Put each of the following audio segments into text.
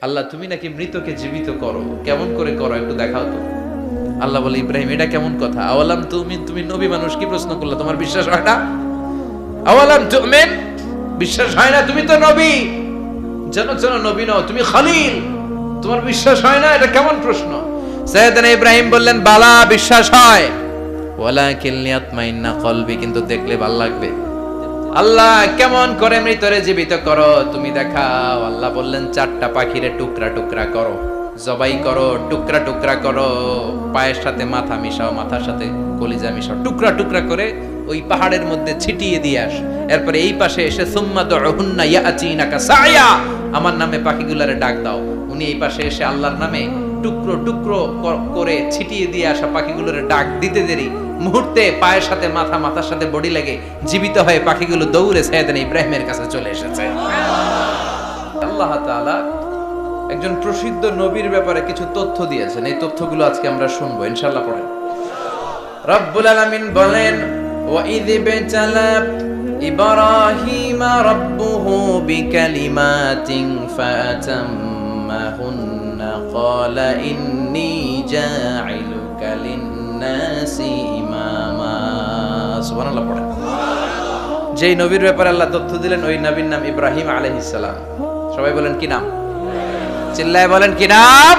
আল্লাহ তুমি নাকি মৃতকে জীবিত করো, কেমন করে করো একটু দেখাও তো। আল্লাহ বলে, ইব্রাহিম এটা কেমন কথা? আওয়ালাম তুমিন, তুমি নবী মানুষ কি প্রশ্ন করলে? তোমার বিশ্বাস হয় না? আওয়ালাম তুমিন, বিশ্বাস হয় না? তুমি তো নবী, জানো নবী নও, তুমি খলিল, তোমার বিশ্বাস হয় না? এটা কেমন প্রশ্ন? সাইয়েদনা ইব্রাহিম বললেন, বালা, বিশ্বাস হয়, ওয়ালাকিন লিয়াতমাইন্না কলবি, কিন্তু দেখলে ভালো লাগবে। আল্লাহ কেমন করে মৃতরে জীবিত করো তুমি দেখাও। আল্লাহ বললেন, 4টা পাখিরে টুকরা টুকরা করো, জবাই করো, টুকরা টুকরা করো, পায়ের সাথে মাথা মিশাও, মাথার সাথে কলিজা মিশাও, টুকরা টুকরা করে ওই পাহাড়ের মধ্যে ছিটিয়ে দিয়ে আস। এরপরে এই পাশে এসে সুম্মা দুহুন্না ইয়াতিনাকা সায়া, আমার নামে পাখিগুলারে ডাক দাও। উনি এই পাশে এসে আল্লাহর নামে টুকরো টুকরো করে ছিটিয়ে দিয়ে আসা পাখিগুলোরে ডাক দিতে দেরি মুহূর্তে পায়ের সাথে মাথা, মাথার সাথে বডি লেগে জীবিত হয়ে পাখিগুলো দৌড়ে সাইয়েদনা ইব্রাহিমের কাছে চলে এসেছে। আল্লাহ তাআলা একজন প্রসিদ্ধ নবীর ব্যাপারে কিছু তথ্য দিয়েছেন, এই তথ্যগুলো আজকে আমরা শুনবো ইনশাআল্লাহ। পড়েন। রব্বুল আলামিন বলেন, ওয়া ইয বিতালা ইব্রাহিমা রাব্বুহু বিকালিমাতিন ফাতাম্মাহুন্না ক্বালা ইন্নী জাঈলুকা লিন-নাসি ইমামা। সুবহানাল্লাহ। পড়েন। যেই নবীর ব্যাপারে আল্লাহ তথ্য দিলেন ওই নবীর নাম ইব্রাহিম আলাইহিস সালাম। সবাই বলেন কি নাম? চিল্লায় বলেন কি নাম?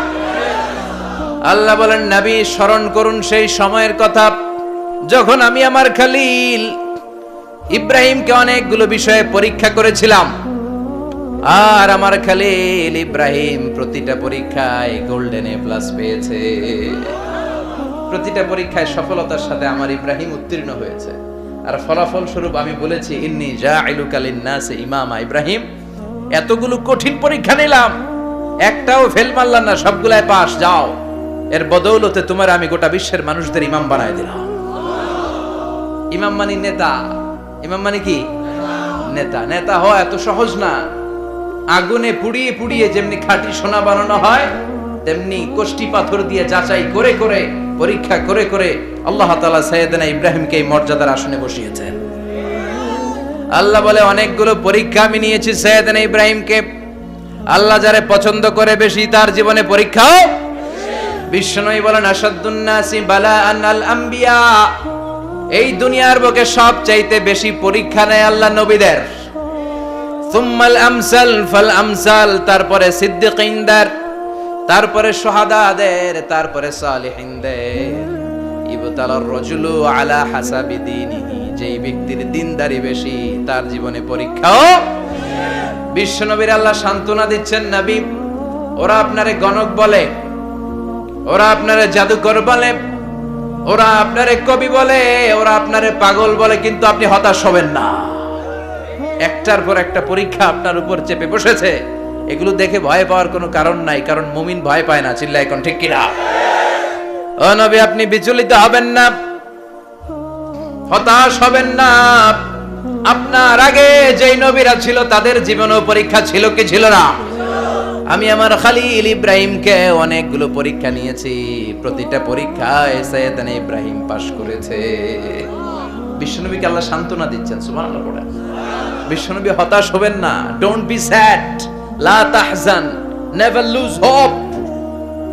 আল্লাহ বলেন, নবী স্মরণ করুন সেই সময়ের কথা যখন আমি আমার খলিল ইব্রাহিমকে অনেকগুলো বিষয়ে পরীক্ষা করেছিলাম, আর আমার খলিল ইব্রাহিম প্রতিটা পরীক্ষায় গোল্ডেন এ প্লাস পেয়েছে। প্রতিটা পরীক্ষায় সফলতার সাথে আমার ইব্রাহিম উত্তীর্ণ হয়েছে। আর ফলাফল স্বরূপ আমি বলেছি, ইন্নী জাঈলুকা লিন-নাসি ইমামা। ইব্রাহিম, এতগুলো কঠিন পরীক্ষা নিলাম, একটাও ফেল মারলাম না, সবগুলাই পাস। যাও, এর বদৌলতে তোমার আমি গোটা বিশ্বের মানুষদের ইমাম বানায় দিলাম। ইমাম মানে নেতা। ইমাম মানে কি? নেতা। নেতা হওয়া এত সহজ না। আগুনে পুড়িয়ে পুড়িয়ে যেমনি খাঁটি সোনা বানানো হয়, তেমনি কষ্টি পাথর দিয়ে যাচাই করে করে, পরীক্ষা করে করে আল্লাহ তাআলা সাইয়েদনা ইব্রাহিমকে এই মর্যাদার আসনে বসিয়েছেন। আল্লাহ বলে, অনেকগুলো পরীক্ষা আমি নিয়েছি সাইয়েদনা ইব্রাহিমকে। আল্লাহ যারে পছন্দ করে বেশি তার জীবনে পরীক্ষাও। বিশ্বনবী বলেন, আশাদ্দুন নাসি বালাআন আল আম্বিয়া। এই দুনিয়ার বুকে সবচাইতে বেশি পরীক্ষা নেয় আল্লাহ নবীদের। সুম্মাল আমসাল ফাল আমসাল, তারপরে সিদ্দিকিনদের, তারপরে শুহাদাদের, তারপরে সালিহিনদের। ইবতালার রাজুলু আলা হাসাবি দীনিহি, যেই ব্যক্তির দিনদারি বেশি তার জীবনে পরীক্ষাও। বিশ্বনবীর আল্লাহ সান্ত্বনা দিচ্ছেন, নবী ওরা আপনারে গণক বলে, ওরা আপনারে জাদুকর বলে, ওরা আপনারে কবি বলে, ওরা আপনারে পাগল বলে, কিন্তু আপনি হতাশ হবেন না। একটার পর একটা পরীক্ষা আপনার উপর চেপে বসেছে, এগুলো দেখে ভয় পাওয়ার কোনো কারণ নাই, কারণ মুমিন ভয় পায় না। চিল্লায় এখন ঠিক কিনা? ও নবী, আপনি বিচলিত হবেন না, হতাশ হবেন না। আপনার আগে যেই নবীরা ছিল তাদের জীবনেও পরীক্ষা ছিল কি ছিল না? আমি আমার খলিল ইব্রাহিমকে অনেকগুলো পরীক্ষা নিয়েছি, প্রতিটা পরীক্ষায় সাইয়েদনা ইব্রাহিম পাশ করেছে। বিশ্বনবীকে আল্লাহ সান্ত্বনা দিচ্ছেন। সুবহানাল্লাহ। পড়েন। বিশ্বনবী হতাশ হবেন না। ডোন্ট বি স্যাড, লা তাহজান, নেভার লুজ হোপ।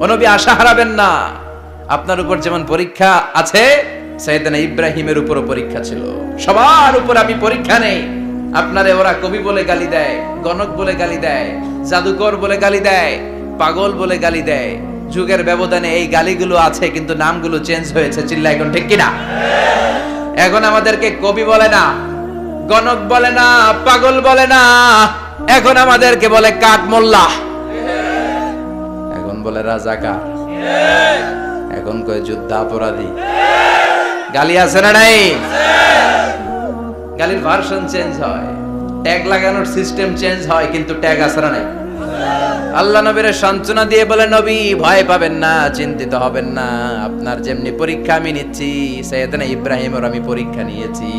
ও নবী, আশা হারাবেন না। আপনার উপর যেমন পরীক্ষা আছে, সাইয়েদনা ইব্রাহিমের উপরও পরীক্ষা ছিল। সবার উপর আমি পরীক্ষা নেই। আপনারে ওরা কবি বলে গালি দেয়, গণক বলে গালি দেয়, জাদুকর বলে গালি দেয়, পাগল বলে গালি দেয়। যুগের ব্যবধানে এই গালিগুলো আছে, কিন্তু নামগুলো চেঞ্জ হয়েছে। চিল্লা এখন ঠিক কিনা? এখন আমাদেরকে কবি বলে না, গণক বলে না, পাগল বলে না, এখন আমাদেরকে বলে কাঠ মোল্লা, এখন বলে রাজাকার, এখন কয় যুদ্ধাপরাধী। গালি আছে না নাই? গালির ভার্সন চেঞ্জ হয়, ট্যাগ লাগানোর সিস্টেম চেঞ্জ হয়, কিন্তু ট্যাগ আছে না নাই? আল্লাহ নবীর সান্ত্বনা দিয়ে বলে, নবী ভয় পাবেন না, চিন্তিত হবেন না। আপনার যেমনি পরীক্ষা আমি নিচ্ছি, সাইয়েদনা ইব্রাহিমের আমি পরীক্ষা নিয়েছি।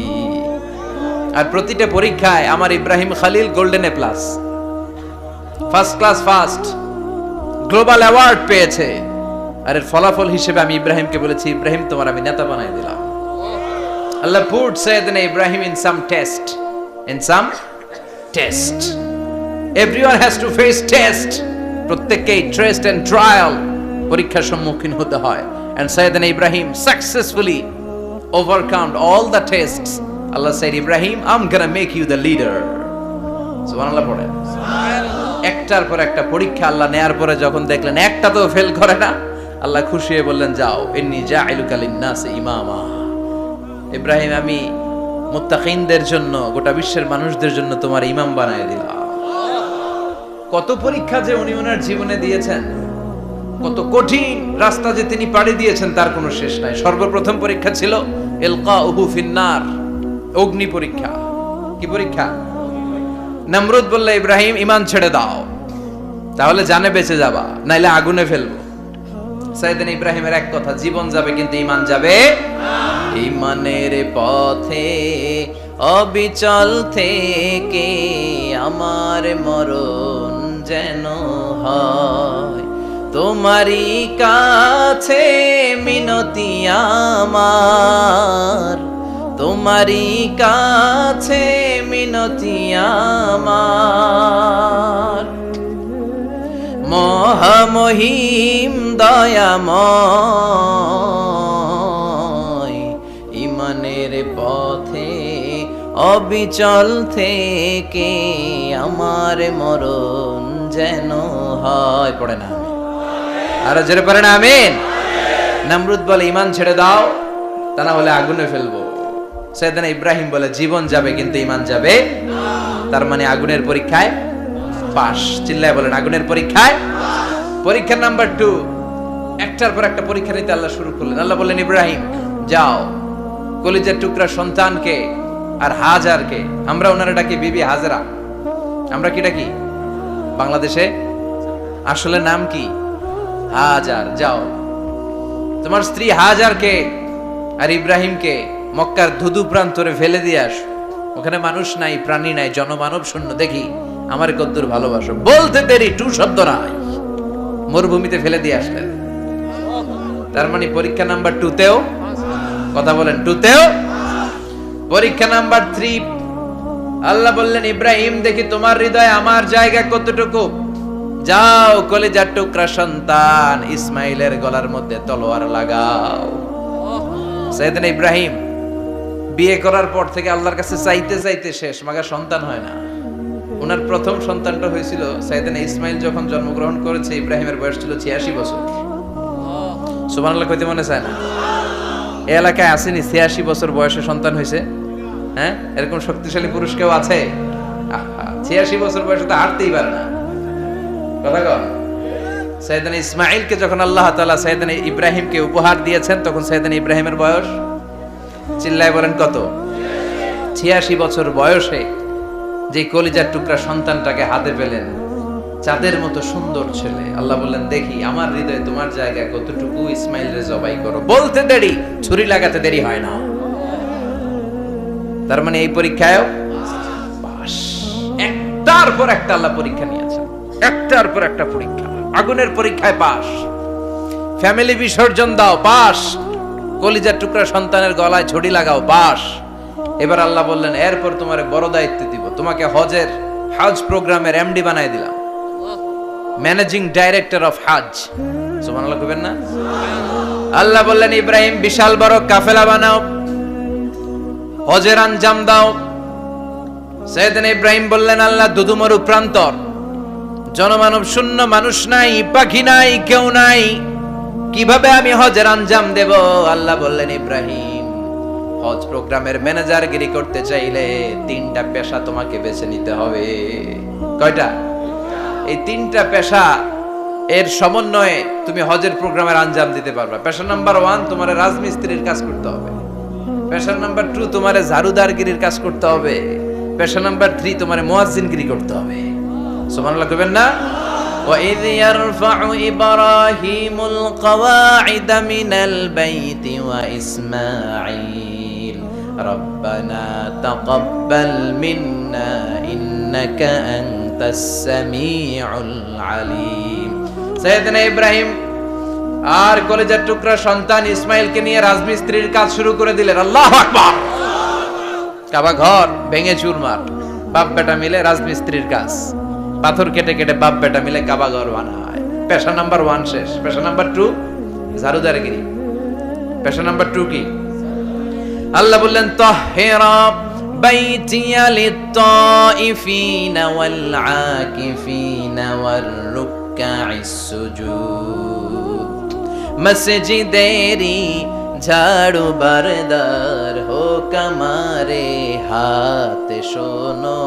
আর প্রতিটা পরীক্ষায় আমার Ibrahim Khalil golden A plus, first class first, global award পেয়েছে। আর এর ফলাফল হিসেবে আমি ইব্রাহিমকে বলেছি, ইব্রাহিম তোমার আমি নেতা বানাই দিলাম। Allah put Sayyidina Ibrahim in some test. In some test. Everyone has to face test. প্রত্যেককেই টেস্ট এন্ড ট্রায়াল, পরীক্ষার সম্মুখীন হতে হয়। And Sayyidna Ibrahim successfully overcome all the tests. Allah said, Ibrahim, I'm gonna make you the leader. সুবহানাল্লাহ পড়েন। একটার পর একটা পরীক্ষা আল্লাহ নেয়ার পরে যখন দেখলেন একটা তো ফেল করে না, আল্লাহ খুশি হয়ে বললেন, যাও, ইন্নী জাইলুকা লিন-নাসি ইমামা। ইব্রাহিম, আমি মুত্তাকিনদের জন্য, গোটা বিশ্বের মানুষদের জন্য তোমার ইমাম বানায় দিলাম। কত পরীক্ষা যে উনি ওনার জীবনে দিয়েছেন, কত কঠিন রাস্তা যে তিনি পাড়ি দিয়েছেন তার কোনো শেষ নাই। সর্বপ্রথম পরীক্ষা ছিল ইলকাউহু ফিন্নার, অগ্নি পরীক্ষা। কি পরীক্ষা? নমরুদ বলল, ইব্রাহিম ঈমান ছেড়ে দাও, তাহলে জানে বেঁচে যাবা, নাইলে আগুনে ফেলবো। সাইয়েদনা ইব্রাহিমের এক কথা, জীবন যাবে কিন্তু ঈমান যাবে না। ঈমানের পথে অবিচল থেকে আমার মরণ যেন হয়, তোমারই কাছে মিনতি আমার, তোমারই কাছে মিনতি আমার। মহামহিম দয়াময়, ঈমানের পথে অবিচল থেকে আমার মরণ যেন হয়। পড়ে না আরো জোরে পড়ে না আমিন। নমরুদ বলে, ঈমান ছেড়ে দাও, তা না হলে আগুনে ফেলবো। সাইয়েদনা ইব্রাহিম বলে, জীবন যাবে কিন্তু ঈমান যাবে না। তার মানে আগুনের পরীক্ষায় পাস। চিল্লায় বলেন, আগুনের পরীক্ষায়। পরীক্ষা নাম্বার 2, একটার পর একটা পরীক্ষা নিতে আল্লাহ শুরু করলেন। আল্লাহ বললেন, ইব্রাহিম যাও, কলিজার টুকরা সন্তানকে আর হাজারকে, আমরা ওনারা ডাকি বিবি হাজরা, আমরা কি ডাকি বাংলাদেশে, আসলে নাম কি হাজার, যাও তোমার স্ত্রী হাজারকে আর ইব্রাহিমকে মক্কার ধুধু প্রান্তরে ফেলে দিয়ে আস। ওখানে মানুষ নাই, প্রাণী নাই, জনমানব শূন্য, দেখি আমার কদ্দুর ভালোবাসো। বলতে দেরি, টু শব্দ নাই, মরুভূমিতে ফেলে দিয়ে আসলেন। তার মানে পরীক্ষা নাম্বার 2তেও, কথা বলেন, 2তেও। পরীক্ষা নাম্বার 3, আল্লাহ বললেন, ইব্রাহিম দেখি তোমার হৃদয়ে আমার জায়গা কতটুকু, যাও কলিজার টুকরা সন্তান ইসমাইলের গলার মধ্যে তলোয়ার লাগাও। সাইয়েদনা ইব্রাহিম বিয়ে করার পর থেকে আল্লাহর কাছে চাইতে চাইতে শেষ, মাগা সন্তান হয় না। ওনার প্রথম সন্তানটা হয়েছিল সাইয়েদনা ইসমাইল যখন জন্মগ্রহণ করেছে, ইব্রাহিমের বয়স ছিল 86 বছর। সুবহানাল্লাহ কইতে মনে চায় না? এই এলাকায় আসেনি 86 বছর বয়সে সন্তান হয়েছে? হ্যাঁ, এরকম শক্তিশালী পুরুষ কেউ আছে? 86 বছর বয়সে তো হাঁটতেই পারে না। কথা কও। সাইয়েদনা ইসমাইলকে যখন আল্লাহ তাআলা সাইয়েদনা ইব্রাহিমকে উপহার দিয়েছেন, তখন সাইয়েদনা ইব্রাহিমের বয়স, চিল্লায় বলেন কত? 86 বছর বয়সে যে কলিজার টুকরা সন্তানটাকে হাতে পেলেন, চাঁদের মতো সুন্দর ছেলে। আল্লাহ বললেন, দেখি আমার হৃদয়ে তোমার জায়গা কতটুকু, ইসমাইলরে জবাই করো। বলতে দেরি, ছুরি লাগাতে দেরি হয় না। তার মানে এই পরীক্ষায়ও পাস। একটার পর একটা আল্লাহ পরীক্ষা নিয়েছেন, একটার পর একটা পরীক্ষা। আগুনের পরীক্ষায় পাস, ফ্যামিলি বিসর্জন দাও, পাস। কলিজার টুকরা সন্তানের গলায় ছড়ি লাগাও, পাস। এবার আল্লাহ বললেন, এরপর তোমার বড় দায়িত্ব দিব, তোমাকে হজের, হজ প্রোগ্রামের এমডি বানাই দিলাম, ম্যানেজিং ডাইরেক্টর অফ হজ। সুবহানাল্লাহ কইবেন না? আল্লাহ বললেন, ইব্রাহিম বিশাল বড় কাফেলা বানাও, হজের আঞ্জাম দাও। সাইয়েদনা ইব্রাহিম বললেন, আল্লাহ দুদুমরু প্রান্তর, জনমানব শূন্য, মানুষ নাই, পাখি নাই, কেউ নাই, কিভাবে আমি হজের আঞ্জাম দেব? আল্লাহ বললেন, ইব্রাহিম হজ প্রোগ্রামের ম্যানেজারগিরি করতে চাইলে 3টা পেশা তোমাকে বেছে নিতে হবে। কয়টা? এই 3টা পেশা এর সমন্বয়ে তুমি হজের প্রোগ্রামের আঞ্জাম দিতে পারবে। পেশা নাম্বার 1, তোমার রাজমিস্ত্রির কাজ করতে হবে। পেশা নাম্বার 2, তোমার ঝাড়ুদারগিরির কাজ করতে হবে। পেশা নাম্বার 3, তোমার মুয়াজ্জিনগিরি করতে হবে। সুবহানাল্লাহ কইবেন না? وَإِذْ يَرْفَعُ إِبْرَاهِيمُ الْقَوَاعِدَ مِنَ الْبَيْتِ وَإِسْمَاعِيلُ رَبَّنَا تَقَبَّلْ مِنَّا إِنَّكَ أَنْتَ السَّمِيعُ الْعَلِيمُ। সাইয়েদনা ইব্রাহিম আর কলেজের টুকরা সন্তান ইসমাইলকে নিয়ে রাজমিস্ত্রির কাজ শুরু করে দিলেন। আল্লাহু আকবার। কাবা ঘর ভেঙে চুরমার, বাপ বেটা মিলে রাজমিস্ত্রির কাজ। পাথর কেটে কেটে বাপ বেটা মিলে কাবা ঘর বানায়। পেশা নাম্বার 1 শেষ। পেশা নাম্বার 2 ঝাড়ুদারগিরি। পেশা নাম্বার 2 কি? আল্লাহ বললেন তাহহিরা বাইতিয়া লিত-তাইফিনা ওয়াল আকিফিনা ওয়ার রুকআইস সুজুদ। মসজিদেরি ঝাড়ু বারদার হোক আমারে হাত, শোনো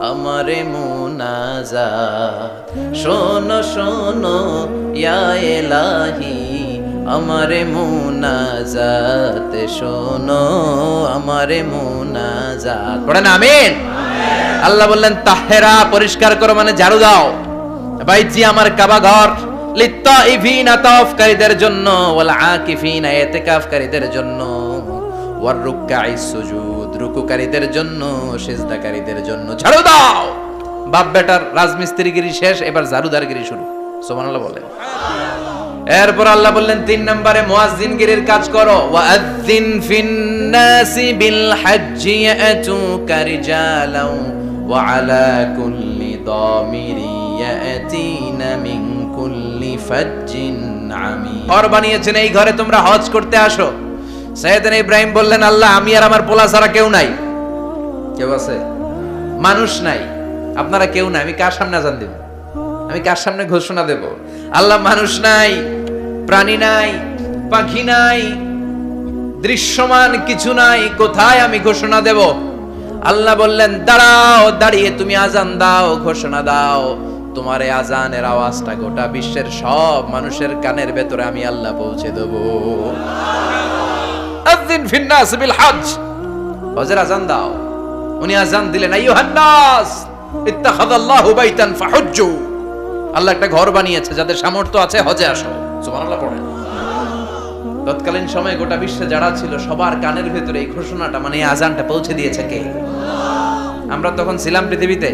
আমারে মুনাজাত। শোনো শোনো ইয়া ইলাহি আমারে মুনাজাত, শোনো আমারে মুনাজাত। পড়েন আমিন। আল্লাহ বললেন তাহেরা পরিষ্কার করো মানে ঝাড়ু দাও। বাইজি আমার কাবা ঘর, লিত্তাইফিনা তাওয়াফকারীদের জন্য, ওয়াল আকিফিনা ইতিকাফকারীদের জন্য, ওয়ার রুকআইস সুজুদ রুকুকারীদের জন্য, সিজদাকারীদের জন্য ঝাড়ু দাও। বাপ বেটার রাজমিস্ত্রিগিরি শেষ, এবার ঝাড়ুদারগিরি শুরু। সুবহানাল্লাহ বলেন। এরপর আল্লাহ বললেন 3 নম্বরে মুয়াজ্জিনগিরির কাজ করো। ওয়াআযিন ফিন-নাসি বিল-হাজ্জি ইয়াতুকা রিজালাও ওয়া আলা কুল্লি দামিরি ইয়াতিনা মিন কুল্লি ফাজ্জিন আমিক। ঘর বানিয়েছেন, এই ঘরে তোমরা হজ করতে আসো। সাইয়েদনা ইব্রাহিম বললেন আল্লাহ আমি আর আমার পোলা ছাড়া কেউ নাই। কেউ আছে? মানুষ নাই, আপনারা কেউ নাই, আমি কার সামনে আযান দেব? আমি কার সামনে ঘোষণা দেব? আল্লাহ মানুষ নাই, প্রাণী নাই, পাখি নাই, দৃশ্যমান কিছু নাই, কোথায় আমি ঘোষণা দেব? আল্লাহ বললেন দাঁড়াও, দাঁড়িয়ে তুমি আজান দাও, ঘোষণা দাও। তোমার এই আজানের আওয়াজটা গোটা বিশ্বের সব মানুষের কানের ভেতরে আমি আল্লাহ পৌঁছে দেব। আযিন ফিন-নাস বিল-হজ্জ, হজের আজান দাও। উনি আজান দিলেন আইয়ুহান নাস ইত্তাখাযাল্লাহু বাইতান ফাহুজ্জু। আল্লাহ একটা ঘর বানিয়েছে, যাদের সামর্থ্য আছে হজে আসো। সুবহানাল্লাহ পড়েন। তৎকালীন সময়ে গোটা বিশ্বে যারা ছিল সবার কানের ভেতরে এই ঘোষণাটা মানে এই আজানটা পৌঁছে দিয়েছে কে? আমরা তখন ছিলাম পৃথিবীতে?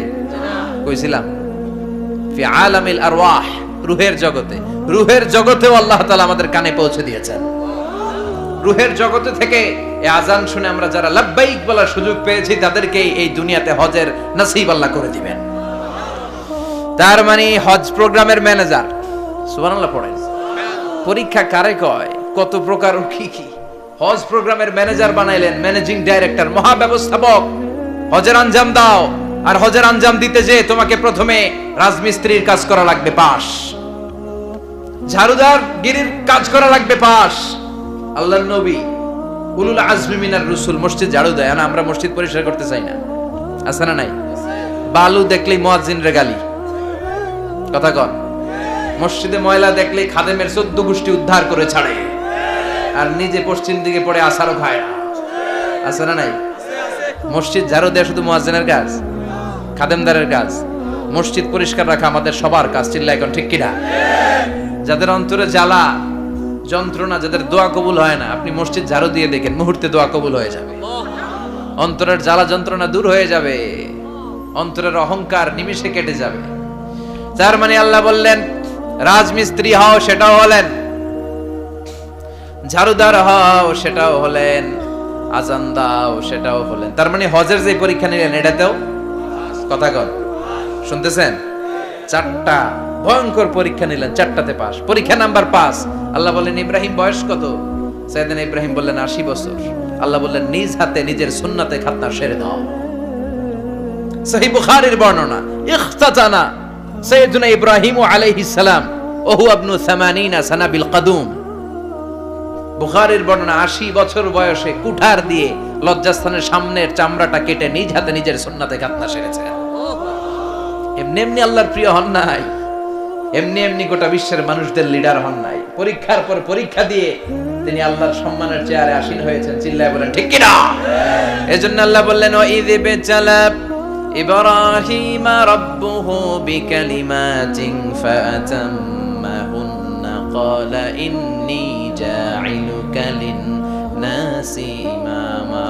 কই ছিলাম? ফি আলামিল আরওয়াহ, রূহের জগতে। রূহের জগতেও আল্লাহ তাআলা আমাদের কানে পৌঁছে দিয়েছেন। রূহের জগতে থেকে এই আজান শুনে আমরা যারা লাব্বাইক বলার সুযোগ পেয়েছি তাদেরকে এই দুনিয়াতে হজের নসিব আল্লাহ করে দিবেন। তার মানে হজ প্রোগ্রামের ম্যানেজার। সুবহানাল্লাহ পড়েন। পরীক্ষা কারে কয়? কত প্রকার ও কি কি। হজ প্রোগ্রামের ম্যানেজার বানাইলেন, ম্যানেজিং ডাইরেক্টর, মহাব্যবস্থাপক। হজের আঞ্জাম দাও, আর হজের আঞ্জাম দিতে যে তোমাকে প্রথমে রাজমিস্ত্রির কাজ করা লাগবে পাস, ঝাড়ুদার গিরির কাজ করা লাগবে পাস। আল্লাহর নবী উলুল আজমি মিনার রাসূল মসজিদ ঝাড়ু দেয় না, আমরা মসজিদ পরিষ্কার করতে চাই না। আছে না নাই? বালু দেখলেই মুয়াজ্জিনরে গালি, কথা কন। মসজিদে ময়লা দেখলেই খাদেমের 14 গোষ্ঠী উদ্ধার করে ছাড়ে, আর নিজে পশ্চিম দিকে পড়ে আসারও খায় না। আছে না নাই? মসজিদ ঝাড়ু দেয়া শুধু মুয়াজ্জিনের কাজ, খাদেমদারের কাজ। মসজিদ পরিষ্কার রাখা আমাদের সবার কাজ। চিল্লা এখন ঠিক কিনা? যাদের অন্তরে জ্বালা যন্ত্রণা, যাদের দোয়া কবুল হয় না, আপনি মসজিদ ঝাড়ু দিয়ে দেখেন মুহূর্তে দোয়া কবুল হয়ে যাবে। অন্তরের জ্বালা যন্ত্রণা দূর হয়ে যাবে, অন্তরের অহংকার নিমিষে কেটে যাবে। তার মানে আল্লাহ বললেন রাজমিস্ত্রি হও, সেটাও হলেন। ঝাড়ুদার হও, সেটাও হলেন। আজান দাও, সেটাও হলেন। তার মানে হজের যে পরীক্ষা নিলেন এটাতেও কথা কন, শুনতেছেন? 4টা ভয়ঙ্কর পরীক্ষা নিলেন, 4টাতে পাস। পরীক্ষা নাম্বার 5। আল্লাহ বললেন ইব্রাহিম বয়স কত? সাইয়েদনা ইব্রাহিম বললেন 80 বছর। আল্লাহ বললেন নিজ হাতে নিজের সুন্নাতে খাতনা সেরে দাও। সহিহ বুখারীর বর্ণনা, ইখতাতানা সাইয়েদনা ইব্রাহিম আলাইহিস সালাম ওহু ইবনু 80 সানা বিল কদুম। বুখারীর বর্ণনা 80 বছর বয়সে কুঠার দিয়ে লজ্জাস্থানের সামনের চামড়াটা কেটে নিজ হাতে নিজের সুন্নাতে খাতনা সেরেছেন। এমনি এমনি আল্লাহর প্রিয় হন নাই, এমনি এমনি গোটা বিশ্বের মানুষদের লিডার হন নাই। পরীক্ষার পর পরীক্ষা দিয়ে তিনি আল্লাহর সম্মানের চেয়ারে আসীন হয়েছেন। চিল্লায় বলেন ঠিক কিনা? এজন্য আল্লাহ বললেন ওয়াইয বিতালা ইব্রাহিম রাব্বুহু বিকালিমাতিন ফাআতাম্মাহুন্না ক্বালা ইন্নী জাঈলুকা লিন-নাসি ইমামা।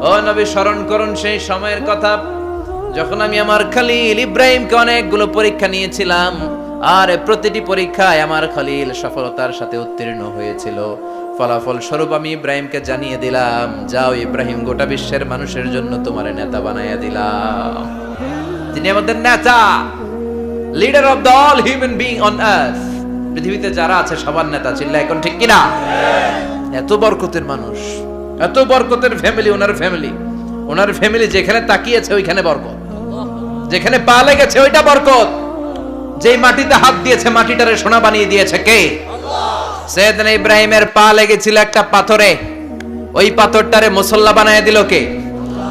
ও নবী স্মরণ করুন সেই সময়ের কথা যখন আমি আমার খলিল ইব্রাহিমকে অনেকগুলো পরীক্ষা নিয়েছিলাম, আর প্রতিটি পরীক্ষায় আমার খলিল সফলতার সাথে উত্তীর্ণ হয়েছিল। ফলাফল স্বরূপ আমি ইব্রাহিমকে জানিয়ে দিলাম, যাও ইব্রাহিম, গোটা বিশ্বের মানুষের জন্য তোমার নেতা বানাইয়া দিলাম। যিনি আমাদের নেতা, leader of the all human being on earth. পৃথিবীতে যারা আছে সবার নেতা, চিল্লায় এখন ঠিক কিনা? এত বরকতের মানুষ, এত বরকতের ফ্যামিলি, ওনার ফ্যামিলি যেখানে তাকিয়েছে ওইখানে বরকত, যেখানে পা লেগেছে ওইটা বরকত। যেই মাটিতে হাত দিয়েছে মাটিটারে সোনা বানিয়ে দিয়েছে কে? সৈয়দনা ইব্রাহিমের পা লেগেছিল একটা পাথরে, ওই পাথরটারে মুসল্লা বানায় দিল কে?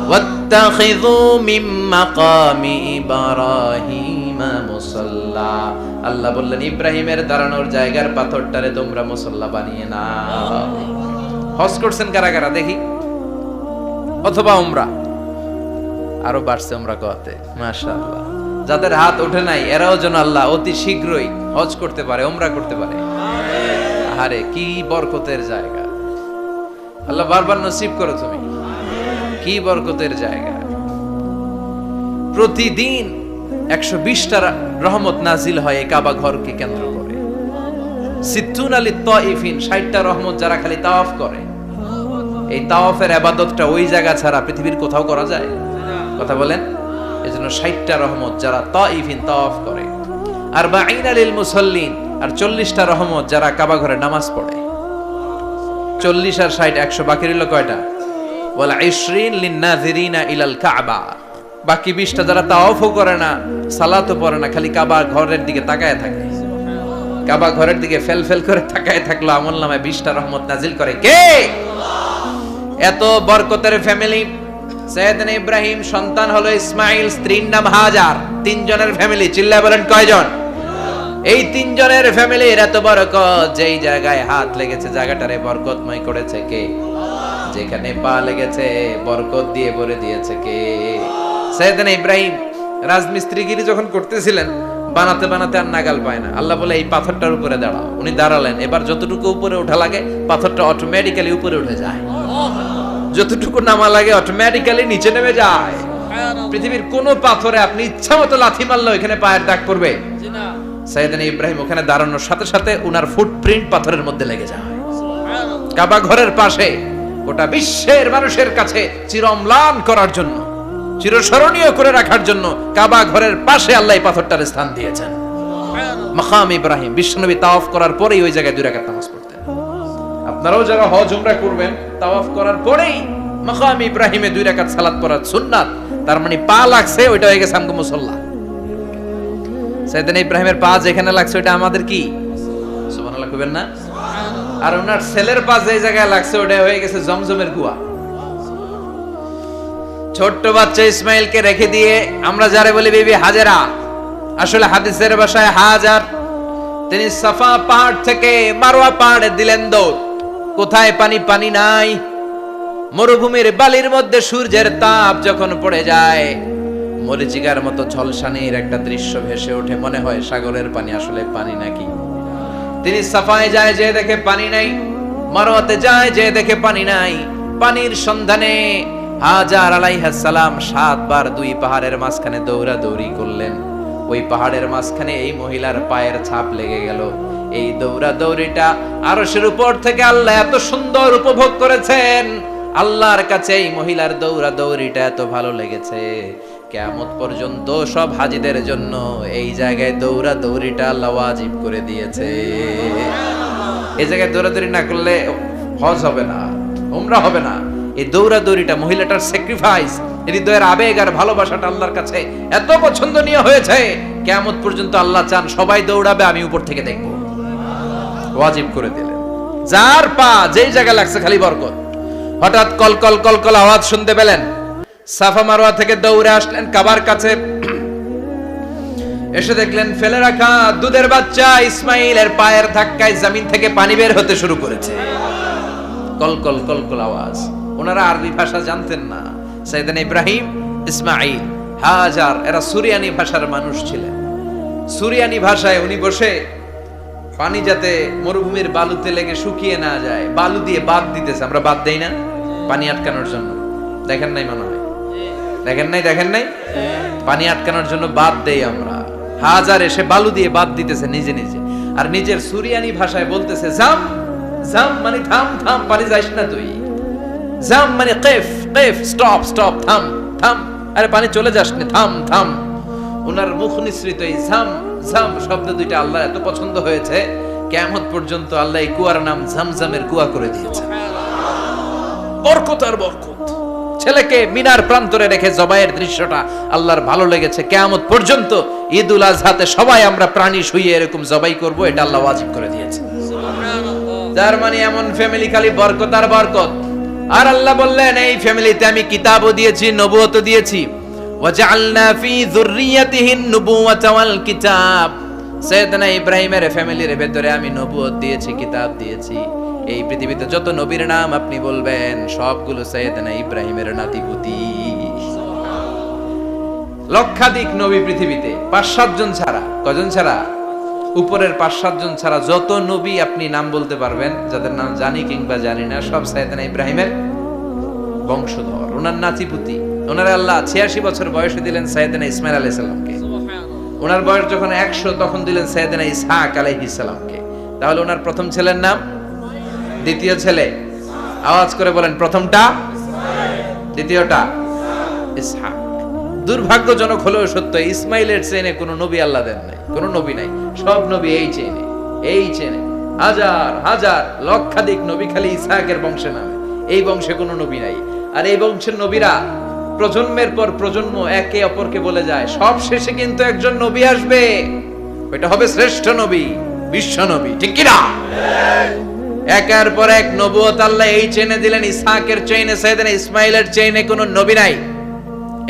ওয়াত্তাখিযু মিন মাকামি ইব্রাহিমা মুসাল্লা। আল্লাহ বললেন ইব্রাহিমের দাঁড়ানোর জায়গার পাথরটারে তোমরা মুসল্লা বানিয়ে নাও। হজ করছেন কারা কারা দেখি, অথবা উমরা? আরো বাড়ছে উমরা করতে, মাশাআল্লাহ। যাদের হাত ওঠে নাই এরাও যেন আল্লাহ অতি শীঘ্রই হজ করতে পারে, উমরা করতে পারে। আরে কি বরকতের জায়গা, আল্লাহ বারবার নসিব করো তুমি। কি বরকতের জায়গা, প্রতিদিন 120টা রহমত নাজিল হয় এই কাবা ঘরকে কেন্দ্র করে। সিত্তুন আলী তাইফিন, 60টা রহমত যারা খালি তাওয়াফ করে। এই তাওয়াফের ইবাদতটা ওই জায়গা ছাড়া পৃথিবীর কোথাও করা যায়? কথা বলেন। এজন্য 60টা রহমত যারা তাইফিন তাওয়াফ করে, আর 40 লিল মুসাল্লিন, আর 40টা রহমত যারা কাবা ঘরে নামাজ পড়ে। 40 আর 60 100, বাকি রইল কয়টা? ওয়াল 20 লিন নাযিরিনা ইলাল কাবা। বাকি 20টা যারা তাওয়াফও করে না, সালাতও পড়ে না, খালি কাবা ঘরের দিকে তাকায় থাকে। কাবা ঘরের দিকে ফেল করে তাকায় থাকলো, আমলনামায় 20টা রহমত নাজিল করে কে? এত বরকতের ফ্যামিলি। সৈয়দনা ইব্রাহিম সন্তান হলো ইসমাইল, স্ত্রীর নাম হাজার। 3 জনের ফ্যামিলি, চিল্লায় বলেন কয়জন? এই 3 জনের ফ্যামিলির এত বরকত, যেই জায়গায় হাত লেগেছে জায়গাটারে বরকতময় করেছে কে? যেখানে পা লেগেছে বরকত দিয়ে ভরে দিয়েছে কে? সৈয়দনা ইব্রাহিম রাজমিস্ত্রিগিরি যখন করতেছিলেন, বানাতে বানাতে আর নাগাল পায় না। আল্লাহ বলে এই পাথরটার উপরে দাঁড়াও। উনি দাঁড়ালেন, এবার যতটুকু উপরে ওঠা লাগে পাথরটা অটোমেটিক্যালি উপরে উঠে যায়, যতটুকু নামা লাগে অটোমেটিক্যালি নিচে নেমে যায়। পৃথিবীর কোন পাথরে আপনি ইচ্ছা মতো লাথি মারলে এখানে পায়ের দাগ পড়বে? সৈয়দনা ইব্রাহিম ওখানে দাঁড়ানোর সাথে সাথে উনার ফুটপ্রিন্ট পাথরের মধ্যে লেগে যায়। কাবা ঘরের পাশে গোটা বিশ্বের মানুষের কাছে চিরম্লান করার জন্য, চিরস্মরণীয় করে রাখার জন্য কাবা ঘরের পাশে আল্লাহ এই পাথরটার স্থান দিয়েছেন। মাকাম ইব্রাহিম। বিশ্বনবী তাওয়াফ করার পরেই ওই জায়গায় 2 রাকাত নামাজ পড়তেন। আপনারাও যারা হজ উমরা করবেন, তাওয়াফ করার পরেই মাকাম ইব্রাহিমে 2 রাকাত সালাত পড়ার সুন্নাত। তার মানে পা লাগছে, ওইটা হয়ে গেছে আমগো মুসাল্লা। সৈয়দনা ইব্রাহিমের পা যেখানে লাগছে ওইটা আমাদের কি? সুবহানাল্লাহ কইবেন না? আর ওনার ছেলের পা যে জায়গায় লাগছে ওটা হয়ে গেছে জমজমের কুয়া। ছোট্ট বাচ্চা ইসমাইলকে রেখে দিয়ে আমরা যারে বলি বিবি হাজেরা, আসলে হাদিসের ভাষায় হাজার, তিনি সাফা পাহাড় থেকে মারওয়া পাহাড়ে দিলেন দৌড়। কোথায় পানি? পানি নাই। মরুভূমির বালির মধ্যে সূর্যের তাপ যখন পড়ে যায়, মরিচিকার মতো ঝলসানির একটা দৃশ্য ভেসে ওঠে, মনে হয় সাগরের পানি, আসলে পানি নাকি। তিনি সাফায় যায়, যে দেখে পানি নাই। মারওয়াতে যায়, যে দেখে পানি নাই। পানির সন্ধানে হাজার আলাইহিস সালাম 7 বার 2 পাহাড়ের মাঝখানে দৌড়াদৌড়ি করলেন। ওই পাহাড়ের মাঝখানে এই মহিলার পায়ের ছাপ লেগে গেল। এই দৌড়াদৌড়িটা আরশের উপর থেকে আল্লাহ এত সুন্দর উপভোগ করেছেন। আল্লাহর কাছে এই মহিলার দৌড়াদৌড়িটা এত ভালো লেগেছে, কিয়ামত পর্যন্ত সব হাজীদের জন্য এই জায়গায় দৌড়াদৌড়িটা আল্লাহ ওয়াজিব করে দিয়েছে। এই জায়গায় দৌড়াদৌড়ি না করলে হজ হবে না, উমরা হবে না। এই দৌড়াদৌড়িটা, মহিলাটার স্যাক্রিফাইস, হৃদয়ের আবেগ আর ভালোবাসাটা আল্লাহর কাছে এত পছন্দনীয় হয়েছে, কিয়ামত পর্যন্ত আল্লাহ চান সবাই দৌড়াবে, আমি উপর থেকে দেখব। ওয়াজিব করে দিলেন। যার পা যেই জায়গায় লাগছে খালি বরকত। হঠাৎ কলকল কলকল আওয়াজ শুনতে পেলেন। সাফা মারওয়া থেকে দৌড়ে আসলেন কাবার কাছে। এসে দেখলেন ফেলে রাখা দুধের বাচ্চা ইসমাইলের পায়ের ধাক্কায় জমিন থেকে পানি বের হতে শুরু করেছে। কলকল কলকল আওয়াজ। ওনারা আরবি ভাষা জানতেন না। সাইয়েদনা ইব্রাহিম, ইসমাইল, হাজার এরা সুরিয়ানি ভাষার মানুষ ছিলেন। সুরিয়ানি ভাষায় উনি বসে পানি যাতে মরুভূমির বালুতে লেগে শুকিয়ে না যায়, বালু দিয়ে বাঁধ দিতেছে। আমরা বাঁধ দেই না পানি আটকানোর জন্য? দেখেন নাই মনে হয়? দেখেন নাই? পানি আটকানোর জন্য বাঁধ দেই আমরা। হাজার এসে বালু দিয়ে বাঁধ দিতেছে নিজে নিজে, আর নিজের সুরিয়ানি ভাষায় বলতেছে জাম জাম, মানে থাম থাম, পানি যাইস না তুই। জাম মানে কেফ কেফ, স্টপ স্টপ, থাম থাম, আরে পানি চলে যাস না, থাম থাম। ওনার মুখ নিঃসৃত এই ঝাম ঝাম শব্দ দুইটা আল্লাহ এত পছন্দ হয়েছে, কিয়ামত পর্যন্ত আল্লাহ এই কুয়ার নাম ঝমঝমের কুয়া করে দিয়েছে। বরকত আর বরকত। ছেলেকে মিনার প্রান্তরে রেখে জবাইয়ের দৃশ্যটা আল্লাহর ভালো লেগেছে। কিয়ামত পর্যন্ত ঈদুল আজহাতে সবাই আমরা প্রাণী শুইয়ে এরকম জবাই করব, এটা আল্লাহ ওয়াজিব করে দিয়েছে। তার মানে এমন ফ্যামিলি খালি বরকত আর বরকত। আর আল্লাহ বললেন এই ফ্যামিলিতে আমি কিতাবও দিয়েছি, নবুয়তও দিয়েছি। ওয়াজআলনা ফি যুররিয়াতিহিন নুবুওয়াতা ওয়াল কিতাব। সাইয়েদনা ইব্রাহিমের ফ্যামিলির ভেতরে আমি নবুয়ত দিয়েছি, কিতাব দিয়েছি। এই পৃথিবীতে যত নবীর নাম আপনি বলবেন সবগুলো সাইয়েদনা ইব্রাহিমের নাতিপুতি। লক্ষাধিক নবী পৃথিবীতে, 5-7 জন ছাড়া। কজন ছাড়া? উপরের 5-7 জন ছাড়া যত নবী আপনি নাম বলতে পারবেন, যাদের নাম জানি কিংবা জানি না, সব সাইয়েদনা ইব্রাহিমের বংশধর, ওনার নাতিপুতি। ওনারা আল্লাহ 86 বছর বয়সে দিলেন সাইয়েদনা ইসমাইল আলাইহিস সালামকে। ওনার বয়স যখন 100 তখন দিলেন সাইয়েদনা ইসহাক আলাইহিস সালামকে। তাহলে ওনার প্রথম ছেলের নাম, দ্বিতীয় ছেলে আওয়াজ করে বলেন, প্রথমটা দ্বিতীয়টা ইসহাক। দুর্ভাগ্যজনক হলেও সত্য, ইসমাইলের চেনে কোনো নবী আল্লাহ দেন নাই, কোনো নবী নাই। সব নবী এই চেনে, এই চেনে। হাজার হাজার লক্ষাধিক নবী খালি ইসহাকের বংশে নামে, এই বংশে কোনো নবী নাই। আর এই বংশের নবীরা প্রজন্মের পর প্রজন্ম একে অপরকে বলে যায়, সব শেষে কিন্তু একজন নবী আসবে, ওইটা হবে শ্রেষ্ঠ নবী, বিশ্ব নবী। ঠিক কি না? একের পর এক নবুয়ত আল্লাহ এই চেনে দিলেন। ইসহাকের চেইনে, সাইয়েদনা ইসমাইলের চেইনে কোনো নবী নাই।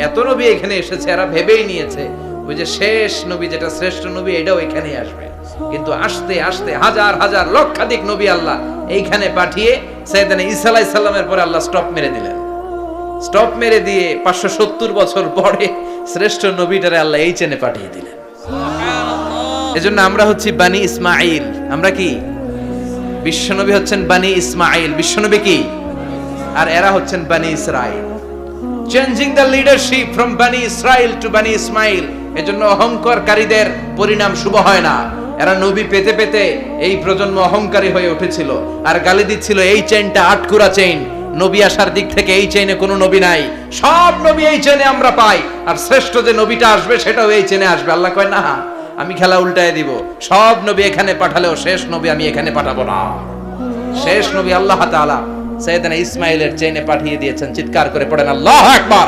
এত নবী এখানে এসেছে, এরা ভেবেই নিয়েছে ওই যে শেষ নবী যেটা শ্রেষ্ঠ নবী এটাও এখানেই আসবে। কিন্তু আস্তে আস্তে হাজার হাজার লক্ষাধিক নবী আল্লাহ এইখানে পাঠিয়ে সাইয়েদনা ঈসা আলাইহিস সালামের পরে আল্লাহ স্টপ মেরে দিলেন। স্টপ মেরে দিয়ে 570 বছর পরে শ্রেষ্ঠ নবীটারে আল্লাহ এই চেনে পাঠিয়ে দিলেন। এজন্য আমরা হচ্ছি বানি ইসমাইল। আমরা কি? বিশ্বনবী হচ্ছেন বানি ইসমাইল। বিশ্বনবী কি? আর এরা হচ্ছেন বানি Israil. Changing the leadership from বানি ইসরাইল টু বানি ইসমাইল। এজন্য অহংকারকারীদের পরিণাম শুভ হয় না। এরা নবী পেতে পেতে এই প্রজন্ম অহংকারী হয়ে উঠেছিল আর গালি দিচ্ছিল এই চেইনটা আটকুরা চেইন, নবী আসার দিক থেকে এই চেইনে কোনো নবী নাই, সব নবী এই চেইনে আমরা পাই, আর শ্রেষ্ঠ যে নবীটা আসবে সেটাও এই চেইনে আসবে। আল্লাহ কয় না, আমি খেলা উল্টায় দিব, সব নবী এখানে পাঠালেও শেষ নবী আমি এখানে পাঠাবো না। শেষ নবী আল্লাহ তাআলা সাইয়েদনা ইসমাইলের চেইনে পাঠিয়ে দিয়েছেন। চিৎকার করে পড়েন আল্লাহু আকবার।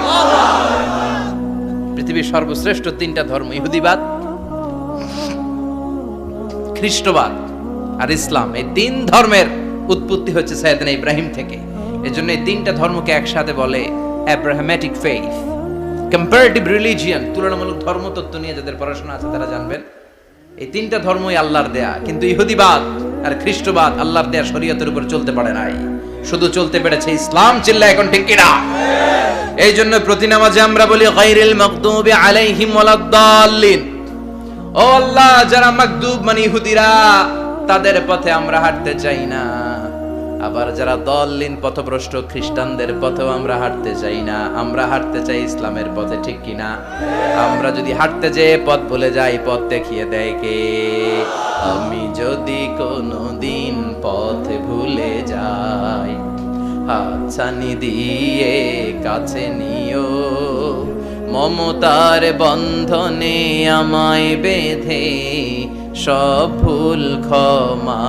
পৃথিবীর সর্বশ্রেষ্ঠ 3টা ধর্ম, ইহুদিবাদ, খ্রিস্টবাদ আর ইসলাম, এই 3 ধর্মের উৎপত্তি হচ্ছে সাইয়েদনা ইব্রাহিম থেকে। এজন্য এই 3টা ধর্মকে একসাথে বলে অ্যাব্রাহামেটিক ফেইথ, কম্পারেটিভ রিলিজিয়ন। তুলনামূলক ধর্মতত্ত্ব নিয়ে যাদের পড়াশোনা আছে তারা জানবেন এই 3টা ধর্মই আল্লাহর দেয়া। কিন্তু ইহুদিবাদ আর খ্রিস্টবাদ আল্লাহর দেয়া শরীয়তের উপর চলতে পারে নাই, শুধু চলতে পেরেছে ইসলাম। চিল্লা এখন ঠিক কিনা? এই জন্য প্রতি নামাজে আমরা বলি গায়রিল মাগদুবি আলাইহিম ওয়ালাদ-দাল্লিন। ও আল্লাহ, যারা মাগদুব মানে ইহুদিরা, তাদের পথে আমরা হাঁটতে চাই না। আবার যারা দল্লিন পথভ্রষ্ট খ্রিস্টানদের পথেও আমরা হাঁটতে চাই না। আমরা হাঁটতে চাই ইসলামের পথে। ঠিক কিনা? আমরা যদি হাঁটতে যেয়ে পথ ভুলে যাই, পথ দেখিয়ে দেয় কে? আমি যদি কোনোদিন পথ ভুলে যাই, হাতছানি দিয়ে কাছে নিও, মমতার বন্ধনে আমায় বেঁধে সব ভুল ক্ষমা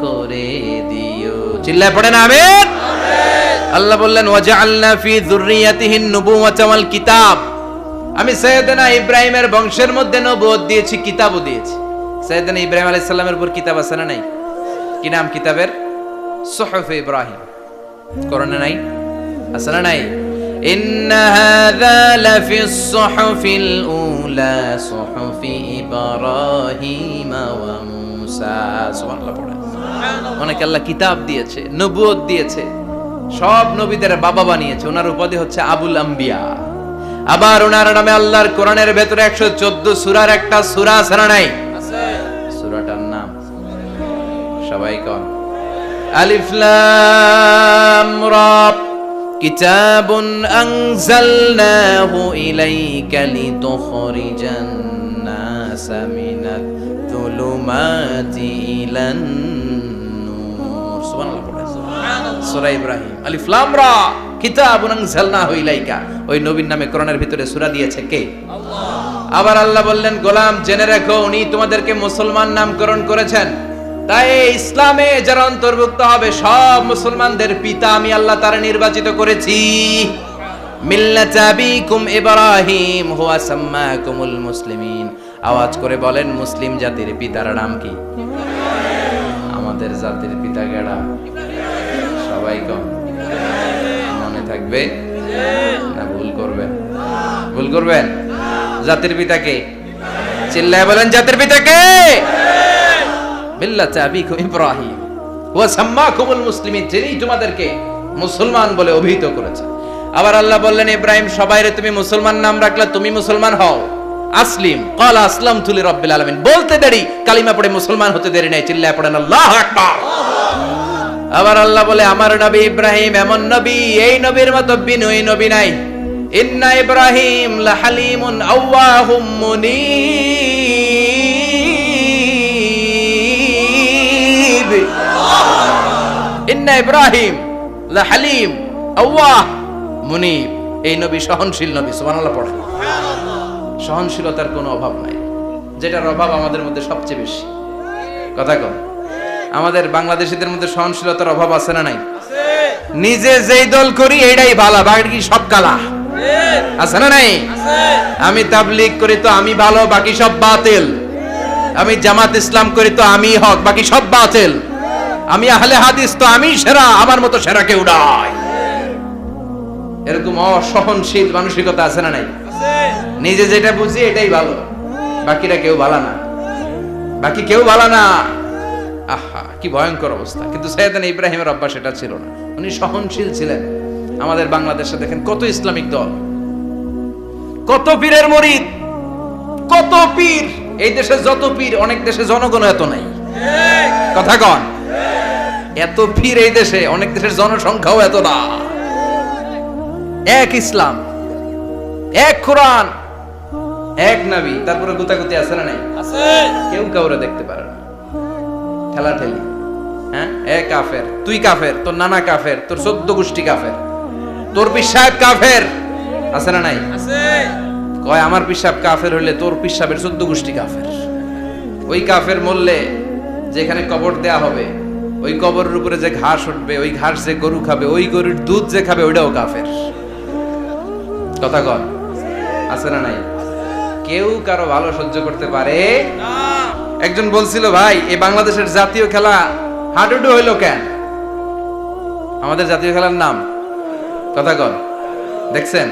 করে দিও। চিল্লায় পড়েন আমিন। আল্লাহ বললেন ওয়াজআলনা ফি যুররিয়াতিহিন নুবুওয়াতা ওয়াল কিতাব। আমি সাইয়েদনা ইব্রাহিমের বংশের মধ্যে নবুয়ত দিয়েছি, কিতাবও দিয়েছি। সাইয়েদনা ইব্রাহিম আলাইহিস সালামের উপর কিতাব আছে না নাই? কি নাম কিতাবের? সুহুফ ইব্রাহিম। কোরআনে নাই? আছে না নাই? ইন্না হাযা লাফিস সুহুফিল উলা সুহুফি ইব্রাহিম ওয়া মূসা। সুবহানাল্লাহ পড়ে। অনেক আল্লাহ কিতাব দিয়েছে, নবুয়ত দিয়েছে, সব নবীদের বাবা বানিয়েছে। ওনার উপাধি হচ্ছে আবুল আম্বিয়া। আবার ওনার নামে আল্লাহর কোরআনের ভেতরে 114 সূরার একটা সূরা আছে না নাই? আছে। সূরাটার নাম সবাই কোন? আলিফ লাম রা। কিতাবুন আনজালনাহু ইলাইকা লিতুখরিজান নাসা মিনাত যুলুমাতি ইলান নূর। সুবহানাল্লাহ পড়ে। সূরা ইব্রাহিম। আলিফ লাম রা। কিতাবুন আনজালনাহু ইলাইকা। ওই নবীর নামে কোরআনের ভিতরে সূরা দিয়েছে কে? আল্লাহ। আবার আল্লাহ বললেন, গোলাম জেনে রাখো উনি তোমাদেরকে মুসলমান নামকরণ করেছেন, তাই ইসলামে যারা অন্তর্ভুক্ত হবে সব মুসলমানদের পিতা আমি আল্লাহ তারা নির্বাচিত করেছি। মিল্লাত আবিকুম ইব্রাহিম হুয়া সাম্মাকুমুল মুসলিমিন। আওয়াজ করে বলেন, মুসলিম জাতির পিতার নাম কি? আমাদের জাতির পিতা কেডা? সবাই কম মনে থাকবে না ভুল করবেন? ভুল করবেন? জাতির পিতা কে? চিল্লায় বলেন, জাতির পিতা কে? মিল্লাত আবিকুম ইব্রাহিম ওয়া সাম্মাকুমুল মুসলিমিন, যিনি তোমাদেরকে মুসলমান বলে অভিহিত করেছে। আবার আল্লাহ বললেন, ইব্রাহিম সবাইরে তুমি মুসলমান নাম রাখলা, তুমি মুসলমান হও। আসলিম ক্বালা আসলামতু লিরাব্বিল আলামিন, বলতে দেরি, কালিমা পড়ে মুসলমান হতে দেরি নাই। চিল্লায় পড়েন আল্লাহু আকবার। আবার আল্লাহ বলে, আমার নবী ইব্রাহিম এমন নবী, এই নবীর মতো বিনয়ী নবী নাই। ইন্না ইব্রাহিম লাহালিমুন আওয়াহুম মুনীব। ইন্না ইব্রাহিম লাহালিম আওয়াহ মুনীব, এই নবী সহনশীল নবী। সুবহানাল্লাহ পড়েন। সহনশীলতার কোনো অভাব নাই, যেটার অভাব আমাদের মধ্যে সবচেয়ে বেশি। কথা কম, আমাদের বাংলাদেশীদের মধ্যে সহনশীলতার অভাব আছে না নাই? নিজে যেই দল করি এইটাই ভালো, বাকি সব কালা। আছে না নাই? আমি তাবলীগ করি তো আমি ভালো, বাকি সব বাতিল। আমি জামাত ইসলাম করি তো আমি হক, বাকি সব বাতিল। আমি আহলে হাদিস তো আমি সেরা, আমার মতো সেরা কেউ নাই। এরকম অসহনশীল মানসিকতা আছে না নাই? নিজে যেটা বুঝি এটাই ভালো, বাকিরা কেউ ভালো না, বাকি কেউ ভালো না। আহা কি ভয়ঙ্কর অবস্থা। কিন্তু সাইয়েদনা ইব্রাহিমের অভ্যাস এটা ছিল না, উনি সহনশীল ছিলেন। আমাদের বাংলাদেশে দেখেন কত ইসলামিক দল, কত পীরের মুরিদ, কত পীর। এই দেশে যত পীর, অনেক দেশে জনগণ এত নাই। কথা কন, এত পীর এই দেশে, অনেক দেশের জনসংখ্যাও এত না। এক ইসলাম, এক কোরআন, এক নবী, তারপরে গুতাগুতি আছে না নাই? আছে। কেউ কাউরে দেখতে পারে না, ঠেলাঠেলি। হ্যাঁ, এক কাফের, তুই কাফের, তোর নানা কাফের, তোর 14 গোষ্ঠী কাফের, তোর পীর সাহেব কাফের। আছে না নাই? আছে। কয় আমার পীর সাহেব কাফের হইলে তোর পীর সাহেবের 14 গোষ্ঠী কাফের। ওই কাফের মরলে যেখানে কবর দেয়া হবে, ওই কবরের উপরে যে ঘাস উঠবে, ওই ঘাস যে গরু খাবে, ওই গরুর দুধ যে খাবে, ওইটাও কাফের। কথা কন, আছে না নাই? কেউ কারো ভালো সহ্য করতে পারে না। একজন বলছিল, ভাই এই বাংলাদেশের জাতীয় খেলা হাডুডু হইলো কেন? আমাদের জাতীয় খেলার নাম, কথা কন, দেখছেন?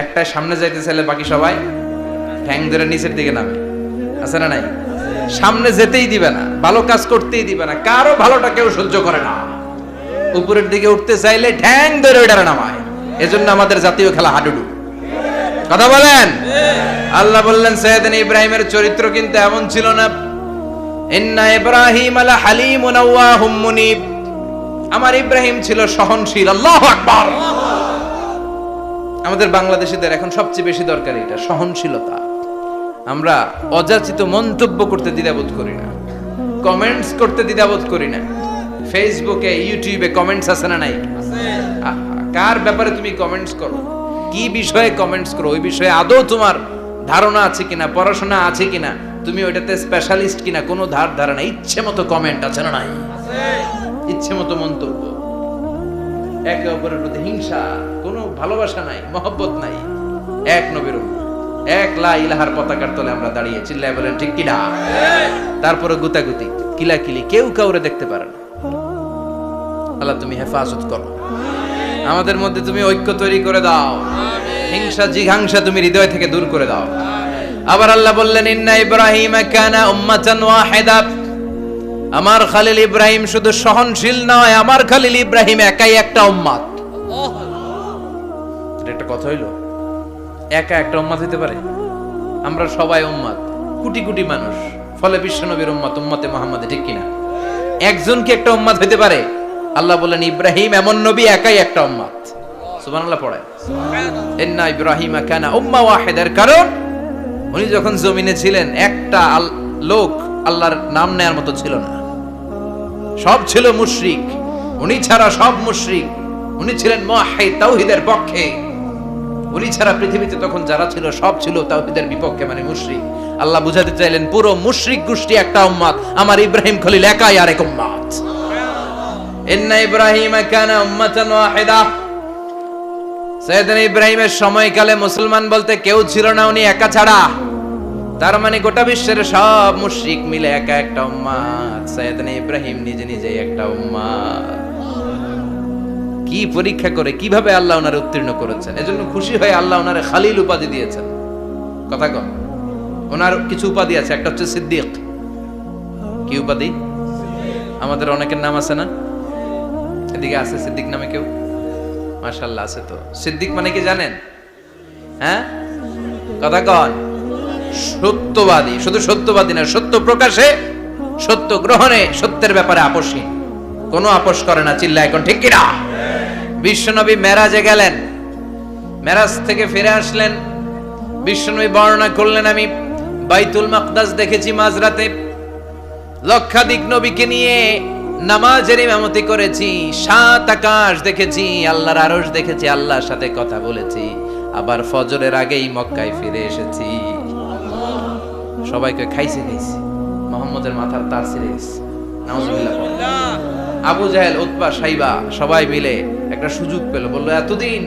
একটা সামনে যাইতে চাইলে বাকি সবাই ঠ্যাং ধরে নিচের দিকে নামে। আছে না নাই? সামনে যেতেই দিবে না, ভালো কাজ করতেই দিবে না, কারো ভালোটা কেউ সহ্য করে না। উপরের দিকে উঠতে চাইলে ঠ্যাং ধরে ওইটারে নামায়। এজন্য আমাদের জাতীয় খেলা হাডুডু। কথা বলেন। আল্লাহ বললেন, সাইয়েদনা ইব্রাহিমের চরিত্র কিন্তু এমন ছিল না। ইন্না ইব্রাহিম লা হালিমুন আওয়াহুম মুনীব, আমার ইব্রাহিম ছিল সহনশীল। আল্লাহু আকবার। আমাদের বাংলাদেশীদের এখন সবচেয়ে বেশি দরকার এটা, সহনশীলতা। আমরা অযাচিত মন্তব্য করতে দ্বিধাবোধ করি না, কমেন্টস করতে দ্বিধাবোধ করি না। ফেসবুকে, ইউটিউবে কমেন্টস আছে না নাই? আছে। কার ব্যাপারে তুমি কমেন্টস করো, কি বিষয়ে কমেন্টস করো, ওই বিষয়ে আদৌ তোমার ধারণা আছে কিনা, পড়াশোনা আছে কিনা, তুমি ওইটাতে স্পেশালিস্ট কিনা, কোনো ধারণা। ইচ্ছে মতো কমেন্ট আছে না নাই? আছে। ইচ্ছে মতো মন্তব্য, একে অপরের প্রতি হিংসা, কোনো ভালোবাসা নাই, মহব্বত নাই। এক নবীর উম্মত, এক লা ইলাহার পতাকার তলে আমরা দাঁড়িয়ে, চিল্লায় বলেন ঠিক কিনা? তারপরে গুতাগুতি, কিলাকিলি, কেউ কাউরে দেখতে পারে না। আল্লাহ তুমি হেফাজত করো, আমাদের মধ্যে তুমি ঐক্য তৈরি করে দাও, হিংসা জিঘাংসা তুমি হৃদয় থেকে দূর করে দাও। আবার আল্লাহ বললেন, ইন্না ইব্রাহিম কানা উম্মাতান ওয়াহিদা, আমার খলিল ইব্রাহিম শুধু সহনশীল নয়, আমার খলিল ইব্রাহিম একাই একটা উম্মত। এটা একটা কথা হইলো, একা একটা উম্মত হইতে পারে? আমরা সবাই উম্মত, কোটি কোটি মানুষ, ফলে বিশ্ব নবীর উম্মত, উম্মতে মুহাম্মাদে, ঠিক কিনা? একজন কি একটা উম্মত হইতে পারে? আল্লাহ বললেন, ইব্রাহিম এমন নবী, একাই একটা উম্মত। সুবহানাল্লাহ পড়ে। ইন্না ইব্রাহিম কানা উম্মাহ ওয়াহিদার, কারণ উনি যখন জমিনে ছিলেন একটা লোক আল্লাহর নাম নেয়ার মতো ছিল না, সব ছিল মুশরিক। উনি ছাড়া সব মুশরিক। উনি ছিলেন মুওয়াহহিদ, তাওহীদের পক্ষে। উনি ছাড়া পৃথিবীতে তখন যারা ছিল সব ছিল তাওহীদের বিপক্ষে, মানে মুশরিক। আল্লাহ বুঝাতে চাইলেন পুরো মুশরিক গোষ্ঠী একটা উম্মত, আমার ইব্রাহিম খলিল একাই আরেক উম্মত। ইন্না ইব্রাহিমা কানা উম্মাতান ওয়াহিদা। সাইয়েদনা ইব্রাহিমের সময়কালে মুসলমান বলতে কেউ ছিল না, উনি একা ছাড়া। তার মানে গোটা বিশ্বের সব মুশরিক মিলে একা একটা উম্মত, সাইয়েদনা ইব্রাহিম নিজে নিজে একটা উম্মত। কি পরীক্ষা করে কিভাবে আল্লাহ ওনারে উত্তীর্ণ করেছেন, এজন্য খুশি হয়ে আল্লাহ ওনারে খালিল উপাধি দিয়েছেন। কথা কন, ওনার কিছু উপাধি আছে, একটা হচ্ছে সিদ্দিক। কি উপাধি? আমাদের অনেকের নাম আছে না, এদিকে আছে সিদ্দিক নামে কেউ? মাশাআল্লাহ আছে। তো সিদ্দিক মানে কি জানেন? হ্যাঁ, কথা কন। সত্যবাদী, শুধু সত্যবাদী না, সত্য প্রকাশে, সত্য গ্রহণে, সত্যের ব্যাপারে আপোষহীন, কোনো আপোষ করে না। চিল্লা এখন ঠিক কিনা? বিশ্বনবী মেরাজে গেলেন, মেরাজ থেকে ফিরে আসলেন, বিশ্বনবী বর্ণনা করলেন আমি বাইতুল মাকদাস দেখেছি মাঝরাতে, লক্ষাধিক নবীকে নিয়ে নামাজের ইমামতি করেছি, 7 আকাশ দেখেছি, আল্লাহর আরশ দেখেছি, আল্লাহর সাথে কথা বলেছি, আবার ফজরের আগেই মক্কায় ফিরে এসেছি। সবাইকে খাইছে মোহাম্মদের মাথার তার ছিঁড়ে গেছে, নাউজুবিল্লাহ। আবু জাহেল, উতবা, সাইবা সবাই মিলে একটা সুযোগ পেল, বললো এতদিন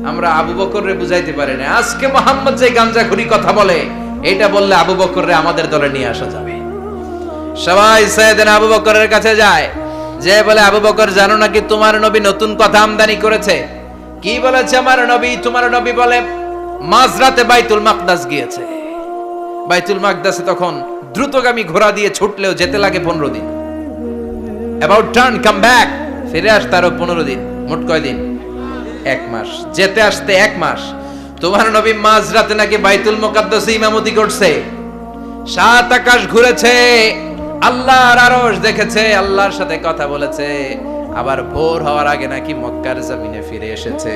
আমরা আবু বকররে বুঝাইতে পারি না, আজকে মোহাম্মদ যে গাঞ্জাখুরি কথা বলে এটা বললে আবু বকররে আমাদের দলে নিয়ে আসা যাবে। সবাই সাইয়েদনা আবু বকরের কাছে যায়, যে বলে আবু বকর জানো নাকি তোমার নবী নতুন কথা আমদানি করেছে? কি বলেছে আমার নবী? তোমার নবী বলে মাঝরাতে বাইতুল মাকদাস গিয়েছে। বাইতুল মাকদাসে তখন দ্রুতগামী ঘোড়া দিয়ে ছুটলেও যেতে লাগে 15 দিন। অ্যাবাউট টার্ন কাম ব্যাক, ফিরে আসতে আরো 15 দিন, মোট কয় দিন? 1 মাস। যেতে আসতে 1 মাস। তোমার নবী মাঝরাতে নাকি বাইতুল মুকাদ্দাসে ইমামতি করছে, 7 আকাশ ঘুরেছে, আল্লাহর আরশ দেখেছে, আল্লাহর সাথে কথা বলেছে, আবার ভোর হওয়ার আগে নাকি মক্কার জমিনে ফিরে এসেছে।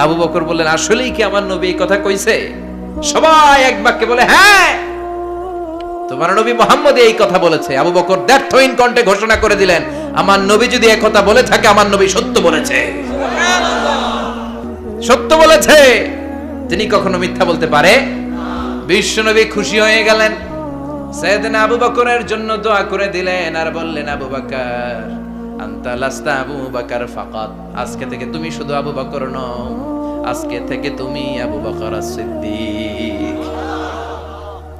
আবু বকর বললেন আসলেই কি আমার নবী এই কথা কইছে? সবাই এক বাক্যে বলে হ্যাঁ, তোমার নবী মুহাম্মদ এই কথা বলেছে। আবু বকর দ্ব্যর্থহীন কণ্ঠে ঘোষণা করে দিলেন, আমার নবী যদি এই কথা বলে থাকে, আমার নবী সত্য বলেছে। সত্য বলেছে, তিনি কখনো মিথ্যা বলতে পারে? বিশ্বনবী খুশি হয়ে গেলেন, সাইয়েদনা আবু বকরের জন্য দোয়া করে দিলেন, আর বললেন আবু বকর আনতা লাস্তা আবু বকর ফাকাত, আজকে থেকে তুমি শুধু আবু বকর নও, আজকে থেকে তুমি আবু বকর সিদ্দিক।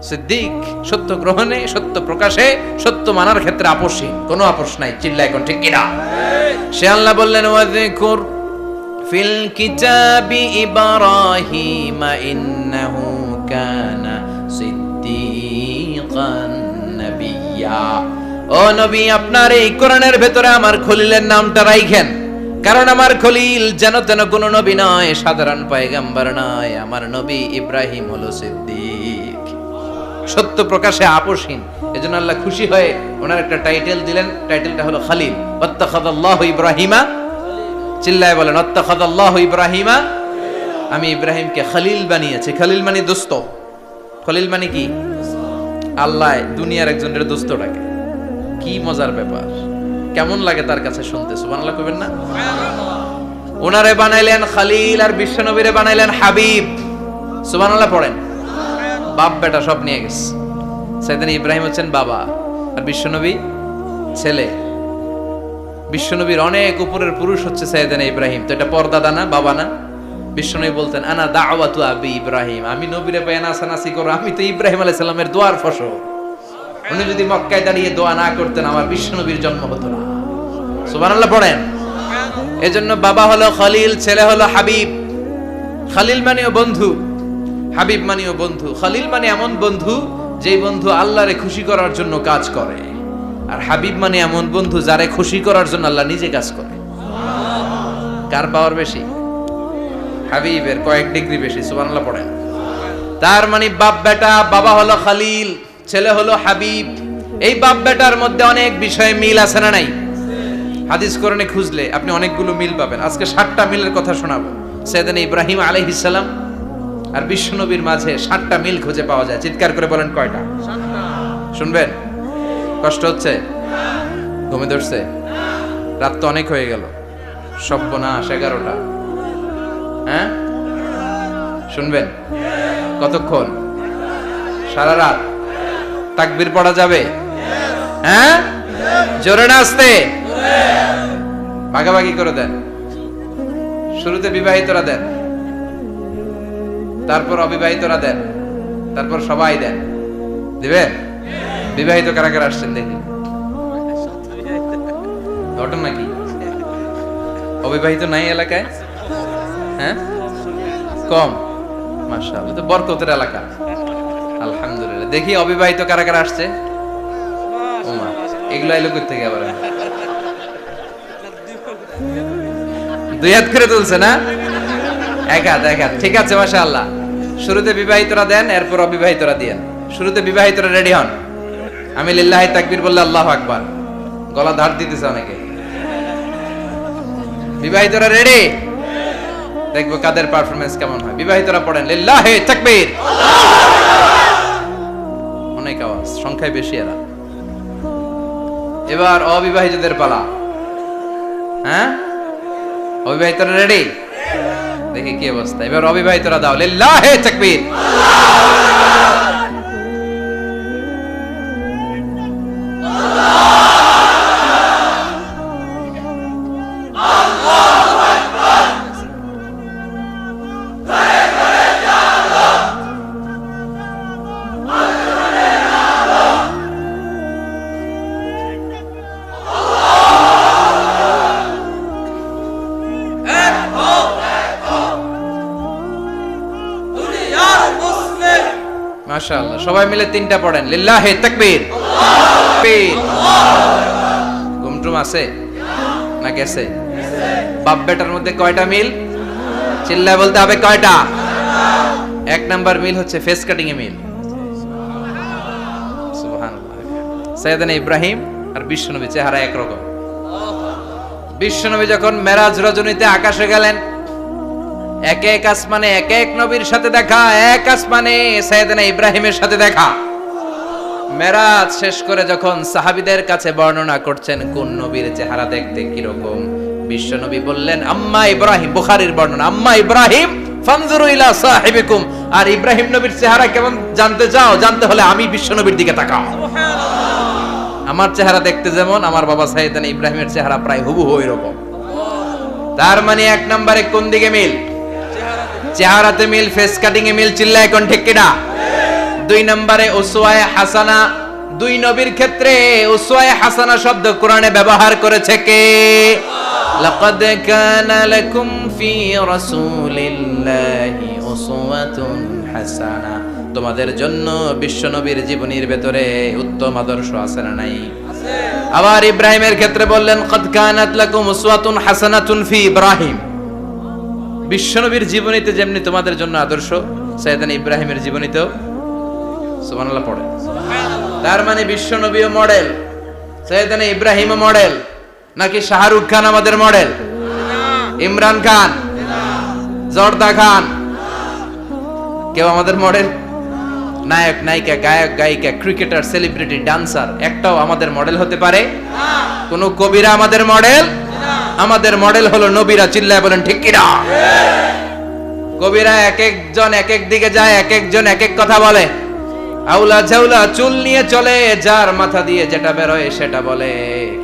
সিদ্দিক সত্য গ্রহণে, সত্য প্রকাশে, সত্য মানার ক্ষেত্রে আপোষহীন, কোনো আপোষ নাই। চিল্লা এখন ঠিক কিনা? সে আল্লাহ বললেন ওয়াযকুর ফিল কিতাবি ইব্রাহিম ইন্নাহু কানা সিদ্দিকান নাবিয়্যা। ও নবী, আপনার এই কোরআনের ভেতরে আমার খলিলের নামটা রাখেন, কারণ আমার খলিল যেন তেন কোনো নবী নয়, সাধারণ পয়গম্বর নয়, আমার নবী ইব্রাহিম হলো সিদ্দিক, সত্য প্রকাশে আপোষহীন। এজন্য আল্লাহ খুশি হয়ে ওনার একটা টাইটেল দিলেন, টাইটেলটা হলো খলিল। ওয়াত্তাখাযাল্লাহু ইব্রাহিমা, চিল্লায় বলেন ওয়াত্তাখাযাল্লাহু ইব্রাহিমা, আমি ইব্রাহিমকে খলিল বানিয়েছি। খলিল মানে দোস্ত। খলিল মানে কি? আল্লাহ দুনিয়ার একজনের দোস্ত ডাকে। কি মজার ব্যাপার, কেমন লাগে তার কাছে শুনতে? সুবহানাল্লাহ কইবেন না? ওনারে বানাইলেন খলিল, আর বিশ্বনবীরে বানাইলেন হাবিব। সুবহানাল্লাহ পড়েন। বাপ বেটা সব নিয়ে গেছে। সাইয়েদনা ইব্রাহিম হচ্ছেন বাবা, আর বিশ্বনবী ছেলে। বিশ্বনবীর অনেক উপরের পুরুষ হচ্ছে সাইয়েদনা ইব্রাহিম। তো এটা পর্দাদা না, বাবা না? বিশ্বনবী বলতেন আনা দাওয়াতু আবি ইব্রাহিম, আমি নবীরে পায় নাসানাসি করো, আমি তো ইব্রাহিম আলাইহিস সালামের দোয়ার ফসল। উনি যদি মক্কায় দাঁড়িয়ে দোয়া না করতেন, আমার বিশ্বনবীর জন্ম হতো না। সুবহানাল্লাহ পড়েন। এজন্য বাবা হলো খলিল, ছেলে হলো হাবিব। খলিল মানেও বন্ধু, হাবিব মানেও বন্ধু। খলিল মানে এমন বন্ধু যেই বন্ধু আল্লাহরে খুশি করার জন্য কাজ করে, আর হাবিব মানে এমন বন্ধু যারে খুশি করার জন্য আল্লাহ নিজে কাজ করে। কার পাওয়ার বেশি? হাবিবের কয়েক ডিগ্রি বেশি। সুবহানাল্লাহ পড়েন। তার মানে বাপ বেটা, বাবা হলো খলিল, ছেলে হলো হাবিব। এই বাপ বেটার মধ্যে অনেক বিষয়ে মিল আছে না নাই? হাদিস কোরআনে খুঁজলে আপনি অনেকগুলো মিল পাবেন। আজকে 7টা মিলের কথা শোনাবো। সাইয়েদনা ইব্রাহিম আলাইহিস সালাম আর বিশ্বনবীর মাঝে 7টা মিল খুঁজে পাওয়া যায়। চিৎকার করে বলেন কয়টা? 7টা। শুনবেন? কষ্ট হচ্ছে? ঘুমে ধরছে? রাত তো অনেক হয়ে গেল। সর্বনাশ, 11টা। হ্যাঁ, শুনবেন? কতক্ষণ? সারা রাত? তাকবীর পড়া যাবে? হ্যাঁ, জোরে না আস্তে? ভাগাভাগি করে দেন। শুরুতে বিবাহিতরা দেন, তারপর অবিবাহিতরা দেন, তারপর সবাই দেন। দিবেন? বিবাহিত কারা কারা আসছেন দেখি? ঘটনা নাকি? অবিবাহিত নাই এলাকায়? হ্যাঁ, কম। মাশাআল্লাহ, তো বরকতের এলাকা। আলহামদুলিল্লাহ। দেখি অবিবাহিত কারা কারা আসছে? ওমা, এগুলো এলো কই থেকে আবার? দুই হাত করে তুলছে না? এক হাত, এক হাত। ঠিক আছে, মাশাআল্লাহ। শুরুতে বিবাহিতরা দেন, এরপর অবিবাহিতরা দিয়েন। শুরুতে বিবাহিতরা রেডি হন। আমি লিল্লাহি তাকবীর বললে আল্লাহু আকবার। গলা ধার দিতেছে অনেকে। বিবাহিতরা রেডি? দেখবো কাদের পারফরম্যান্স কেমন হয়। বিবাহিতরা পড়েন লিল্লাহি তাকবীর। অনেক আওয়াজ, সংখ্যায় বেশি এরা। এবার অবিবাহিতদের পালা। হ্যাঁ, অবিবাহিতরা রেডি? দেখি কি অবস্থা। এবার অবিবাহিতরা দাও লিল্লাহি তাকবীর। মাশাআল্লাহ, সবাই মিলে তিনটা পড়েন লিল্লাহি তাকবীর। ঘুমটুম আছে না গেছে? বাপ বেটার মধ্যে কয়টা মিল? চিল্লায় বলতে হবে কয়টা? এক নাম্বার মিল হচ্ছে ফেস কাটিং এ মিল। সুবহানাল্লাহ। সাইয়েদনা ইব্রাহিম আর বিশ্বনবী চেহারা একরকম। বিশ্বনবী যখন মেরাজ রজনীতে আকাশে গেলেন, এক এক আসমানে এক এক নবীর সাথে দেখা, এক আসমানে সাইয়েদনা ইব্রাহিমের সাথে দেখা। মেরাজ শেষ করে যখন সাহাবীদের কাছে বর্ণনা করছেন কোন নবীর চেহারা দেখতে কিরকম, বিশ্বনবী বললেন আম্মা ইব্রাহিম। বুখারীর বর্ণনা, আম্মা ইব্রাহিম ফানজুরু ইলা সাহিবিকুম। আর ইব্রাহিম নবীর চেহারা কেমন জানতে চাও? জানতে হলে আমি বিশ্বনবীর দিকে তাকাও। আমার চেহারা দেখতে যেমন, আমার বাবা সাইয়েদনা ইব্রাহিমের চেহারা প্রায় হুবহু এরকম। তার মানে এক নম্বরে কোন দিকে মিল? চেহারাতে মিল, ফেস কাটিং এ মিল। চিল্লায় কোন ঠিক কিনা? দুই নম্বরে উসওয়ায়ে হাসানা। দুই নবীর ক্ষেত্রে উসওয়ায়ে হাসানা শব্দ কোরআনে ব্যবহার করেছে কে? লাকাদ কানা লাকুম ফি রাসূলিল্লাহি উসওয়াতুন হাসানা। তোমাদের জন্য বিশ্বনবীর জীবনীর ভেতরে উত্তম আদর্শ আছে না নাই? আছে। আবার ইব্রাহিমের ক্ষেত্রে বললেন কদ কানাত লাকুম উসওয়াতুন হাসানাতুন ফি ইব্রাহিম। বিশ্বনবীর জীবনীতে যেমনি তোমাদের জন্য আদর্শ, সাইয়েদনা ইব্রাহিমের জীবনীতেও। সুবহানাল্লাহ পড়ে। তার মানে বিশ্বনবীও মডেল, সাইয়েদনা ইব্রাহিমও মডেল। নাকি শাহরুখ খান আমাদের মডেল? ইমরান খান, জর্দা খান, কেউ আমাদের মডেল? নায়ক নায়িকা, গায়ক গায়িকা, ক্রিকেটার, সেলিব্রিটি, ডান্সার একটাও আমাদের মডেল হতে পারে? কোন কবিরা আমাদের মডেল? আমাদের মডেল হলো নবীরা। চিল্লায় বলেন ঠিক কিনা? কবিরা এক একজন এক এক দিকে যায়, এক একজন এক এক কথা বলে। আউলা ঝাউলা চুল নিয়ে চলে, যার মাথা দিয়ে যেটা বেরোয় সেটা বলে।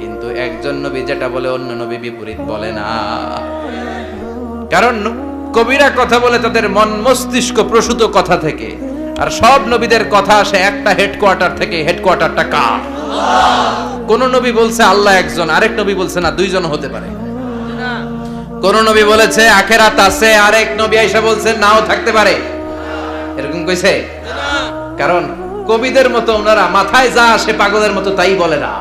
কিন্তু একজন নবী যেটা বলে অন্য নবী বিপরীত বলে না। কারণ কবিরা কথা বলে তাদের মন মস্তিষ্ক প্রসূত কথা থেকে, আর সব নবীদের কথা আসে একটা হেডকোয়ার্টার থেকে। হেডকোয়ার্টারটা কার? কোন নবী বলছে আল্লাহ একজন, আরেক নবী বলছে না দুইজন হতে পারে। কোন নবী বলেছে আখিরাত আছে, আরেক নবী আয়েশা বলছে নাও থাকতে পারে। এরকম কইছে? কারণ কবিদের মতো ওনারা মাথায় যা আসে পাগলের মতো তাই বলে না।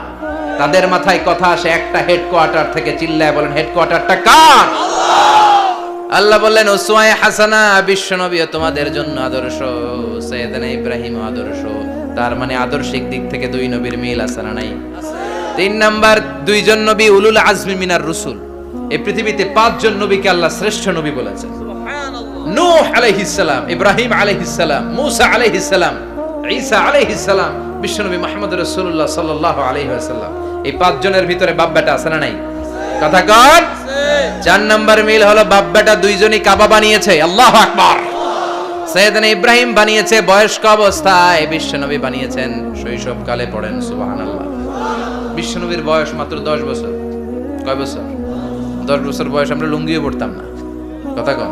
তাদের মাথায় কথা আসে একটা হেডকোয়ার্টার থেকে। চিল্লায় বলেন হেডকোয়ার্টারটা কার? আল্লাহ বললেন উসওয়ায়ে হাসানা। বিশ্বনবী তোমাদের জন্য আদর্শ, সাইয়েদনা ইব্রাহিম আদর্শ। তার মানে আদর্শিক দিক থেকে দুই নবীর মিল আছে না নাই? তিন নাম্বার, দুইজন নবী উলুল আজমি মিনার রুসুল। এই পৃথিবীতে পাঁচজন নবীকে আল্লাহ শ্রেষ্ঠ নবী বলেছেন। নূহ আলাইহিস সালাম, ইব্রাহিম আলাইহিস সালাম, মূসা আলাইহিস সালাম, ঈসা আলাইহিস সালাম, বিশ্বনবী মুহাম্মদ রাসূলুল্লাহ সাল্লাল্লাহু আলাইহি ওয়াসাল্লাম। এই পাঁচজনের ভিতরে বাপ বেটা আছে না নাই? কথা কর। চার নাম্বার মিল হলো বাপ বেটা দুইজনই কাবা বানিয়েছে। আল্লাহু আকবার। সাইয়েদনা ইব্রাহিম বানিয়েছে বয়স্ক অবস্থায়, বিশ্বনবী বানিয়েছেন শৈশবকালে। পড়েন সুবহানাল্লাহ। বিশ্বনবীর বয়স মাত্র 10 বছর। কয় বছর? 10 বছর বয়স আমরা লুঙ্গিও পড়তাম না। কথা কন।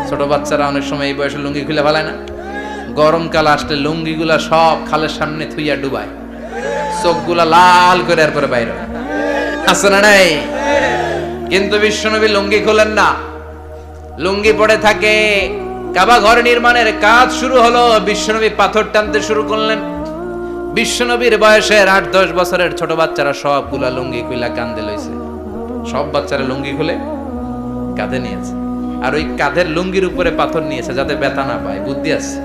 ছোট বাচ্চারা অনেক সময় এই বয়সে লুঙ্গি খুলে ফেলায় না? গরমকাল আসলে লুঙ্গিগুলা সব খালের সামনে থুইয়া ডুবায়, চোখগুলা লাল করে এরপরে বাইরে আছে না নাই? কিন্তু বিশ্বনবী লুঙ্গি খোলেন না, লুঙ্গি পড়ে থাকে। কাবা ঘর নির্মাণের কাজ শুরু হলো, বিশ্বনবী পাথর টানতে শুরু করলেন। বিশ্বনবীর বয়সের 8-10 বছরের ছোট বাচ্চারা সবগুলা লুঙ্গি খুলে কাঁধে লইছে। সব বাচ্চারা লুঙ্গি খুলে কাঁধে নিয়েছে, আর ওই কাঁধের লুঙ্গির উপরে পাথর নিয়েছে যাতে ব্যথা না পায়। বুদ্ধি আছে।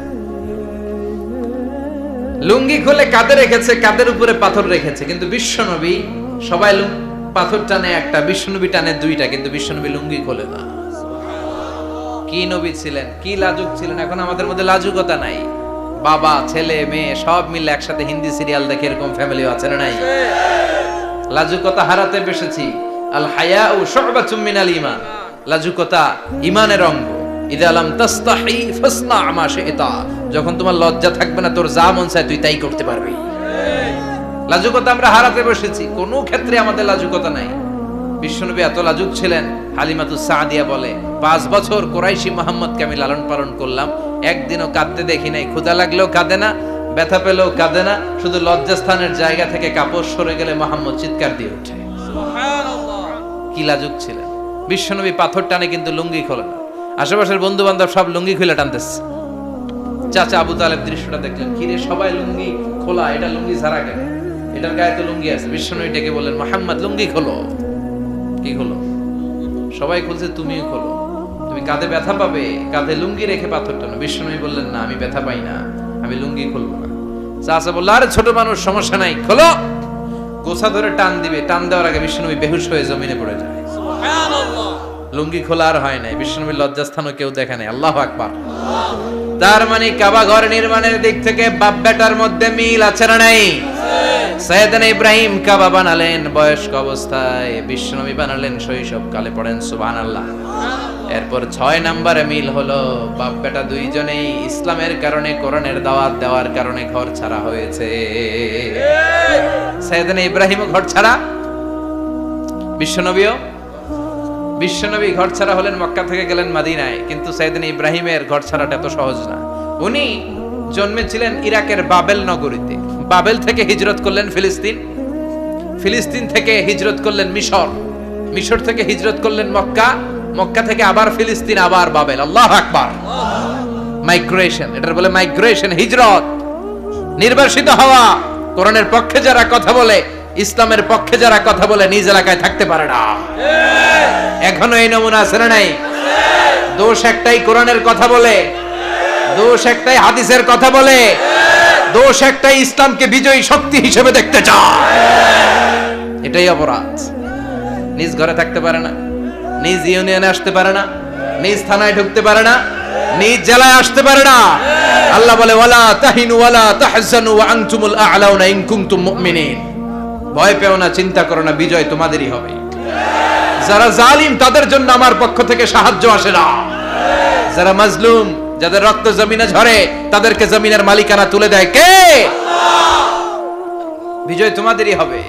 লুঙ্গি খুলে কাঁধে রেখেছে, কাঁধের উপরে পাথর রেখেছে। কিন্তু বিশ্বনবী, সবাই পাথর টানে একটা, বিশ্বনবী টানে দুইটা, কিন্তু বিশ্বনবী লুঙ্গি খোলে না। কি নবী ছিলেন, কি লাজুক ছিলেন! এখন আমাদের মধ্যে লাজুকতা নাই। বাবা ছেলে মেয়ে সব মিলে একসাথে হিন্দি সিরিয়াল দেখে, এরকম ফ্যামিলি আছে না নাই? লাজুকতা হারাতে বসেছি। আল হায়াউ শু'বাতুম মিনাল ঈমান। লাজুকতা ঈমানের অঙ্গ। ইযা লাম তাস্তাহি ফাসনা মা শি'তা। যখন তোমার লজ্জা থাকবে না, তোর যা মন চায় তুই তাই করতে পারবি। লাজুকতা আমরা হারাতে বসেছি, কোনো ক্ষেত্রে আমাদের লাজুকতা নাই। বিশ্বনবী এত লাজুক ছিলেন, হালিমাতুস সাদিয়া বলে 5 বছর কুরাইশি মুহাম্মদকে আমি লালন পালন করলাম, একদিনও কাঁদতে দেখি নাই। ক্ষুধা লাগলেও কাঁদে না, ব্যথা পেলেও কাঁদে না, শুধু লজ্জাস্থানের জায়গা থেকে কাপড় সরে গেলে মুহাম্মদ চিৎকার দিয়ে ওঠে। সুবহানাল্লাহ! কি লাজুক ছিলেন বিশ্বনবী। পাথর টানে কিন্তু লুঙ্গি খোলে না। আশেপাশের বন্ধু বান্ধব সব লুঙ্গি খুলে টানতেছে। চাচা আবু তালেব দৃশ্যটা দেখলেন, কিরে সবাই লুঙ্গি খোলা, এটা লুঙ্গি ছাড়া কেন? এটার গায়ে তো লুঙ্গি আছে। বিশ্বনবী ডেকে বললেন, মুহাম্মদ লুঙ্গি খোলো। কি খোলো? সবাই খুলছে, তুমিও খোলো। তুমি কাঁধে ব্যথা পাবে, কাঁধে লুঙ্গি রেখে পাথর টানো। বিশ্বনবী বললেন, না আমি ব্যথা পাই না, আমি লুঙ্গি খুলবো না। চাচা বলল, আরে ছোট মানুষ, সমস্যা নাই, খোলো। গোছা ধরে টান দিবে, টান দেওয়ার আগে বিশ্বনবী বেহুশ হয়ে জমিনে পড়ে যায়। সুবহানাল্লাহ! লুঙ্গি খোলা আর হয় নাই। বিশ্বনবীর লজ্জাস্থানও কেউ দেখে নাই। আল্লাহু আকবার! তার মানে কাবা ঘর নির্মাণের দিক থেকে বাপ বেটার মধ্যে মিল আছে না নাই? সাইয়েদনা ইব্রাহিম কাবা বানালেন বয়স্ক অবস্থায়, বিশ্বনবী বানালেন শৈশবকালে। পড়েন সুবহানাল্লাহ। এরপর 6 নম্বরে মিল হলো, বাপ বেটা দুইজনেই ইসলামের কারণে, কোরআনের দাওয়াত দেওয়ার কারণে ঘর ছাড়া হয়েছে। সাইয়েদনা ইব্রাহিমও ঘর ছাড়া, বিশ্বনবী ঘর ছাড়া হলেন, মক্কা থেকে গেলেন মদিনায়। কিন্তু সাইয়েদনা ইব্রাহিমের ঘর ছাড়াটা এত সহজ না। উনি জন্মেছিলেন ইরাকের বাবেল নগরীতে। বাবেল থেকে হিজরত করলেন ফিলিস্তিন, ফিলিস্তিন থেকে হিজরত করলেন মিশর, মিশর থেকে হিজরত করলেন মক্কা, মক্কা থেকে আবার ফিলিস্তিন, আবার বাবেল। আল্লাহু আকবার! মাইগ্রেশন, এটার বলে মাইগ্রেশন, হিজরত, নির্বাসিত হওয়া। কোরআনের পক্ষে যারা কথা বলে, ইসলামের পক্ষে যারা কথা বলে, নিজ এলাকায় থাকতে পারে না। এখনো এই নমুনা আছে না নাই? দোষ একটাই, কোরআনের কথা বলে। দোষ একটাই, হাদিসের কথা বলে। দোষ একটাই, ইসলামকে বিজয়ী শক্তি হিসেবে দেখতে চায়। এটাই অপরাধ। নিজ ঘরে থাকতে পারে না, নিজ ইউনিয়নে আসতে পারে না, নিজ থানায় ঢুকতে পারে না, নিজ জেলায় আসতে পারে না। আল্লাহ বলে, ওয়ালা তাহিনু ওয়ালা তাহজানু ওয়া আনতুমুল আ'লাউনা ইন কুনতুম মুমিনিন। ভয় পেও না, চিন্তা করো না, বিজয় তোমাদেরই হবে। যারা জালিম তাদের জন্য আমার পক্ষ থেকে সাহায্য আসে না। যারা মাজলুম, যাদের রক্ত জমিনে ঝরে, তাদেরকে জমিনের মালিকানা তুলে দেয় কে? আল্লাহ। বিজয় তোমাদেরই হবে,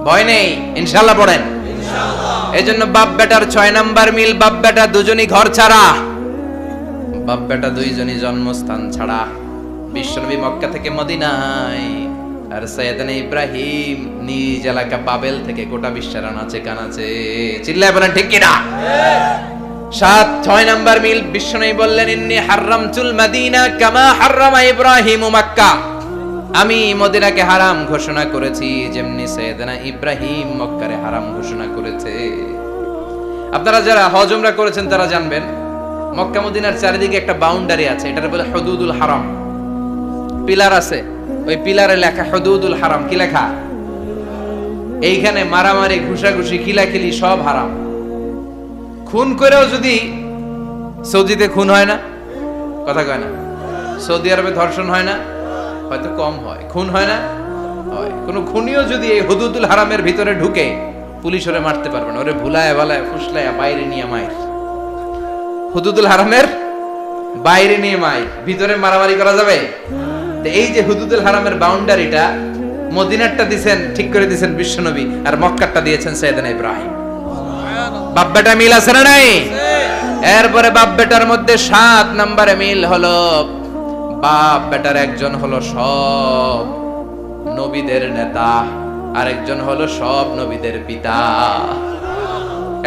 ভয় নেই, ইনশাআল্লাহ। পড়েন ইনশাআল্লাহ। এজন্য বাপ বেটার 6 নাম্বার মিল, বাপ বেটা দুজনই ঘর ছাড়া, বাপ বেটা দুইজনই জন্মস্থান ছাড়া। বিশ্বনবী মক্কা থেকে মদিনায়, আর সাইয়েদনা ইব্রাহিম নিজ এলাকা বাবেল থেকে গোটা বিশ্বের আনাচে কানাচে। চিল্লায় বলেন ঠিক কিনা? 6 নাম্বার মিল, বিশ্বনবী বললেন, ইন্নী হারামতুল মাদিনা কামা হারামা ইব্রাহিম মক্কা। আমি মদিনাকে হারাম ঘোষণা করেছি যেমনি সাইয়েদনা ইব্রাহিম মক্কারে হারাম ঘোষণা করেছে। আপনারা যারা হজ উমরা করেছেন তারা জানবেন, মক্কা মদিনার চারিদিকে একটা বাউন্ডারি আছে, এটার বলে হুদুদুল হারাম। পিলার আছে, ওই পিলারে লেখা হুদুদুল হারাম। কি লেখা? এইখানে মারামারি, ঘুষাঘুষি, খিলাখিলি সব হারাম। খুন করেও যদি, সৌদিতে খুন হয় না, কথা কয় না? সৌদি আরবে ধর্ষণ হয় না, হয়তো কম হয়, খুন হয় না, হয়। কোন খুনিও যদি এই হুদুদুল হারামের ভিতরে ঢুকে, পুলিশ ওরে মারতে পারবে না, ওরে ভুলায় ভালায় ফুসলায় বাইরে নিয়ে মায়ের। হুদুদুল হারামের বাইরে নিয়ে মাইক, ভিতরে মারামারি করা যাবে? তো এই যে হুদুদুল হারামের বাউন্ডারিটা, মদিনারটা দিয়েছেন, ঠিক করে দিয়েছেন বিশ্বনবী, আর মক্কারটা দিয়েছেন সাইয়েদনা ইব্রাহিম। বাপ বেটা মিল আছে না নাই? এরপরে বাপ বেটার মধ্যে 7 নম্বরে মিল হলো, বাপ বেটার একজন হলো সব নবীদের নেতা, আর একজন হলো সব নবীদের পিতা।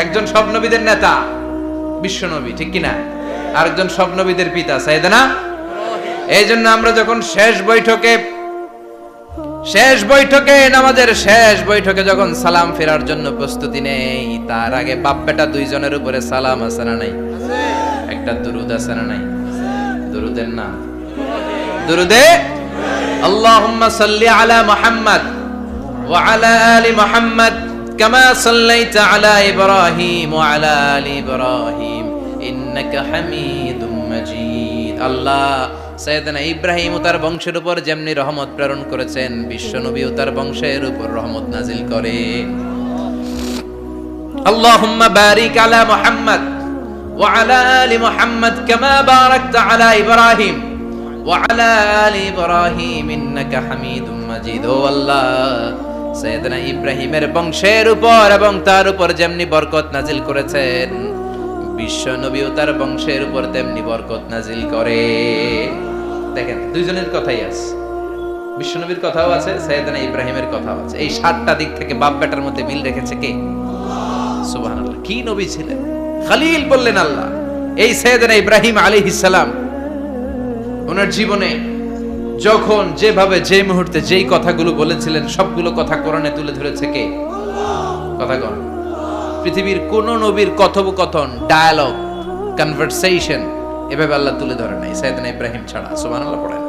একজন সব নবীদের নেতা বিশ্বনবী, ঠিক কিনা? আরেকজন সব নবীদের পিতা সাইয়েদনা। এই জন্য আমরা যখন শেষ বৈঠকে নামাজের শেষ বৈঠকে যখন সালাম ফেরার জন্য প্রস্তুতি নেই, তার আগে বাপ বেটা দুইজনের উপরে সালাম আছে না নাই? একটা দুরুদ আছে না নাই? দুরুদের নাম দুরুদে আল্লাহুম্মা সাল্লি আলা মুহাম্মদ ওয়া আলা আলি মুহাম্মদ কামা সাল্লাইতা আলা ইব্রাহিম ওয়া আলা আলি ইব্রাহিম ইন্নাকা হামিদুম মাজিদ। আল্লাহ সাইয়েদনা ইব্রাহিম ও তার বংশের উপর যেমনি রহমত প্রেরণ করেছেন, বিশ্বনবী ও তার বংশের উপর রহমত নাজিল করে। আল্লাহুম্মা বারিক আলা মুহাম্মদ ওয়া আলা আলি মুহাম্মদ কামা বারাকতা আলা ইব্রাহিম ওয়া আলা আলি ইব্রাহিম ইন্নাকা হামিদুম মাজিদ। ও আল্লাহ, সাইয়েদনা ইব্রাহিমের বংশের উপর এবং তার উপর যেমনি বরকত নাজিল করেছেন, বিশ্ব নবী ও তার বংশের উপর তেমনি বরকত নাজিল করে। দেখেন, দুইজনের কথাই আছে, বিশ্ব নবীর কথাও আছে, সাইয়েদনা ইব্রাহিমের কথাও আছে। এই 7টা দিক থেকে বাপ বেটার মধ্যে মিল রেখেছে কে? সুবহানাল্লাহ। কি নবী ছিলেন! খলিল বললেন আল্লাহ। এই সাইয়েদনা ইব্রাহিম আলাইহিস সালাম ওনার জীবনে যখন যেভাবে যে মুহূর্তে যেই কথাগুলো বলেছিলেন, সবগুলো কথা কোরআনে তুলে ধরেছে কে? কথা কোন? পৃথিবীর কোন নবীর কথোপকথন, ডায়ালগ, কনভারসেশন এভাবে আল্লাহ তুলে ধরে নাই সাইয়েদনা ইব্রাহিম ছাড়া। সুবহানাল্লাহ পড়েন।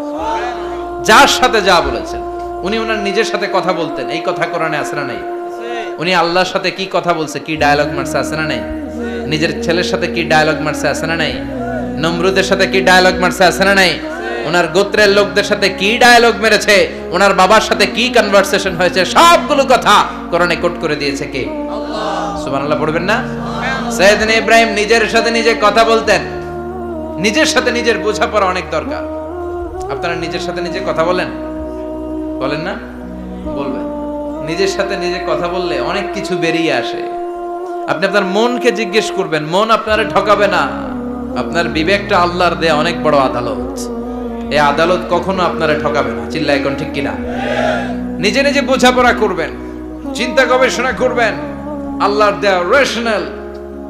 যার সাথে যা বলেছেন, উনি ওনার নিজের সাথে কথা বলতেন, এই কথা কোরআনে আছে না নাই? উনি আল্লাহর সাথে কি কথা বলছে, কি ডায়ালগ মারছে, আছে না নাই? নিজের ছেলের সাথে কি ডায়ালগ মারছে, আছে না নাই? নমরুদের সাথে কি ডায়ালগ মারছে, আছে না নাই? ওনার গোত্রের লোকদের সাথে কি ডায়ালগ মেরেছে, ওনার বাবার সাথে কি কনভারসেশন হয়েছে, সবগুলো কথা কোরআনে কোট করে দিয়েছে কে? সুবহানাল্লাহ পড়বেন না? সাইয়েদনা ইব্রাহিম নিজের সাথে নিজে কথা বলতেন। নিজের সাথে নিজের বোঝাপড়া অনেক দরকার। আপনারা নিজের সাথে নিজে কথা বলেন না? বলবেন। নিজের সাথে নিজে কথা বললে অনেক কিছু বেরিয়ে আসে। আপনি আপনার মনকে জিজ্ঞেস করবেন, মন আপনারে ঠকাবে না। আপনার বিবেকটা আল্লাহর দেয়া অনেক বড় আদালত। এই আদালত কখনো আপনারে ঠকাবে না। চিল্লায় কোন ঠিক কিনা? নিজে নিজে বোঝাপড়া করবেন, চিন্তা গবেষণা করবেন, আল্লাহর দেয়া রেশনাল,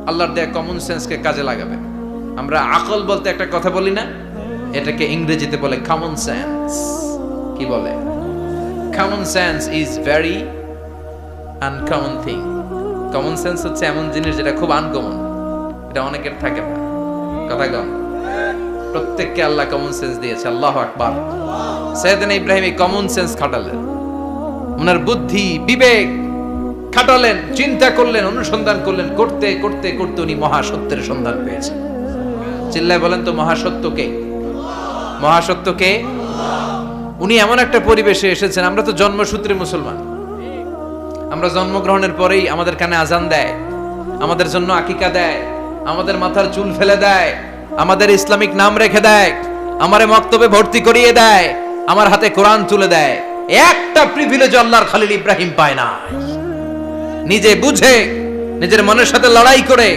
আল্লাহর দেয়া কমন সেন্সকে কাজে লাগাবেন। আমরা আকল বলতে একটা কথা বলি না, এটাকে ইংরেজিতে বলে কমন সেন্স। কি বলে? Common sense is very uncommon thing. Common sense হচ্ছে এমন জিনিস যেটা খুব আনকমন, এটা অনেকের থাকে না। কথা কম। প্রত্যেককে আল্লাহ কমন সেন্স দিয়েছে। আল্লাহু আকবার। সাইয়েদনা ইব্রাহিম এই কমন সেন্স খাটালেন, ওনার বুদ্ধি বিবেক খাটালেন, চিন্তা করলেন, অনুসন্ধান করলেন, করতে করতে করতে উনি মহাসত্যের সন্ধান পেয়েছেন। চিল্লায় বলেন তো, মহাসত্যকে? মহাসত্যকে? উনি এমন একটা পরিবেশে এসেছেন, আমরা তো জন্মসূত্রে মুসলমান। আমরা জন্মগ্রহণের পরেই আমাদের কানে আজান দেয়, আমাদের জন্য আকিকা দেয়, আমাদের মাথার চুল ফেলে দেয়, আমাদের ইসলামিক নাম রেখে দেয়, আমারে মক্তবে ভর্তি করিয়ে দেয়, আমার হাতে কোরআন তুলে দেয়। একটা প্রিভিলেজ আল্লাহর খলিল ইব্রাহিম পায় না। নিজে বুঝে, নিজের মনের সাথে লড়াই করে,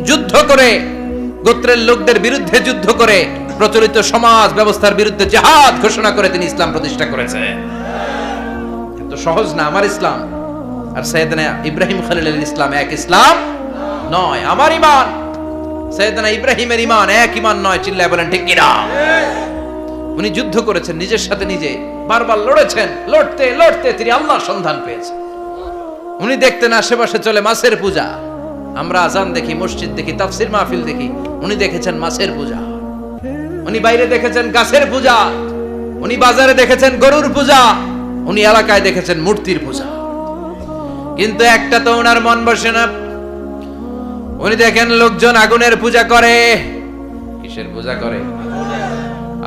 যুদ্ধ করে, গোত্রের লোকদের বিরুদ্ধে যুদ্ধ করে, প্রচলিত সমাজ ব্যবস্থার বিরুদ্ধে জিহাদ ঘোষণা করে তিনি ইসলাম প্রতিষ্ঠা করেছেন। কিন্তু সহজ না আমার ইসলাম আর সাইয়েদনা ইব্রাহিম খলিলের ইসলাম এক ইসলাম নয়। আমার ঈমান সাইয়েদনা ইব্রাহিমের ঈমান এক ঈমান নয়। চিল্লায় বলেন ঠিক কিনা? উনি যুদ্ধ করেছেন, নিজের সাথে নিজে বারবার লড়েছেন। লড়তে লড়তে তিনি আল্লাহর সন্ধান পেয়েছেন। উনি দেখতেন আশেপাশে চলে মাছের পূজা। আমরা আজান দেখি, মসজিদ দেখি, তাফসির মাহফিল দেখি। উনি দেখেছেন মাছের পূজা। উনি বাইরে দেখেছেন গাছের পূজা। উনি বাজারে দেখেছেন গরুর পূজা। উনি এলাকায় দেখেছেন মূর্তির পূজা। কিন্তু একটা তো ওনার মন বসে না। উনি দেখেন লোকজন আগুনের পূজা করে। কিসের পূজা করে?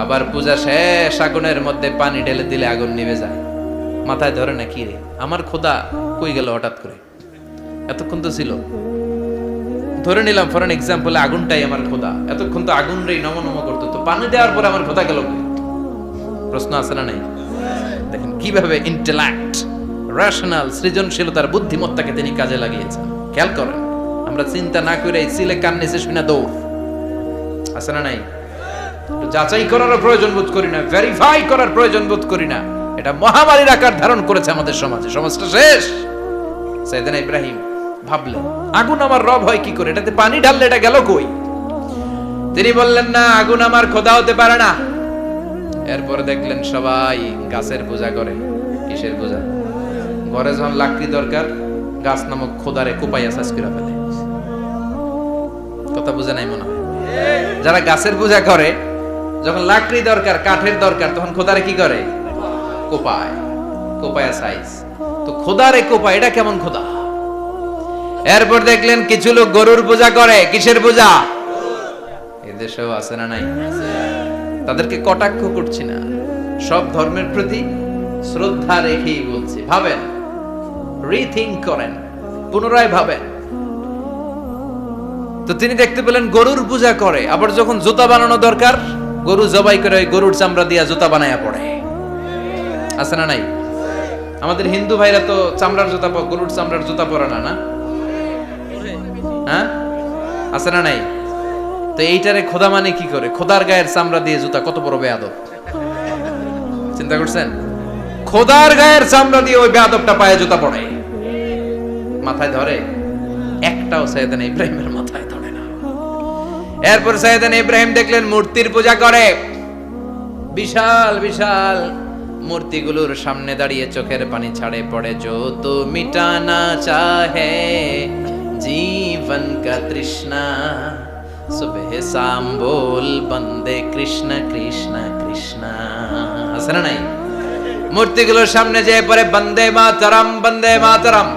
আবার পূজা শেষ, আগুনের মধ্যে পানি ঢেলে দিলে আগুন নিভে যায়। মাথায় ধরে না, কি রে আমার খোদা কই গেল হঠাৎ করে? এতক্ষণ তো ছিল। ধরে নিলাম ফর এন এক্সাম্পল আগুনটাই আমার খোদা, এতক্ষণ তো আগুন রে নম নম করতো, তো পানি দেওয়ার পরে আমার খোদা গেল কই? প্রশ্ন আছে না নাই? দেখেন কিভাবে ইন্টেলেক্ট, রেশনাল, সৃজনশীলতার বুদ্ধিমত্তাকে তিনি কাজে লাগিয়েছেন। খেয়াল করেন, আমরা চিন্তা না করে সিলে কান নিচে শুনে দৌড়, আছে না নাই? যাচাই করার প্রয়োজন বোধ করি না, ভেরিফাই করার প্রয়োজন বোধ করি না। এটা মহামারীর আকার ধারণ করেছে আমাদের সমাজে, সমাজটা শেষ। সাইয়েদনা ইব্রাহিম ভাবলেন আগুন আমার রব হয় কি করে, এটাতে পানি ঢাললে এটা গেল কই? তিনি বললেন না, আগুন আমার খোদা হতে পারে না। এরপরে দেখলেন সবাই গাছের পূজা করে। কিসের পূজা? ঘরে যখন লাকড়ি দরকার, গাছ নামক খোদারে কোপাইয়া সাজ করে ফেলে। কথা বুঝে নাই মনে হয়? যারা গাছের পূজা করে, যখন লাকড়ি দরকার, কাঠের দরকার, তখন খোদারে কি করে? কোপায়, কোপায়া সাইজ। তো খোদারে কোপায়, এটা কেমন খোদা? এরপর দেখলেন কিছু লোক গরুর পূজা করে। কিসের পূজা? এদেশেও আছে না নাই? তাদেরকে কটাক্ষ করছি না, সব ধর্মের প্রতি শ্রদ্ধা রেখেই বলছি। ভাবেন, রিথিঙ্ক করেন, পুনরায় ভাবেন। তো তিনি দেখতে পেলেন গরুর পূজা করে, আবার যখন জুতা বানানো দরকার, গরু জবাই করে ওই গরুর চামড়া দিয়া জুতা বানায়া পড়ে। আছে না নাই? আমাদের হিন্দু ভাইরা তো চামড়ার জুতা, গরুর চামড়ার জুতা পরে না, না? হ্যাঁ, আছে না নাই? তো এইটারে খোদা মানে কি করে? খোদার গায়ের চামড়া দিয়ে জুতা, কত বড় বেয়াদব! চিন্তা করছেন? খোদার গায়ের চামড়া দিয়ে ওই বেয়াদবটা পায়ে জুতা পড়ে। মাথায় ধরে? একটাও সাইয়েদনা ইব্রাহিমের মাথায় ধরে না। এরপর সাইয়েদনা ইব্রাহিম দেখলেন মূর্তির পূজা করে। বিশাল বিশাল মূর্তিগুলোর সামনে দাঁড়িয়ে চোখের পানি ছাড়ে পড়ে। जो तो मिटाना चाहे जीवन का तृष्णा, सुबह शाम बोल बंदे कृष्ण कृष्ण कृष्ण। আছে না নাই? মূর্তিগুলোর সামনে যেয়ে পড়ে বন্দে মাতরম, বন্দে মাতরম,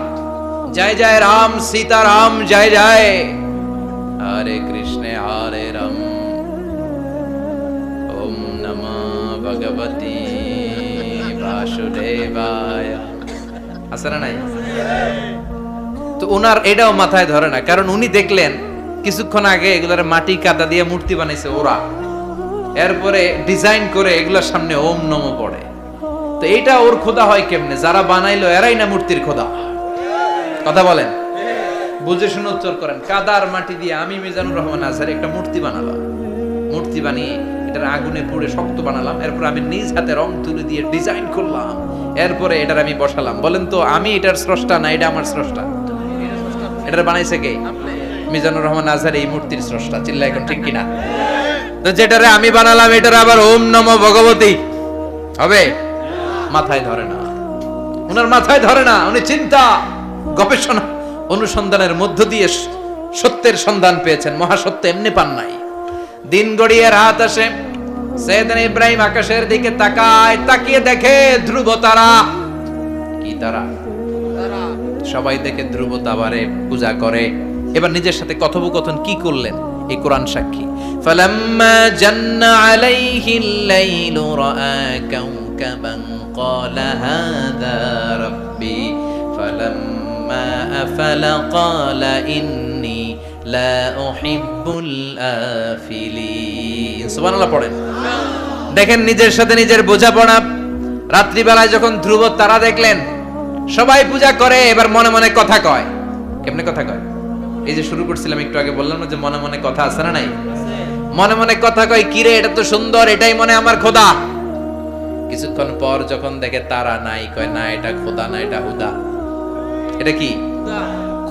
জয় জয় রাম সীতা রাম, জয় জয় হরে কৃষ্ণ হরে রাম, ওম নমঃ ভগবতী বাসুদেবায়। আছে না নাই? তো উনার এটাও মাথায় ধরে না, কারণ উনি দেখলেন কিছুক্ষণ আগে এগুলোর মাটি কাদা দিয়ে মূর্তি বানাইছে ওরা, এরপরে ডিজাইন করে এগুলোর সামনে ওম নমঃ পড়ে। তো এইটা ওর খোদা হয় কেমনে? যারা বানাইলো এরাই না মূর্তির খোদা। কথা বলেন, বুঝে শুনে উত্তর করেন। কাদার মাটি দিয়ে আমি মিজানুর রহমান আজহারি একটা মূর্তি বানালাম, মূর্তি বানিয়ে এটার আগুনে পুড়ে শক্ত বানালাম, এরপর আমি নিজ হাতে রং তুলি দিয়ে ডিজাইন করলাম, এরপরে এটার আমি বসালাম। বলেন তো আমি এটার স্রষ্টা না এটা আমার স্রষ্টা? এটার বানাইছে কে? মিজানুর রহমান আজহারি এই মূর্তির স্রষ্টা। চিল্লা এখন ঠিক কিনা? তো যেটারে আমি বানালাম এটার আবার ওম নমঃ ভগবতী হবে? মাথায় ধরে না, উনার মাথায় ধরে না। উনি চিন্তা, গবেষণা, অনুসন্ধানের মধ্য দিয়ে সত্যের সন্ধান পেয়েছেন। মহাসত্য এমনি পান নাই। দিন গড়িয়ে রাত আসে, সাইয়েদনা ইব্রাহিম আকাশের দিকে তাকায়, তাকিয়ে দেখে ধ্রুব তারা। কি তারা? সবাই দেখে ধ্রুব তারারে পূজা করে। এবার নিজের সাথে কথোপকথন কি করলেন এই কোরআন সাক্ষী। ফালাম্মা জান্না আলাইহিল লাইলু রাআ কাওকাবান ক্বালা হাযা রাব্বি ফালাম্মা আফালা ক্বালা ইন্নী লা উহিব্বুল আফিলিন। সুবহানাল্লাহ পড়েন। দেখেন নিজের সাথে নিজের বোঝাপড়া। রাত্রিবেলায় যখন ধ্রুব তারা দেখলেন, সবাই পূজা করে, এবার মনে মনে কথা কয়। কেমনে কথা কয়? এই যে শুরু করছিলাম একটু আগে, বললাম না যে মনে মনে কথা আছে না নাই? মনে মনে কথা কয়, কিরে এটা তো সুন্দর, এটাই মনে আমার খোদা। কিছুক্ষণ পর যখন দেখে তারা নাই, কয় না এটা খোদা না, এটা হুদা। এটা কি?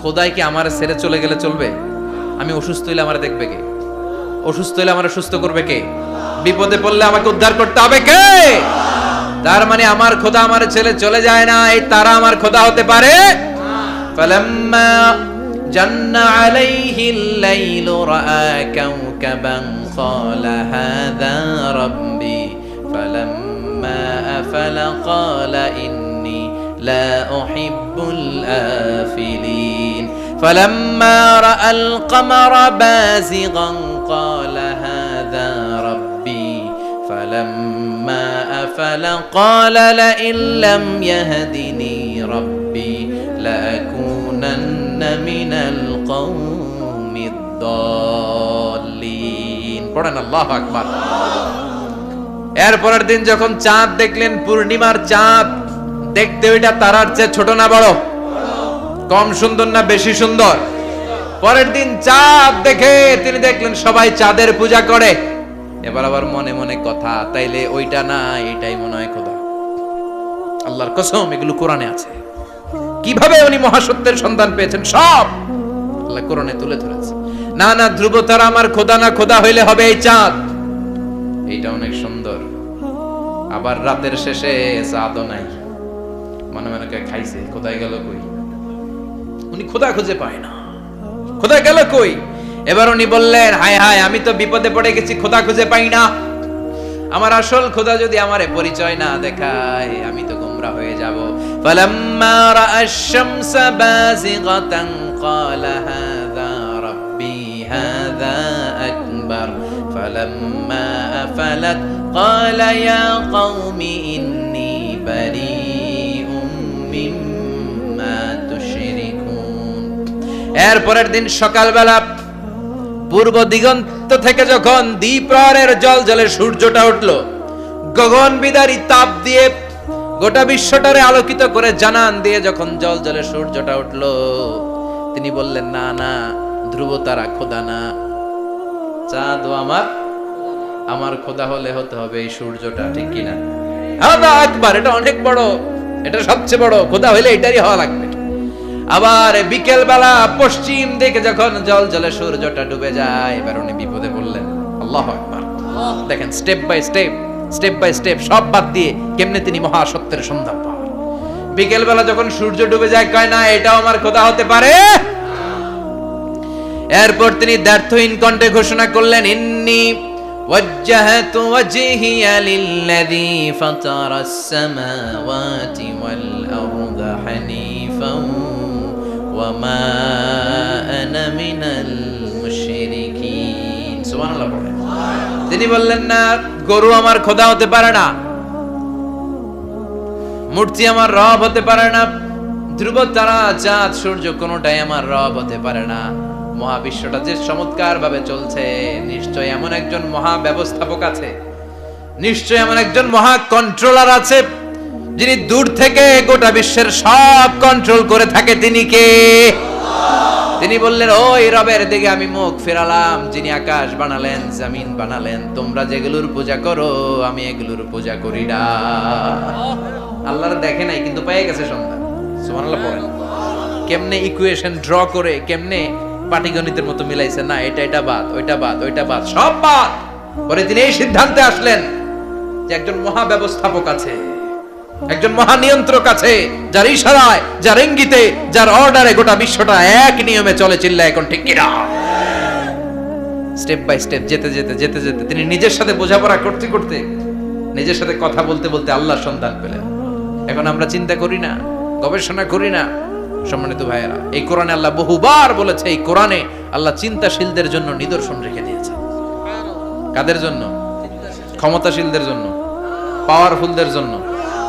খোদাই কি আমার ছেড়ে চলে গেলে চলবে? আমি অসুস্থ হইলে আমার দেখবে কে? অসুস্থ হইলে আমার সুস্থ করবে কে? বিপদে পড়লে আমাকে উদ্ধার করতে হবে কে? তার মানে আমার খোদা আমার ছেলে চলে যায় না, এই তারা আমার খোদা হতে পারে? ফালাম্মা জান্না আলাইহিল লাইলু রাআ কাওকাবান ক্বালা হাযা রাব্বি ফালাম্মা আফালা ক্বালা ইন্নী লা উহিব্বুল আফিলিন ফালাম্মা রাআল কমারা বাযিগান ক্বালা হাযা রাব্বি ফালাম্মা আফালা ক্বালা লাইন লাম ইয়াহদিনি রাব্বি লাআকুনান্না মিনাল কওমিদ ওয়ালাদ-দাল্লিন। পড়েন আল্লাহু আকবার। এরপরের দিন যখন চাঁদ দেখলেন, পূর্ণিমার চাঁদ, দেখতে ওইটা তারার চেয়ে ছোট না বড়? কম সুন্দর না বেশি সুন্দর? পরের দিন চাঁদ দেখে তিনি দেখলেন সবাই চাঁদের পূজা করে। এবার আবার মনে মনে কথা, তাইলে ওইটা না এটাই মনে হয় খোদা। আল্লাহর কসম, এগুলো কোরআনে আছে। কিভাবে উনি মহাসত্যের সন্ধান পেয়েছেন সব আল্লাহ কোরআনে তুলে ধরেছে। না না, ধ্রুব তারা আমার খোদা না, খোদা হইলে হবে এই চাঁদ। এইটা অনেক সুন্দর। আবার রাতের শেষে চাঁদও নাই, মনে মনে খাইছে, খোদাই গেল কই? উনি খোদা খুঁজে পায় না, খোদা গেল কই? এবার উনি বললেন, হায় হায়, আমি তো বিপদে পড়ে গেছি, খোদা খুঁজে পাই না। আমার আসল খোদা যদি আমারে পরিচয় না দেখায়, আমি তো গোমরা হয়ে যাব। ফালাম্মা রাআশ শামসা বাযিগাতান ক্বালা হাযা রাব্বি হাযা আকবার ফালাম্মা আফালাত ক্বালা ইয়া কওমি ইন্নী বারীউম মিম্মা তুশরিকুন। এরপরের দিন সকালবেলা পূর্ব দিগন্ত থেকে যখন দ্বিপ্রহরের জলজলে সূর্যটা উঠলো, গগন বিদারী তাপ দিয়ে গোটা বিশ্বটারে আলোকিত করে জানান দিয়ে যখন জলজলে সূর্যটা উঠলো, তিনি বললেন, না না, ধ্রুব তারা খোদা না, চাঁদও আমার খোদা হলে হতে হবে এই সূর্যটা, ঠিক কিনা? হাদা আকবার, এটা অনেক বড়, এটা সবচেয়ে বড়, খোদা হইলে এটারই হওয়া লাগবে। আবার বিকেল বেলা পশ্চিম দিকে যখন জলজলে সূর্যটা ডুবে যায়, এবার উনি বিপদে পড়লেন। আল্লাহু আকবার। দেখেন, স্টেপ বাই স্টেপ সব বাদ দিয়ে কেমনে তিনি মহাসত্যের সন্ধান পান। বিকেল বেলা যখন সূর্য ডুবে যায়, কয় না এটাও আমার খোদা হতে পারে। এরপর তিনি দ্ব্যর্থহীন কণ্ঠে ঘোষণা করলেন, ইন্নী ওয়াজ্জাহতু ওয়াজহিয়া লিল্লাযী ফাতারাস সামাওয়াতি ওয়াল আরদা হানিফান ওয়া মা আনা মিনাল মুশরিকিন। সুবহানাল্লাহ। তিনি বললেন, না, গরু আমার খোদা হতে পারে না, মূর্তি আমার রব হতে পারে না, ধ্রুব তারা, চাঁদ, সূর্য কোনোটাই আমার রব হতে পারে না। মহাবিশ্বটা যে চমৎকার ভাবে চলছে, নিশ্চয় এমন একজন মহা ব্যবস্থাপক আছে, নিশ্চয় এমন একজন মহা কন্ট্রোলার আছে, যিনি দূর থেকে গোটা বিশ্বের সব কন্ট্রোল করে থাকে। তিনি কে? তিনি বললেন, ওই রবের দিকে আমি মুখ ফেরালাম, যিনি আকাশ বানালেন, জমিন বানালেন। তোমরা যেগুলোর পূজা করো, আমি এগুলোর পূজা করি না। আল্লাহর দেখে নাই, কিন্তু পেয়ে গেছে সন্ধান। সুবহানাল্লাহ পড়েন। কেমনে ইকুয়েশন ড্র করে, কেমনে পাটিগণিতের মতো মিলাইছে, না এটা বাদ, ওইটা বাদ, সব বাদ। পরে তিনি এই সিদ্ধান্তে আসলেন যে একজন মহা ব্যবস্থাপক আছে, একজন মহা নিয়ন্ত্রক আছে, যার ইশারায়, যার ইঙ্গিতে, যার অর্ডারে গোটা বিশ্বটা এক নিয়মে চলে। চিল্লায় এখন ঠিক কিনা? স্টেপ বাই স্টেপ যেতে যেতে তিনি নিজের সাথে বোঝাপড়া করতে করতে, নিজের সাথে কথা বলতে বলতে আল্লাহর সন্ধান পেলেন। এখন আমরা চিন্তা করি না, গবেষণা করি না। সম্মানিত ভাইয়েরা, এই কোরআনে আল্লাহ বহুবার বলেছে, এই কোরআনে আল্লাহ চিন্তাশীলদের জন্য নিদর্শন রেখে দিয়েছে। কাদের জন্য? ক্ষমতাশীলদের জন্য, পাওয়ারফুলদের জন্য,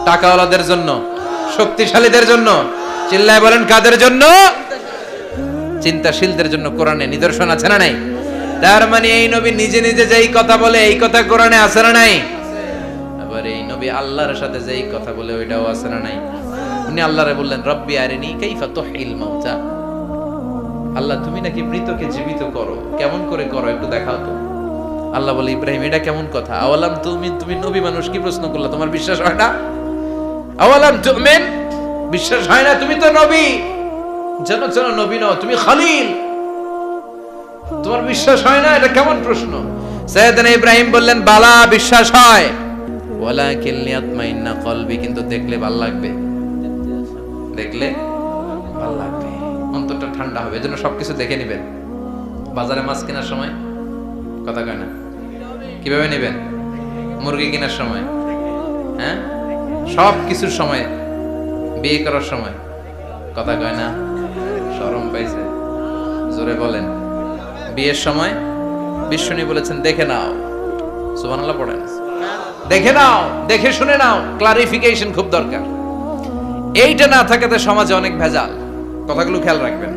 টাকাওয়ালাদের জন্য, শক্তিশালীদের জন্য। চিল্লায় বলেন, কাদের জন্য? চিন্তাশীলদের জন্য কোরআনে নিদর্শন আছে না নাই? তার মানে এই নবী নিজে নিজে যেই কথা বলে, এই কথা কোরআনে আছে না নাই? আবার এই নবী আল্লাহর সাথে যেই কথা বলে, ওইটাও আছে না নাই? উনি আল্লাহরে বললেন, রব্বি আরিনি কাইফা তুহিল মাউতা। আল্লাহ, তুমি নাকি মৃতকে জীবিত করো, কেমন করে করো একটু দেখাও তো। আল্লাহ বলে, ইব্রাহিম, এটা কেমন কথা? আওয়ালাম তুমি নবী মানুষ, কি প্রশ্ন করলা? তোমার বিশ্বাস হয় না? আওয়ালাম তুমিন, বিশ্বাস হয় না? তুমি তো নবী, জানো নবী নও, তুমি খলিল, তোমার বিশ্বাস হয় না? এটা কেমন প্রশ্ন? সাইয়েদনা ইব্রাহিম বললেন, বালা, বিশ্বাস হয়, ওয়ালাকিন লিয়াতমাইন্না কলবি, কিন্তু দেখলে ভালো লাগবে, দেখলে ভালো লাগবে, অন্তরটা ঠান্ডা হবে। এজন্য সবকিছু দেখে নেবেন। বাজারে মাছ কেনার সময় কথা কয় না, কিভাবে নেবেন? মুরগি কেনার সময়, হ্যাঁ, সব কিছুর সময়, বিয়ে করার সময় কথা কয় না, শরম পাইছে, জোরে বলেন। বিয়ের সময় বিশ্বনী বলেছেন, দেখে নাও। সুবহানাল্লাহ পড়েন। দেখে নাও, দেখে শুনে নাও, ক্লারিফিকেশন খুব দরকার। এইটা না থাকাতে সমাজে অনেক ভেজাল। কথাগুলো খেয়াল রাখবেন।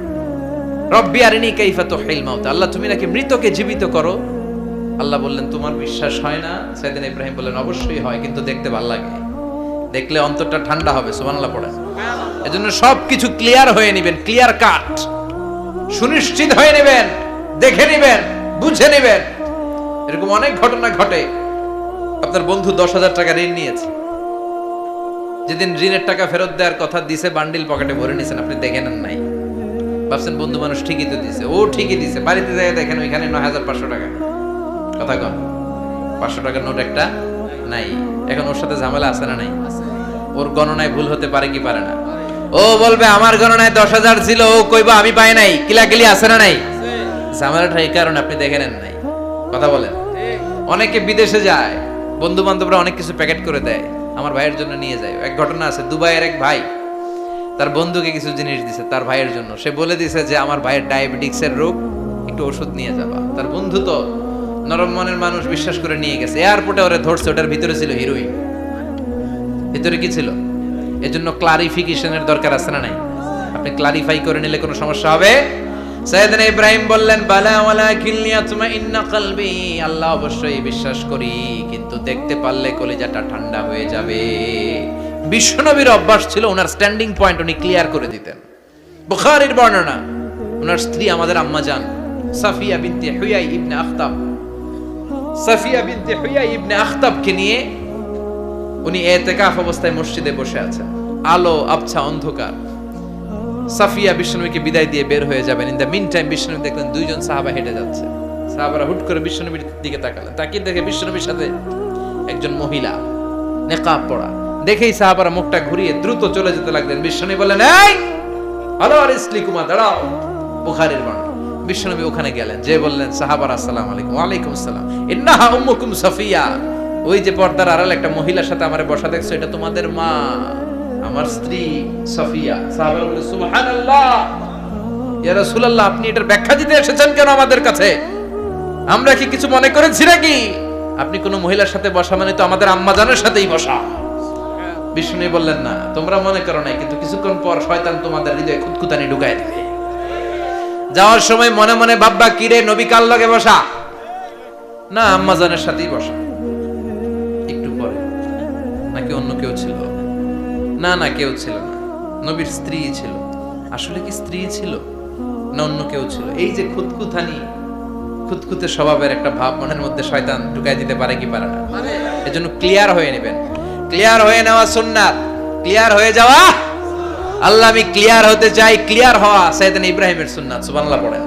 রব্বি আরিনি কাইফা তুহিল মাউত, আল্লাহ তুমি নাকি মৃতকে জীবিত করো। আল্লাহ বললেন তোমার বিশ্বাস হয় না? সাইয়েদনা ইব্রাহিম বললেন অবশ্যই হয়, কিন্তু দেখতে ভালো লাগে, দেখলে অন্তরটা ঠান্ডা হবে। সুবহানাল্লাহ পড়েন। এজন্য সবকিছু ক্লিয়ার হয়ে নেবেন, ক্লিয়ার কাট, সুনিশ্চিত হয়ে নেবেন, দেখে নেবেন, বুঝে নেবেন। এরকম অনেক ঘটনা ঘটে। আপনার বন্ধু 10,000 টাকা ঋণ নিয়েছে, যেদিন ঋণের টাকা ফেরত দেওয়ার কথা দিছে বান্ডিল পকেটে ভরে নিছেন, আপনি দেখে নেন নাই, ভাবছেন বন্ধু মানুষ ঠিকই তো দিছে। ও ঠিকই দিছে, বাড়িতে যাই দেখেন ওইখানে 9,500 টাকা। কথা কন, 500 টাকার নোট একটা নাই। এখন ওর সাথে ঝামেলা আছে না নাই? ওর গণনায় ভুল হতে পারে কি পারে না? ও বলবে আমার গণনায় 10,000 ছিল, ও কইবা আমি পাই নাই, কিলাকিলি আছে না নাই? ঝামেলাটা এই কারণে আপনি দেখে নেন নাই। কথা বলেন। অনেকে বিদেশে যায়, বন্ধু বান্ধবরা অনেক কিছু প্যাকেট করে দেয়, আমার ভাইয়ের জন্য নিয়ে যায়। এক ঘটনা আছে, দুবাইয়ের এক ভাই তার বন্ধুকে কিছু জিনিস দিছে তার ভাইয়ের জন্য। সে বলে দিছে যে আমার ভাইয়ের ডায়াবেটিক্সের রোগ, একটু ওষুধ নিয়ে যাবা। তার বন্ধু তো নরম মনের মানুষ, বিশ্বাস করে নিয়ে গেছে। এয়ারপোর্টে ওরে ধরছে, ওটার ভিতরে ছিল হিরোইন। ভিতরে কি ছিল? এজন্য ক্লারিফিকেশনের দরকার আছে না নাই? আপনি ক্লারিফাই করে নিলে কোনো সমস্যা হবে? সাইয়েদনা ইব্রাহিম বললেন বালা ওয়ালাকিন লিয়াতমাইন্না কলবি, আল্লাহ অবশ্যই বিশ্বাস করি, কিন্তু দেখতে পারলে কলিজাটা ঠান্ডা হয়ে যাবে। বিশ্বনবীর অভ্যাস ছিল, ওনার স্ট্যান্ডিং পয়েন্ট উনি ক্লিয়ার করে দিতেন। বুখারীর বর্ণনা, ওনার স্ত্রী আমাদের আম্মা জান সাফিয়া বিনতে হুয়াই ইবনে আখতাব, সাফিয়া বিনতে হুয়াই ইবনে আখতাবকে নিয়ে উনি ইতিকাফ অবস্থায় মসজিদে বসে আছেন। আলো আবছা অন্ধকার। সাফিয়া বিশ্বনবীকে বিদায় দিয়ে বের হয়ে যাবেন। ইন দ্য মিন টাইম বিশ্বনবী দেখলেন দুইজন সাহাবা হেঁটে যাচ্ছে। সাহাবারা হুট করে বিশ্বনবীর দিকে তাকালেন। তাকিয়ে দেখে বিশ্বনবীর সাথে একজন মহিলা, নেকাব পরা। দেখেই সাহাবারা মুখটা ঘুরিয়ে দ্রুত চলে যেতে লাগলেন। বিশ্বনবী বললেন এই আলা রিসলিকুমা, দাঁড়াও। বুখারীর বর্ণনা। বিশ্বনবী ওখানে গেলেন, যে বললেন সাহাবারা আসসালামু আলাইকুম। ওয়া আলাইকুম আসসালাম। ইন্নাহা উম্মুকুম সাফিয়া, ওই যে পর্দার আড়াল একটা মহিলার সাথে আমারে বসা দেখছো, এটা তোমাদের মা, আমার স্ত্রী সাফিয়া। সাহাবারা বলে সুবহানাল্লাহ, ইয়া রাসূলুল্লাহ, আপনি এটার ব্যাখ্যা দিতে এসেছেন কেন আমাদের কাছে? আমরা কি কিছু মনে করেছি নাকি? আপনি কোন মহিলার সাথে বসা মানে তো আমাদের আম্মা জানের সাথেই বসা। বিষ্ণু বললেন না, তোমরা মনে করো নাই, কিন্তু কিছুক্ষণ পর শয়তান তোমাদের হৃদয়ে খুঁতখুঁতানি ঢুকায় দিবে। যাওয়ার সময় মনে মনে ভাববা, কি রে নবী কার লগে বসা? না, আম্মা জানের সাথেই বসা। একটু পরে নাকি অন্য কেউ ছিল? না না, কেউ ছিল না, নবীর স্ত্রী ছিল। আসলে কি স্ত্রী ছিল না অন্য কেউ ছিল? এই যে খুঁতখুঁতানি, খুঁতখুঁতে স্বভাবের একটা ভাব মনের মধ্যে শয়তান ঢুকাই দিতে পারে কি পারে না? এজন্য ক্লিয়ার হয়ে নেবেন। ক্লিয়ার হয়ে নেওয়া সুন্নাত, ক্লিয়ার হয়ে যাওয়া। আল্লাহ আমি ক্লিয়ার হতে চাই, ক্লিয়ার হওয়া সাইয়েদনা ইব্রাহিমের সুন্নাত। সুবহানাল্লাহ পড়েন।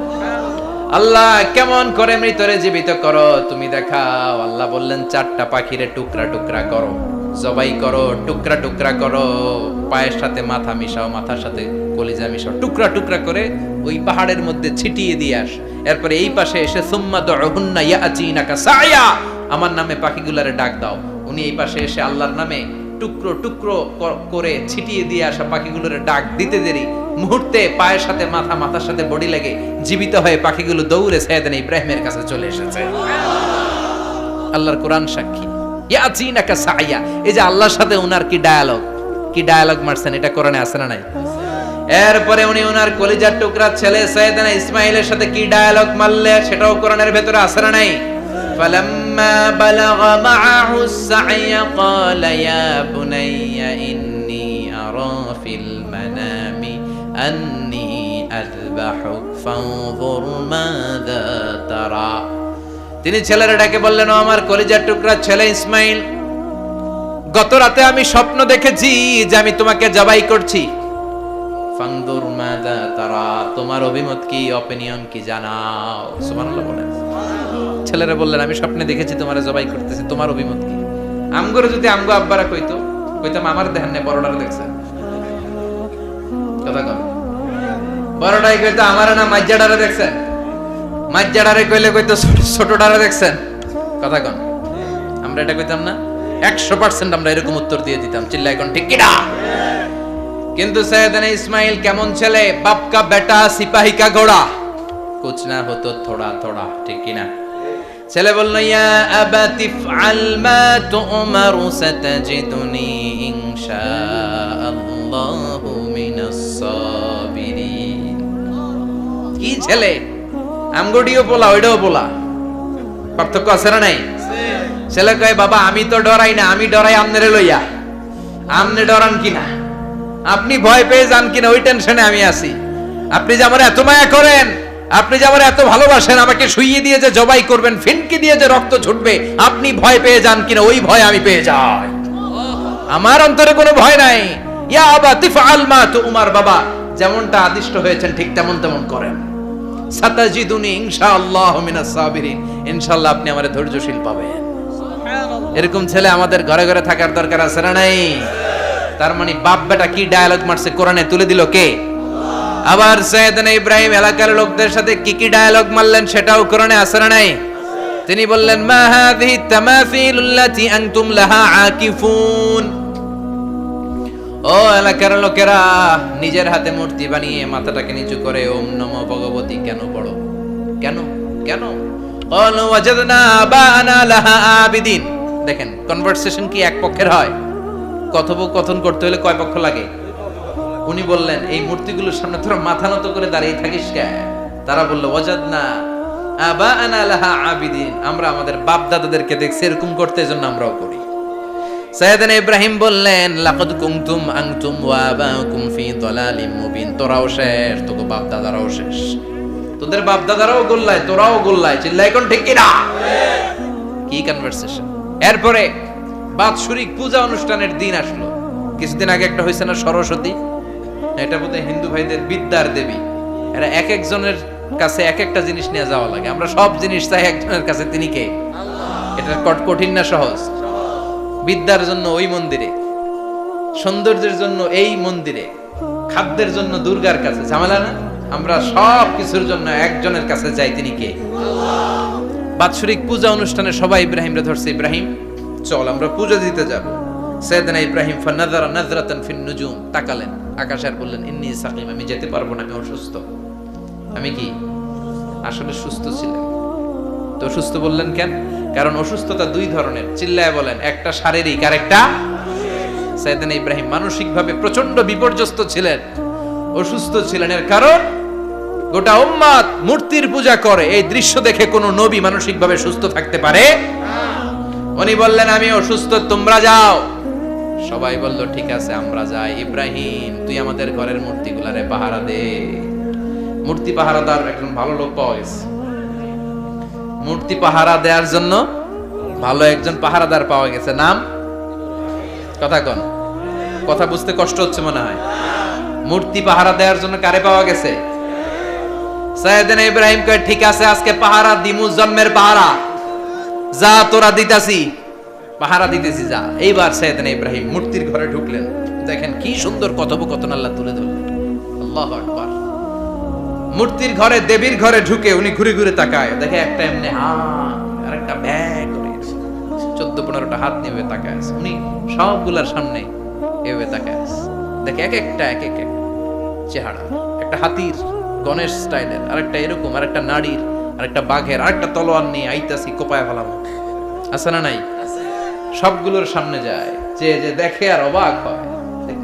আল্লাহ কেমন করে মৃতরে জীবিত করো তুমি দেখাও। আল্লাহ বললেন 4টা পাখিরে টুকরা টুকরা করো, জবাই করো, টুকরা টুকরা করো, পায়ের সাথে মাথা মিশাও, মাথার সাথে কলিজা মিশাও, টুকরা টুকরা করে ওই পাহাড়ের মধ্যে ছিটিয়ে দিয়ে আস। এরপরে এই পাশে এসে সুম্মা দুহুন্না ইয়াতিনাকা সায়া, আমার নামে পাখিগুলারে ডাক দাও। উনি এই পাশে এসে আল্লাহর নামে টুকরো টুকরো করে ছিটিয়ে দিয়ে আসা পাখিগুলোর ডাক দিতে দেরি মুহূর্তে পায়ের সাথে মাথা, মাথার সাথে বডি লেগে জীবিত হয়ে পাখিগুলো দৌড়ে সাইয়েদনা ইব্রাহিমের কাছে চলে এসেছে। আল্লাহর কোরআন সাক্ষী। ইয়াতিনাকা সায়া, এই যে আল্লাহর সাথে উনার কি ডায়ালগ মারছেন, এটা কোরআনে আছে না নাই? এরপরে উনি উনার কলিজার টুকরা ছেলে সাইয়েদনা ইসমাঈলের সাথে কি ডায়ালগ মারলে, সেটাও কোরআনের ভেতরে আছে না নাই? فلما بلغ معه السعي قال يا بني إني أرى في المنام أني أذبحك فانظر ماذا ترى। তিনি ছেলেরা ডেকে বললেন, ও আমার কলিজার টুকরা ছেলে ইসমাইল, গত রাতে আমি স্বপ্ন দেখেছি যে আমি তোমাকে জবাই করছি। ফানদুর মাযা তারা, তোমার অভিমত কি, অপিনিয়ন কি জানাও। সুবহানাল্লাহ বলেন। ছেলেরা বললেন, আমি স্বপ্নে দেখেছি তোমারে জবাই করতেছি, তোমার অভিমত কি? আমগরে যদি আমগো আব্বারা কইতাম আমার দেখেন না, বড়টারে দেখছেন। কথা কম, বড়টাই কইতো আমার না মাজ্জাডারে দেখছেন, মাজ্জাডারে কইতো ছোটটারে দেখছেন। কথা কন, আমরা এটা কইতাম না? 100% আমরা এরকম উত্তর দিয়ে দিতাম। চিল্লায় কোন ঠিক কিনা? কিন্তু সাইয়েদনা ইসমাইল কেমন ছেলে, বাপ কা বেটা সিপাহি কা ঘোড়া, কুছ না হতো থোড়া থোড়া, ঠিক কিনা? ছেলে বলল, ইয়া আবাতি ফআল মা তুমারু সাতাজিদুনি ইনশাআল্লাহু মিনাস সাবিরিন। কি ছেলে, আমগডিও পোলা ওইটাও পোলা, পার্থক্য আছে না নাই? ছেলে কয় বাবা আমি তো ডরাই না, আমি ডরাই আমনেরে লইয়া। আমনে ডরান কিনা, আপনি ভয় পেয়ে যান কিনা ওই টেনশনে আমি আছি। আপনি যে আমার এত মায়া করেন, আপনি যে আমার এত ভালোবাসেন, আমাকে শুইয়ে দিয়ে যে জবাই করবেন, ফিনকি দিয়ে যে রক্ত ছুটবে, আপনি ভয় পেয়ে যান কিনা ওই ভয় আমি পেয়ে যাই। আমার অন্তরে কোনো ভয় নাই। ইয়া আবা তিফআল মা তুমার, বাবা যেমনটা আদিষ্ট হয়েছেন ঠিক তেমন তেমন করেন। সাতাজিদুনি ইনশাআল্লাহু মিনাস সাবিরিন, ইনশাআল্লাহ আপনি আমারে ধৈর্যশীল পাবেন। এরকম ছেলে আমাদের ঘরে ঘরে থাকার দরকার আছে না নাই? তার মানে বাপ বেটা কি ডায়ালগ মারছে কোরআনে তুলে দিল কে? আবার সাইয়েদনা ইব্রাহিম এলাকার লোকদের সাথে কি কি ডায়ালগ মারলেন সেটাও কোরআনে আছে না নাই? তিনি বললেন মা হাযিহি তামাসিলুল্লাতী আনতুম লাহা আকিফুন, ও এলাকার লোকেরা নিজের হাতে মূর্তি বানিয়ে মাথাটাকে নিচু করে ওম নমো ভগবতী কেন পড়ো? কেন কেন? ক্বালু ওয়াজাদনা আবানা লাহা আবিদিন। দেখেন কনভারসেশন কি এক পক্ষের হয়? কথোপকথন করতে হলে কয় পক্ষ লাগে? উনি বললেন এই মূর্তিগুলোর সামনে তোরা মাথা নত করে দাঁড়িয়ে থাকিস কেন? তারা বলল ওয়াজাদনা আবানা লাহা আবিদিন, আমরা আমাদের বাপ দাদাদেরকে দেখছি এরকম করতে, এজন্য আমরাও করি। সাইয়েদনা ইব্রাহিম বললেন লাকাদ কুনতুম আনতুম ওয়া আবাকুম ফি দালালিম মুবিন, তোরাও শেষ, তোকে বাপ দাদারাও শেষ, তোদের বাপ দাদারাও গোল্লায়, তোরাও গোল্লায়, চিল্লাই কোন ঠিক কিনা? কি কনভারসেশন। এরপরে বাৎসরিক পূজা অনুষ্ঠানের দিন আসলো। কিছুদিন আগে একটা হয়েছে না সরস্বতী, এটা বোধহয় হিন্দু ভাইদের বিদ্যার দেবী। এরা এক একজনের কাছে এক একটা জিনিস নিয়ে যাওয়া লাগে, আমরা সব জিনিস চাই একজনের কাছে, তিনি কে? এটা কঠিন না সহজ? বিদ্যার জন্য ওই মন্দিরে, সৌন্দর্যের জন্য এই মন্দিরে, খাদ্যের জন্য দুর্গার কাছে, ঝামেলা না? আমরা সব কিছুর জন্য একজনের কাছে যাই, তিনি কে? বাৎসরিক পূজা অনুষ্ঠানে সবাই ইব্রাহিমরে ধরছে, ইব্রাহিম চল আমরা পূজা দিতে যাব। সাইয়েদনা ইব্রাহিম ফানাযারা নাযরাতান ফিন নুজুম, তাকালেন আকাশে আর বললেন ইন্নী সাকিম, আমি যেতে পারবো না, আমি অসুস্থ। আমি কি আসলে সুস্থ ছিলেন? তো অসুস্থ বললেন কেন? কারণ অসুস্থতা দুই ধরনের, চিল্লায় বলেন, একটা শারীরিক আর একটা। সাইয়েদনা ইব্রাহিম মানসিকভাবে প্রচন্ড বিপর্যস্ত ছিলেন, অসুস্থ ছিলেন। এর কারণ গোটা উম্মত মূর্তির পূজা করে, এই দৃশ্য দেখে কোন নবী মানসিকভাবে সুস্থ থাকতে পারে না। উনি বললেন আমি অসুস্থ, তোমরা যাও। সবাই বলল ঠিক আছে আমরা যাই। ইব্রাহিম তুই আমাদের ঘরের মূর্তিগুলারে পাহারা দে। মূর্তি পাহারাদার একজন ভালো লোক পাওয়া গেছে, মূর্তি পাহারা দেওয়ার জন্য ভালো একজন পাহারাদার পাওয়া গেছে। নাম কথা কন, কথা বুঝতে কষ্ট হচ্ছে মনে হয়। মূর্তি পাহারা দেওয়ার জন্য কারে পাওয়া গেছে? সাইয়েদনা ইব্রাহিম কয় ঠিক আছে আজকে পাহারা দিমু, জন্মের পাহারা, যা তোরা দিতাছি, পাহারা দিতেছি যা। এইবার সাইয়েদনা ইব্রাহিম মূর্তির ঘরে ঢুকলেন। দেখেন কি সুন্দর কথোপকথন আল্লাহ তুলে ধরলেন। আল্লাহু আকবার। মূর্তির ঘরে, দেবীর ঘরে ঢুকে উনি ঘুরে ঘুরে তাকায়, দেখে একটা এমনি হাত আর একটা ব্যাগ করে 14-15টা হাত নিয়ে তাকায় আছে। উনি সবগুলার সামনে এভাবে তাকায় আছে, দেখে এক একটা এক এক চেহারা, একটা হাতির গণেশ স্টাইলের, আরেকটা এরকম, আরেকটা নারীর, আরেকটা বাঘের, আরেকটা তলোয়ার নিয়ে আইতাছি কোপায় ফেলাবো, আছে না নাই? সবগুলোর সামনে যায়, যে যে দেখে আর অবাক হয়,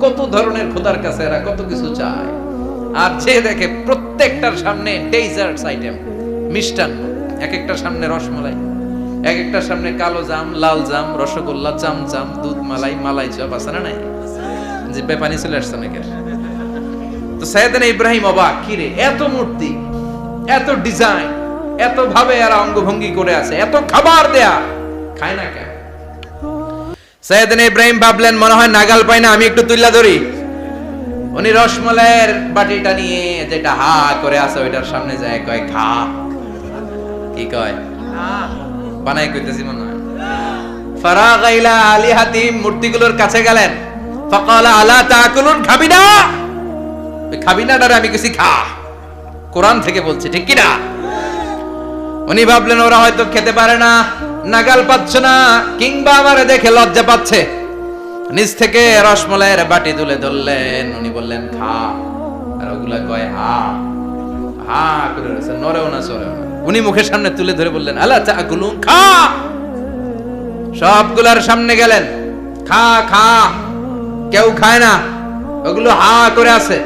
কত ধরনের খোদার কাছে এরা কত কিছু চায়। আর যে দেখে প্রত্যেকটার সামনে ডেজার্টস আইটেম, মিষ্টান্ন, এক একটার সামনে রসমালাই, এক একটার সামনে কালো জাম, লাল জাম, রসগোল্লা, চামচাম, দুধ মালাই, মালাই চপ, আছে না নাই? যে বেপানি চলে আসছে নাকি। তো সাইয়েদনা ইব্রাহিম অবাক, কি রে এত মূর্তি, এত ডিজাইন, এত ভাবে এরা অঙ্গভঙ্গি করে আছে, এত খাবার দেয়া, খায় না কেন? সাইয়েদনা ইব্রাহিম ভাবলেন মনে হয় নাগাল পাই না, আমি একটু তুইলা ধরি। উনি রসমালাইয়ের বাটিটা নিয়ে যেটা হা করে আছে ওইটার সামনে যায়, কয় খা। কি কয়? বানাই কইতেছি মনে হয়। ফারাগা ইলা আলিহাতিম, মূর্তিগুলোর কাছে গেলেন। ফাকালা আলা তাকুলুন, খাবি না? খাবি না ডারে আমি কিছু খা, কোরআন থেকে বলছে, ঠিক কি না? উনি ভাবলেন ওরা হয়তো খেতে পারে না, নাগাল পাচ্ছে না, কিংবা আমারে দেখে লজ্জা পাচ্ছে। নিজ থেকে রসমালাইয়ের বাটি তুলে ধরলেন, উনি বললেন খা, আর ওগুলা কয় হা হা করে রয়েছে, নরেও না চড়েও না। উনি মুখের সামনে তুলে ধরে বললেন আলা তাকুলুন, খা। সবগুলার সামনে গেলেন, খা খা, কেউ খায় না, ওগুলো হা করে আছে।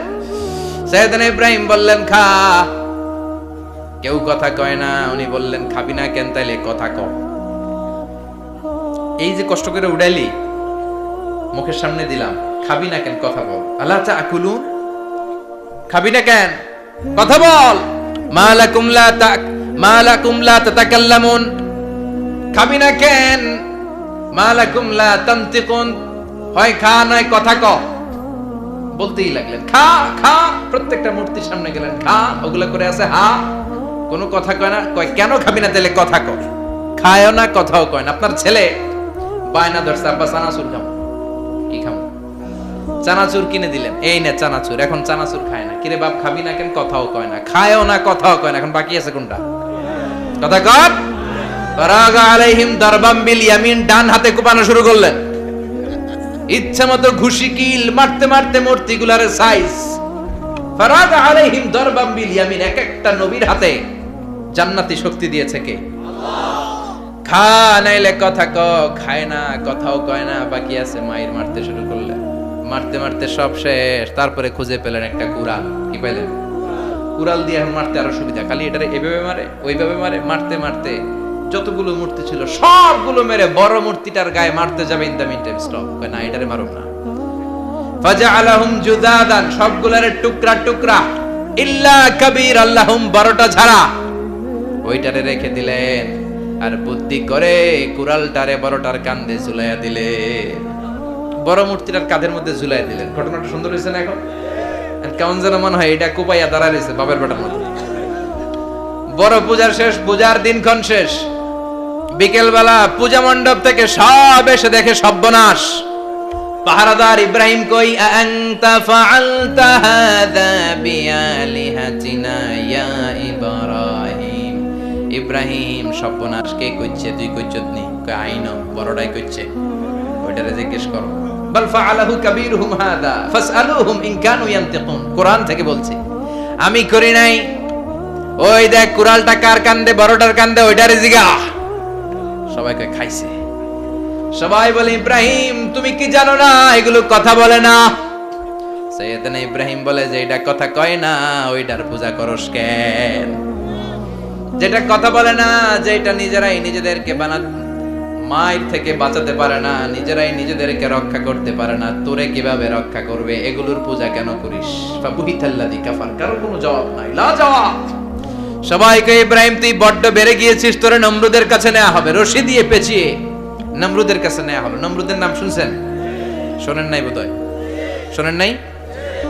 সাইয়েদনা ইব্রাহিম বললেন খা। কেউ কথা কয় না। উনি বললেন খাবি না কেন? তাইলে কথা ক। এই যে কষ্ট করে উড়াইলি, মুখের সামনে দিলাম, খাবি না কেন? কথা বল। আলা তাকুলুন, খাবি না কেন? কথা বল। মালাকুম লা তাতাকাল্লামুন, খাবি না কেন? মালাকুম লা তানতিকুন, হয় খা নয় কথা ক। বলতেই লাগলেন খা খা। প্রত্যেকটা মূর্তির সামনে গেলেন, খা। ওগুলা করে আছে হা, কোনো কথা কয় না। কয় কেন খাবি না? তাহলে কথা ক। খায়ও না, কথাও কয় না। আপনার ছেলে বায়না ধরছে, আব্বা চানাচুর খাবো। কি খাবো? চানাচুর কিনে দিলেন, এই নে চানাচুর। এখন চানাচুর খায় না। কিরে বাপ খাবি না কেন? কথাও কয় না। খায়ও না, কথাও কয় না। এখন বাকি আছে কোনটা? কথা কর। ফারাগা আলাইহিম দারবাম বিল ইয়ামিন, ডান হাতে কোপানো শুরু করলেন। ইচ্ছা মতো ঘুষি কিল মারতে মারতে মূর্তিগুলার সাইজ। ফারাগা আলাইহিম দারবাম বিল ইয়ামিন, এক একটা নবীর হাতে জান্নাতি শক্তি দিয়েছে কে? আল্লাহ। খা নাইলে কথা ক। খায় না, কথাও কয় না, বাকি আছে মায়ের। মারতে শুরু করলেন, মারতে মারতে সব শেষ। তারপরে খুঁজে পেলেন একটা কুড়াল। কি পেলেন? কুড়াল দিয়ে এখন মারতে আরো সুবিধা। খালি এটারে এভাবে মারে, ওইভাবে মারে। মারতে মারতে যতগুলো মূর্তি ছিল সবগুলো মেরে বড় মূর্তিটার গায়ে মারতে যাবে। In the meantime stop, কয় না এটারে মারুম না। ফাজআলাহুম জুদাদান, সবগুলারে টুকরা টুকরা। ইল্লা কাবীর আল্লাহুম, বড়টা ছাড়া ওইটারে রেখে দিলেন। আর বুদ্ধি করে কুড়ালটারে বড়টার কাঁধে ঝুলাইয়া দিলেন। বড় মূর্তিটার কাঁধের মধ্যে ঝুলাইয়া দিলেন। ঘটনাটা সুন্দর হয়েছে না? এখন কেমন যেন মনে হয় এটা কোপাইয়া দাঁড়া রয়েছে বাবার বেটার মতো। বড় পূজার শেষ, পূজার দিনক্ষণ শেষ। বিকেল বেলা পূজা মণ্ডপ থেকে সব এসে দেখে সর্বনাশ। পাহারাদার ইব্রাহিম কই? আনতা ফাআলতা হাযা বিআলিহাতিনা ইয়া ইব্রাহিম। ইব্রাহিম সর্বনাশ কে কইছে? তুই কইছত নি? কই আইনো বড়টাই কইছে। ওইটারে জিজ্ঞেস করো। বাল ফাআলাহু কাবীরুহুম হাযা ফাসআলুহুম ইন কানু ইয়ানতিকুন। কোরআন থেকে বলছি, আমি করি নাই। ওই দেখ কুড়ালটা কার কান্দে? বড়টার কান্দে, ওইটারে জিগা। সবাই কয় খাইছে। সবাই বলে ইব্রাহিম তুমি কি জানো না এগুলো কথা বলে না? সাইয়েদনা ইব্রাহিম বলে যে এটা কথা কয় না, ওইটার পূজা করস কেন? যেটা কথা বলে না, যেটা নিজেরাই নিজেদেরকে মায়ের থেকে বাঁচাতে পারে না, নিজেরাই নিজেদেরকে রক্ষা করতে পারে না, তোরে কিভাবে রক্ষা করবে? এগুলোর পূজা কেন করিস? ফাবুহিতাল্লাযী কাফার, কারো কোনো জবাব নাই, লা জবাব। সবাইকে ইব্রাহিম তুই বড্ড বেড়ে গিয়েছিস, তোরে নমরুদের কাছে নেওয়া হবে, রশি দিয়ে পেঁচিয়ে নমরুদের কাছে নেওয়া হলো। নমরুদের নাম শুনছেন? শোনেন নাই বোধহয়? শোনেন নাই?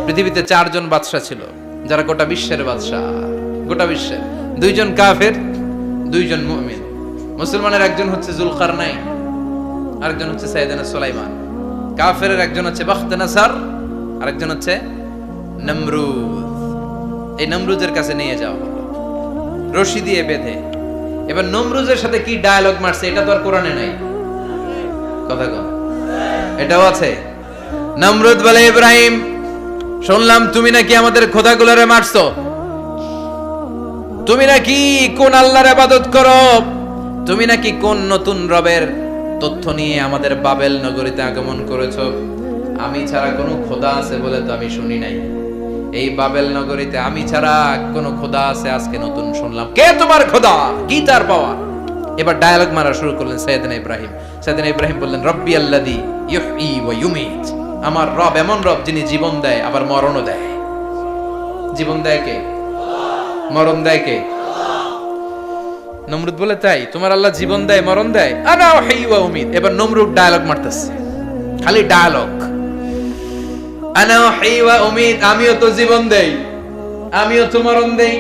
পৃথিবীতে 4 জন বাদশা ছিল, যারা গোটা বিশ্বের বাদশা। গোটা বিশ্বের 2 জন কাফের, 2 জন মুমিন। মুসলমানের একজন হচ্ছে যুলকারনাইন, আরেকজন হচ্ছে সাইয়েদনা সুলাইমান। কাফেরের একজন হচ্ছে বাখতানাসার, আরেকজন হচ্ছে নমরুদ। এই নমরুদের কাছে নিয়ে যাওয়া হলো রশি দিয়ে বেঁধে। এবার নমরুদের সাথে কি ডায়ালগ মারছে এটা তো আর কোরআনে নাই। কথা কন, এটাও আছে। নমরুদ বলে ইব্রাহিম শুনলাম তুমি নাকি আমাদের খোদাগুলোরে মারছো, তুমি নাকি কোন আল্লাহর ইবাদত করো, তুমি নাকি কোন নতুন রবের তথ্য নিয়ে আমাদের বাবেল নগরীতে আগমন করেছো। আমি ছাড়া কোনো খোদা আছে বলে তো আমি শুনি নাই। এই বাবেল নগরীতে আমি ছাড়া কোনো খোদা আছে আজকে নতুন শুনলাম। কে তোমার খোদা? কি তার পাওয়া? এবার ডায়ালগ মারা শুরু করলেন সাইয়েদনা ইব্রাহিম। সাইয়েদনা ইব্রাহিম বললেন রব্বি আল্লাযী ইউহয়ী ওয়া ইউমীত, আমার রব এমন রব যিনি জীবন দেয় আবার মরণও দেয়। জীবন দেয় কে? মরণ দেয় কে? নমরুদ বলে তাই তোমার আল্লাহ জীবন দেয় মরণ দেয়? আনা উহয়ী ওয়া উমীত। এবার নমরুদ ডায়ালগ মারতেছে, খালি ডায়ালগ। আনা উহয়ী ওয়া উমীত, আমিও তো জীবন দেই, আমিও তো মরণ দেই।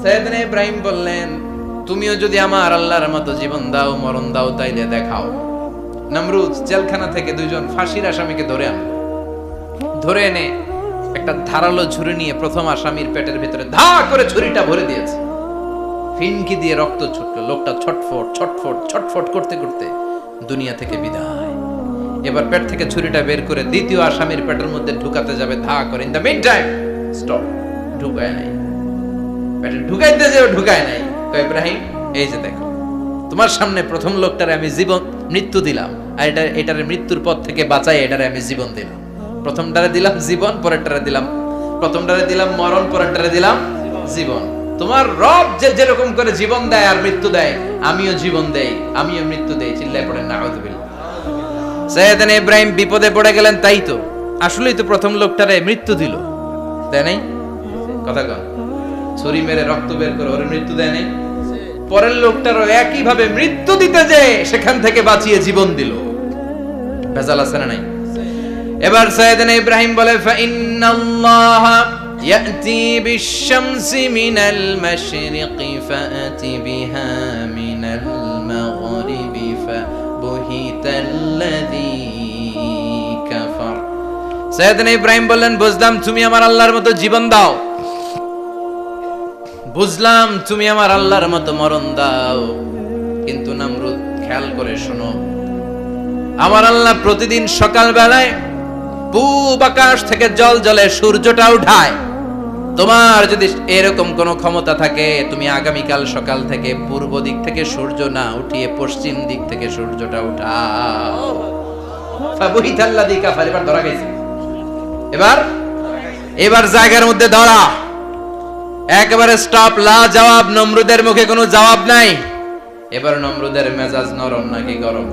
সাইয়েদনা ইব্রাহিম বললেন তুমিও যদি আমার আল্লাহর মতো জীবন দাও মরণ দাও তাইলে দেখাও। নমরুদ জেলখানা থেকে 2 জন ফাঁসির আসামিকে ধরে আনলো। ধরে এনে একটা ধারালো ছুরি নিয়ে প্রথম আসামির পেটের ভিতরে ধা করে ছুরিটা ভরে দিয়েছে। ফিনকি দিয়ে রক্ত ছুটলো। লোকটা ছটফট ছটফট ছটফট করতে করতে দুনিয়া থেকে বিদায়। এবার পেট থেকে ছুরিটা বের করে দ্বিতীয় আসামির পেটের মধ্যে ঢুকাতে যাবে ধা করে। In the meantime stop, ঢুকায় নাই। পেটে ঢুকাইতে যে ঢুকায় নাই। কয় ইব্রাহিম এই যে দেখো তোমার সামনে প্রথম লোকটারে আমি জীবন মৃত্যু দিলাম, আর এটারে মৃত্যুর পথ থেকে বাঁচাই এটারে আমি জীবন দিলাম। প্রথমটারে দিলাম জীবন, পরেরটারে দিলাম, প্রথমটারে দিলাম মরণ, পরেরটারে দিলাম জীবন। তোমার রব যে যেরকম করে জীবন দেয় আর মৃত্যু দেয়, আমিও জীবন দেই, আমিও মৃত্যু দেই। চিল্লায় পড়েন নাউযুবিল্লাহ। সাইয়েদনা ইব্রাহিম বিপদে পড়ে গেলেন, তাই তো আসলেই তো প্রথম লোকটারে মৃত্যু দিল, দেয় নাই? কথা কন, ছুরি মেরে রক্ত বের করে ওরে মৃত্যু দেয় নাই? পরের লোকটারও একই ভাবে মৃত্যু দিতে যে সেখান থেকে বাঁচিয়ে জীবন দিল। ভেজাল আছে না নাই? এবার সাইয়েদনা ইব্রাহিম বলে, ফাইন্নাল্লাহ ইয়াতি বিশ-শামসি মিনাল মাশরিকি ফাআতি বিহা মিনাল মাগরিবি ফাবুহিতাল্লাযী কাফার। সাইয়েদনা ইব্রাহিম বললেন, বুঝলাম তুমি আমার আল্লাহর মতো জীবন দাও, বুঝলাম তুমি আমার আল্লাহর মতো মরণ দাও, কিন্তু নমরুদ খেয়াল করে শোনো, আমার আল্লাহ প্রতিদিন সকাল বেলায় পূব আকাশ থেকে জল জলে সূর্যটা উঠায়। তোমার যদি এরকম কোন ক্ষমতা থাকে, তুমি আগামীকাল সকাল থেকে পূর্ব দিক থেকে সূর্য না উঠিয়ে পশ্চিম দিক থেকে সূর্যটা উঠাও। ফাবুহিতাল্লাযী কাফার। এবার ধরা গেছে, এবার জায়গার মধ্যে ধরা, একেবারে স্টপ, লা জবাব। নমরুদের মুখে কোনো জবাব নাই। এবার নমরুদের মেজাজ নরম নাকি গরম?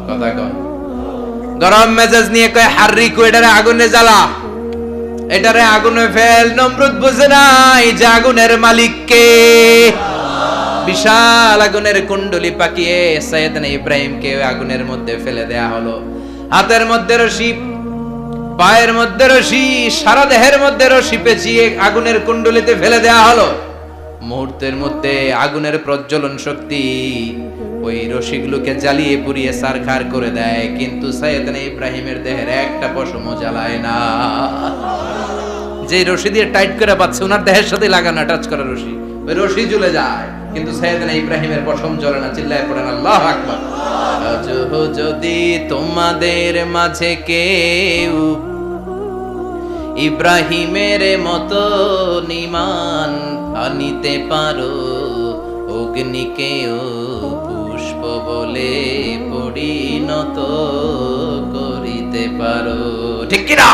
কথা কন। গরম মেজাজ নিয়ে কয়, হাররিকু, এটারে আগুনে জ্বালা, এটারে আগুনে ফেল। নমরুদ বুঝে নাই যে আগুনের মালিক কে। বিশাল আগুনের কুণ্ডলি পাকিয়ে সাইয়েদনা ইব্রাহিমকে আগুনের মধ্যে ফেলে দেয়া হলো। হাতের মধ্যে রশি, পায়ের মধ্যে রশি, সারা দেহের মধ্যে রশি পেঁচিয়ে আগুনের কুণ্ডলিতে ফেলে দেয়া হলো। মুহূর্তের মধ্যে আগুনের প্রজ্বলন শক্তি ওই রশিগুলোকে জ্বালিয়ে পুড়িয়ে সারখার করে দেয়, কিন্তু সাইয়েদনা ইব্রাহিমের দেহের একটা পশমও জ্বালায় না। যে রশি দিয়ে টাইট করে বাঁধছে, ওনার দেহের সাথে লাগানো টাচ করা রশি, ওই রশি জ্বলে যায়, কিন্তু সাইয়েদনা ইব্রাহিমের পশম জ্বলে না। চিল্লায় পড়েন আল্লাহু আকবার। যদি তোমাদের মাঝে কেউ ইব্রাহিমের মতো ঈমান আনিতে পারো, অগ্নিকেও পুষ্প বলে পরিণত করিতে পারো, ঠিক কি না?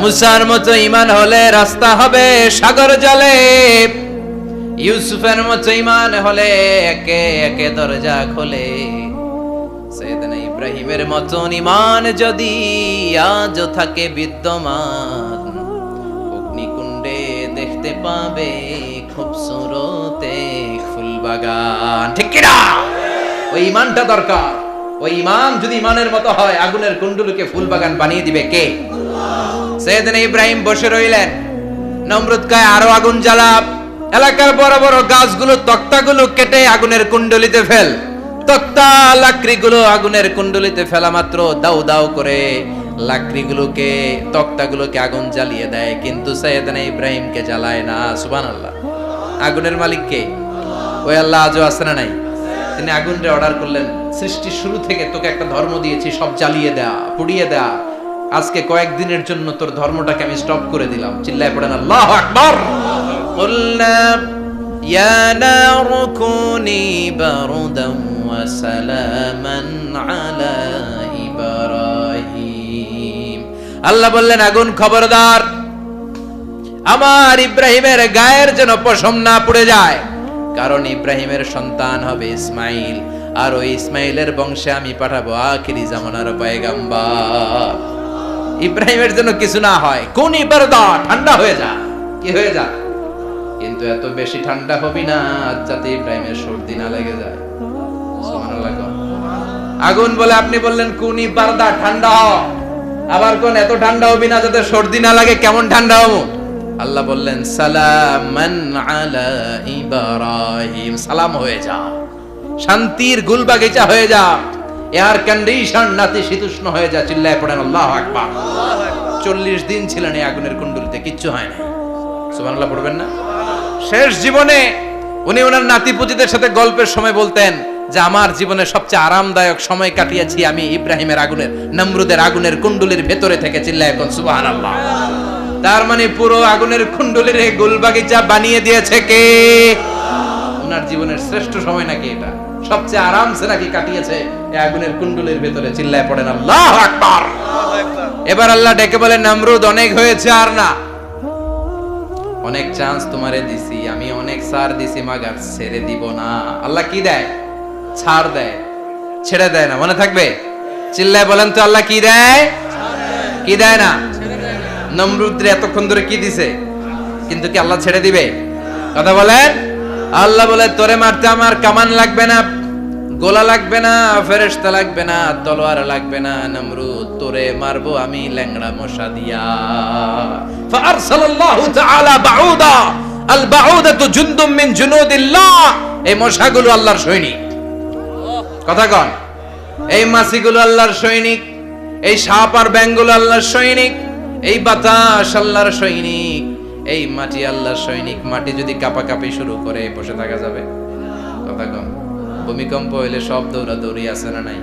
মুসার মতো ঈমান হলে রাস্তা হবে সাগর জলে, ইউসুফের মতো ঈমান হলে একে একে দরজা খোলে। সাইয়েদনা ইব্রাহিমের মতন ঈমান যদি আজ থাকে বিদ্যমান, অগ্নিকুণ্ডে দেখতে পাবে খুবসুরতে ফুলবাগান, ঠিক কি না? ওই ঈমানটা দরকার। ওই ঈমান যদি ঈমানের মতো হয়, আগুনের কুণ্ডলকে ফুলবাগান বানিয়ে দিবে কে? সাইয়েদনা ইব্রাহিম বসে রইলেন। নমরুদ কয়, আরো আগুন জ্বালা, এলাকার বড় বড় গাছগুলো, তক্তাগুলো কেটে আগুনের কুণ্ডলিতে ফেল। তক্তা লাকড়িগুলো আগুনের কুণ্ডলিতে ফেলা মাত্র দাউ দাউ করে লাকড়িগুলোকে, তক্তাগুলোকে আগুন জ্বালিয়ে দেয়, কিন্তু সাইয়েদনা ইব্রাহিমকে জ্বালায় না। সুবহানাল্লাহ। আগুনের মালিক কে? ওই আল্লাহ আজও আছে না নাই? তিনি আগুনরে অর্ডার করলেন, সৃষ্টির শুরু থেকে তোকে একটা ধর্ম দিয়েছি, সব জ্বালিয়ে দেয়া, পুড়িয়ে দেয়া, আজকে কয়েকদিনের জন্য তোর ধর্মটাকে আমি স্টপ করে দিলাম। চিল্লায় পড়েন আল্লাহু আকবার। কুলনা ইয়া নারু কুনি বারদান ওয়া সালামান আলা ইব্রাহিম। আল্লাহ বললেন, আগুন খবরদার, আমার ইব্রাহিমের গায়ের যেন পশম না পুড়ে যায়, কারণ ইব্রাহিমের সন্তান হবে ইসমাইল, আর ওই ইসমাইলের বংশে আমি পাঠাবো আখিরি জামানার পয়গম্বর। ইব্রাহিমের জন্য কিছু না হয়, কোন ইবারদা, ঠান্ডা হয়ে যা, কি হয়ে যা, কিন্তু এত বেশি ঠান্ডা হবি না যাতে ইব্রাহিমের সর্দি না লেগে যায়। সুবহানাল্লাহ। আগুন বলে, আপনি বললেন কোন ইবারদা, ঠান্ডা হ, আবার কোন এত ঠান্ডা হবি না যাতে সর্দি না লাগে, কেমন ঠান্ডা হবো? আল্লাহ বললেন, সালামান আলা ইব্রাহিম, সালাম হয়ে যা, শান্তির গুলবাগিচা হয়ে যা, এয়ার কন্ডিশন নাতিশীতোষ্ণ হয়ে যা। চিল্লায় পড়েন আল্লাহু আকবার। 40 দিন ছিলেন এই আগুনের কুণ্ডলিতে, কিচ্ছু হয় না। সুবহানাল্লাহ পড়বেন না? শেষ জীবনে উনি ওনার নাতিপুতিদের সাথে গল্পের সময় বলতেন যে আমার জীবনে সবচেয়ে আরামদায়ক সময় কাটিয়েছি আমি ইব্রাহিমের আগুনের, নমরুদের আগুনের কুণ্ডলির ভেতরে থেকে। চিল্লায় এখন সুবহানাল্লাহ। তার মানে পুরো আগুনের কুণ্ডলির গুলবাগিচা বানিয়ে দিয়েছে কে? ওনার জীবনের শ্রেষ্ঠ সময় নাকি এটা, সবচেয়ে আরামসে নাকি কাটিয়েছে এই আগুনের কুণ্ডলির ভেতরে। চিল্লায় পড়েন আল্লাহু আকবার। এবার আল্লাহ ডেকে বলেন, নমরুদ অনেক হয়েছে, আর না, অনেক চান্স তোমারে দিছি, আমি অনেক ছাড় দিছি, মাগার ছেড়ে দিব না। আল্লাহ কি দেয়? ছাড় দেয়, ছেড়ে দেয় না। মনে থাকবে? চিল্লায় বলেন তো, আল্লাহ কি দেয়? কি দেয় না? নমরুদরে এতক্ষণ ধরে কি দিছে, কিন্তু কি আল্লাহ ছেড়ে দিবে? কথা বলেন। আল্লাহ বলে, তোরে মারতে আমার কামান লাগবে না, গোলা লাগবে না, ফেরেশতা লাগবে না, তলোয়ার লাগবে না। নমরুদ, তোরে মারবো আমি ল্যাংড়া মশা দিয়া। ফাআরসালাল্লাহু তাআলা বাউদা, আল বাউদাতু জুনদুম মিন জুনুদিল্লাহ। এই মশাগুলো আল্লাহর সৈনিক। কথা কন। এই মাছিগুলো আল্লাহর সৈনিক, এই সাপ আর ব্যাঙগুলো আল্লাহর সৈনিক, এই বাতাস আল্লাহর সৈনিক, এই মাটি আল্লাহর সৈনিক। মাটি যদি কাঁপাকাঁপি শুরু করে, বসে থাকা যাবে? কথা কন। ভূমিকম্প হইলে সব দৌড়াদৌড়ি আছে না নাই?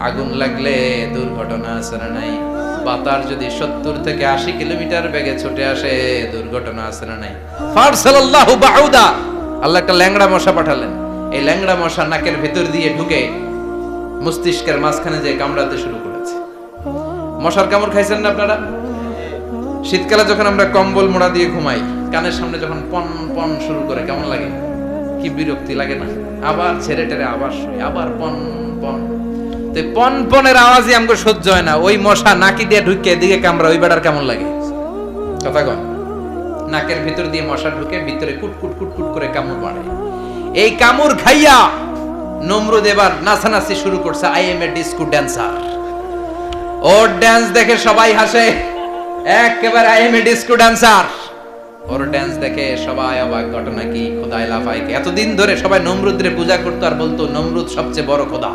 আগুন লাগলে দুর্ঘটনা আছে না নাই? বাতাস যদি 70 থেকে 80 কিলোমিটার বেগে ছুটে আসে, দুর্ঘটনা আছে না নাই? ফারসালাল্লাহু বাউদা, আল্লাহ একটা ল্যাংড়া মশা পাঠালেন। এই ল্যাংড়া মশা নাকের ভেতর দিয়ে ঢুকে মস্তিষ্কের মাঝখানে যে কামড়াতে শুরু করেছে। মশার কামড় খাইছেন না আপনারা? শীতকালে যখন আমরা কম্বল মোড়া দিয়ে ঘুমাই, কানের সামনে যখন পন পন শুরু করে, কেমন লাগে? কি বিরক্তি লাগে না? আবার ছেড়ে টেরে আবার শুই, আবার পন পন। তো পন পনের আওয়াজই আমাকে সহ্য হয় না। ওই মশা নাকি দিয়ে ঢুকে এদিকে কামড়া, ওই বেড়ার কেমন লাগে? কথা কন। নাকের ভিতর দিয়ে মশা ঢুকে ভিতরে কুট কুট কুট কুট করে কামড় মারে। এই কামড় খাইয়া নমরুদ এবার নাচানাচি শুরু করছে। I M A disco dancer. Or dance দেখে সবাই হাসে, একেবারে I M A disco dancer. Or dance দেখে সবাই অবাক। ঘটনা কি? খোদাই লাফাইকে। এতদিন ধরে সবাই নমরুদরে পূজা করতো আর বলতো নমরুদ সবচেয়ে বড় খোদা,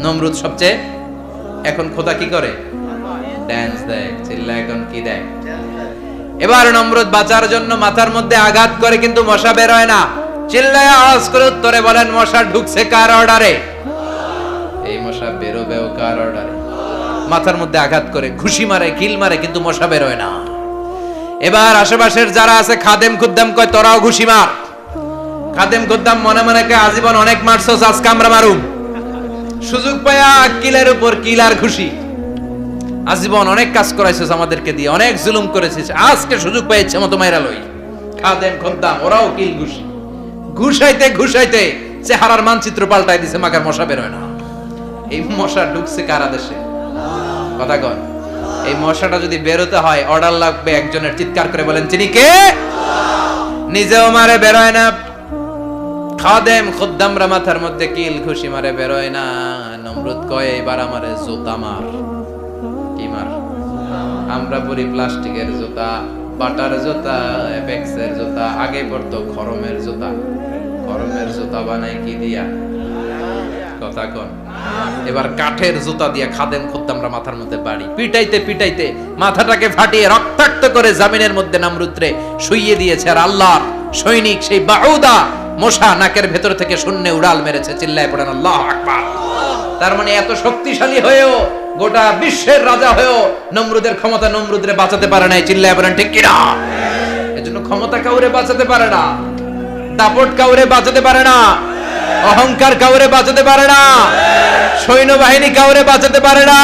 নমরুদ সবচেয়ে। এখন খোদা কি করে? ড্যান্স দেয়। চিল্লা এখন কি দেয়? এবার নমরুদ বাঁচার জন্য মাথার মধ্যে আঘাত করে, কিন্তু মশা বের হয় না। চিল্লায় আওয়াজ করে উত্তরে বলেন, মশা ঢুকছে কার অর্ডারে? এই মশা বেরোবেও কার অর্ডারে? মাথার মধ্যে আঘাত করে ঘুষি মারে, কিল মারে, কিন্তু মশা বের হয় না। এবার আশেপাশের যারা আছে খাদেম খুদ্দাম কয়, তোরাও ঘুষি মার। খাদেম খুদ্দাম মনে মনে কয়, আজীবন অনেক মারছস, আজকে আমরা মারুম। সুযোগ পায়া কিলের উপর কিল আর ঘুষি। আজীবন অনেক কাজ করাইছস আমাদেরকে দিয়ে, অনেক জুলুম করেছিস, আজকে সুযোগ পাইছে মতো মাইরা লই। খাদেম খুদ্দাম ওরাও কিল ঘুষি। ঘুষাইতে ঘুষাইতে চেহারার মানচিত্র পাল্টাই দিছে, মাকার মশা বের হয় না। এই মশা ঢুকছে কারা দেশে? কথা কন। এই মশাটা যদি বেরোতে হয়, অর্ডার লাগবে একজনের। চিৎকার করে বলেন, তিনি কে? নিজেও মারে, বেরোয় না। খাদেম খুদ্দামরা মাথার মধ্যে কিল ঘুষি মারে, বেরোয় না। নমরুদ কয়, এবার আমারে জুতা মার। কি মার? আমরা পরি প্লাস্টিকের জুতা, বাটার জুতা, এপেক্সের জুতা। আগে পড়তো খরমের জুতা। খরমের জুতা বানাই কি দিয়া? কথা কন। এবার কাঠের জুতা দিয়া খাদেম খুদ্দামরা মাথার মধ্যে বাড়ি। পিটাইতে পিটাইতে মাথাটাকে ফাটিয়ে রক্তাক্ত করে জামিনের মধ্যে নমরুদরে শুইয়ে দিয়েছে। আর আল্লাহর সৈনিক সেই বাউদা মশা নাকের ভেতর থেকে শূন্যে উড়াল মেরেছে। চিল্লায় পড়েন আল্লাহু আকবার। তার মানে এত শক্তিশালী হয়েও, গোটা বিশ্বের রাজা হয়েও নমরুদের ক্ষমতা নমরুদরে বাঁচাতে পারে নাই। চিল্লায় পড়েন ঠিক কিনা? এজন্য ক্ষমতা কাউরে বাঁচাতে পারে না, দাপট কাউরে বাঁচাতে পারে না, অহংকার কাউরে বাঁচাতে পারে না, সৈন্যবাহিনী কাউরে বাঁচাতে পারে না।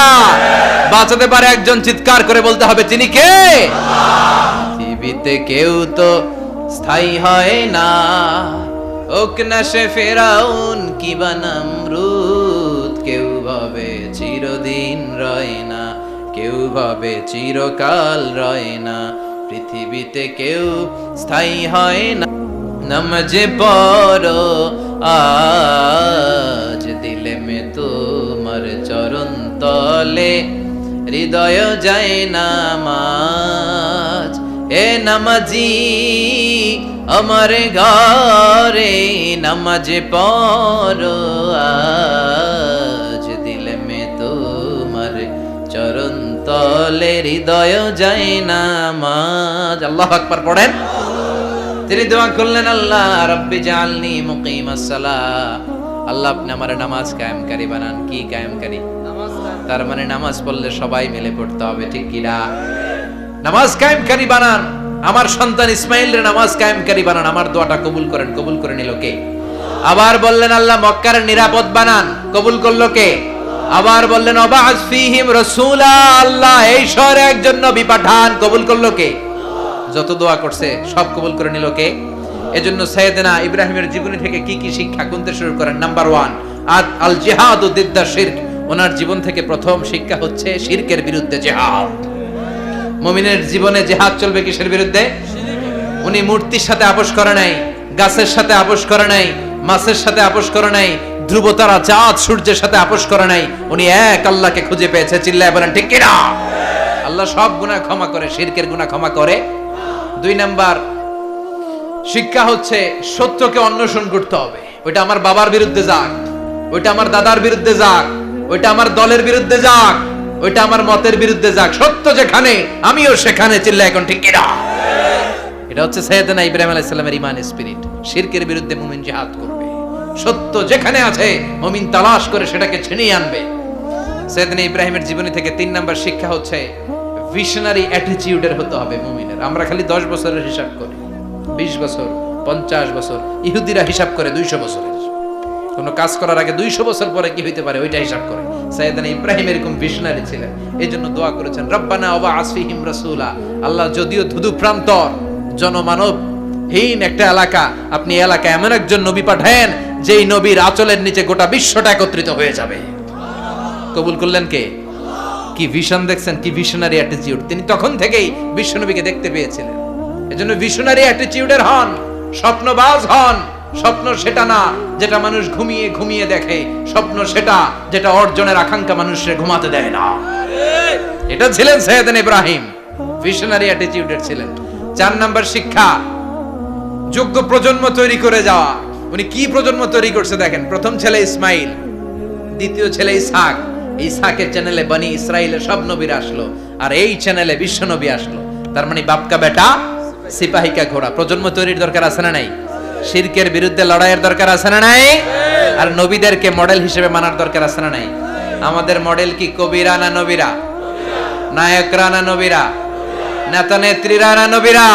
বাঁচাতে পারে একজন। চিৎকার করে বলতে হবে, তিনি কে? পৃথিবীতে কেউ তো স্থায়ী হয় না, ওক না সে ফেরাউন কিবা নমরুদ। কেউ ভাবে চিরদিন রয় না, কেউ ভাবে চিরকাল রয় না। পৃথিবীতে কেউ স্থায়ী হয় না। নমাজে পড়ো আজ দিলে মে তোমার চরণ তলে, হৃদয় যায় নামাজ। এ নামাজি আমার ঘরে, নামাজে পড়ো আজ দিলে মে তোমার চরণ তলে, হৃদয় যায় নামাজ। আল্লাহু আকবার পড়েন। তিনি দোয়া করলেন, আল্লাহ রব্বি জাআলনি মুকিমাস সালাহ। আল্লাহ আপনি আমার নামাজ কায়েমকারী বানান। কি কায়েমকারী? তার মানে নামাজ পড়লে সবাই মিলে পড়তে হবে, ঠিক কি না? নামাজ কায়েমকারী বানান। আমার সন্তান ইসমাইলের নামাজ কায়েমকারী বানান। আমার দোয়াটা কবুল করেন। কবুল করে নিল কে? আবার বললেন, আল্লাহ মক্কার নিরাপদ বানান। কবুল করলো কে? আবার বললেন, ওয়াবা'আস ফীহিম রাসূলা। আল্লাহ এই শহরে একজন নবী পাঠান। কবুল করলো কে? যত দোয়া করছে সব কবুল করে নিল কে? এজন্য সাইয়েদনা ইব্রাহিমের জীবনী থেকে কি কি শিক্ষা গুনতে শুরু করেন? নাম্বার 1, আল জিহাদু দিদ্দা শিরক। ওনার জীবন থেকে প্রথম শিক্ষা হচ্ছে শিরকের বিরুদ্ধে জিহাদ। মুমিনের জীবনে জিহাদ চলবে কিসের বিরুদ্ধে? উনি মূর্তির সাথে আপোষ করে নাই, গাছের সাথে আপোষ করে নাই, মাছের সাথে আপোষ করে নাই, ধ্রুব তারা, চাঁদ, সূর্যের সাথে আপোষ করে নাই। উনি এক আল্লাহকে খুঁজে পেয়েছে। চিল্লায় বলেন ঠিক কিনা? আল্লাহ সব গুনাহ ক্ষমা করে, শিরকের গুনাহ ক্ষমা করে। 2 নাম্বার শিক্ষা হচ্ছে সত্যকে অন্বেষণ করতে হবে। ওইটা আমার বাবার বিরুদ্ধে যাক, ওইটা আমার দাদার বিরুদ্ধে যাক, ওইটা আমার দলের বিরুদ্ধে যাক, ওইটা আমার মতের বিরুদ্ধে যাক, সত্য যেখানে আমিও সেখানে। চিল্লায় এখন ঠিক কিনা? এটা হচ্ছে সাইয়েদনা ইব্রাহিম আলাইহিস সালামের ঈমান স্পিরিট। শিরকের বিরুদ্ধে মুমিন জিহাদ করবে। সত্য যেখানে আছে মুমিন তালাশ করে সেটাকে ছিনিয়ে আনবে। সাইয়েদনা ইব্রাহিমের জীবনী থেকে 3 নাম্বার শিক্ষা হচ্ছে ভিশনারি অ্যাটিটিউডের হতে হবে মুমিনের। আমরা খালি 10 বছরের হিসাব করি, 20 বছর, 50 বছর। ইহুদিরা হিসাব করে 200 বছরের। কোন কাজ করার আগে 200 বছর পরে কি হইতে পারে ওইটা হিসাব করে। সাইয়েদনা ইব্রাহিম এরকম ভিশনারি ছিলেন। এইজন্য দোয়া করেছেন, রব্বানা ওয়া আসফিহিম রাসূলা। আল্লাহ যদিও ধুধু প্রান্তর, জনমানব হীন একটা এলাকা, আপনি এলাকায় এমন একজন নবী পাঠায়েন যেই নবীর আঁচলের নিচে গোটা বিশ্বটা একত্রিত হয়ে যাবে। কবুল করলেন কে? কি ভিশন দেখছেন, কি ভিশনারি অ্যাটিটিউড। তিনি তখন থেকেই বিশ্বনবীকে দেখতে পেয়েছিলেন। এজন্য ভিশনারি অ্যাটিটিউডের হন, স্বপ্নবাজ হন। স্বপ্ন সেটা না যেটা মানুষ ঘুমিয়ে ঘুমিয়ে দেখে, স্বপ্ন সেটা যেটা অর্জনের আকাঙ্ক্ষা মানুষের ঘুমাতে দেয় না। এটা ছিলেন সাইয়েদনা ইব্রাহিম, ভিশনারি অ্যাটিটিউডের ছিলেন। 4 নাম্বার শিক্ষা, যোগ্য প্রজন্ম তৈরি করে যাওয়া। উনি কি প্রজন্ম তৈরি করছে দেখেন। প্রথম ছেলে ইসমাইল, দ্বিতীয় ছেলে ইসহাক। ইসহাকের চ্যানেলে বনি ইসরাইলের সব নবীরা আসলো, আর এই চ্যানেলে বিশ্ব নবী আসলো। তার মানে বাপকা বেটা সিপাহিকা ঘোড়া। প্রজন্ম তৈরির দরকার আছে না নাই? শিরকের বিরুদ্ধে লড়াইয়ের দরকার আছে না নাই? আর নবীদেরকে মডেল হিসেবে মানার দরকার আছে না নাই? আমাদের মডেল কি কবিরা না নবীরা? নায়করা না নবীরা? নেতা নেত্রীরা না নবীরা?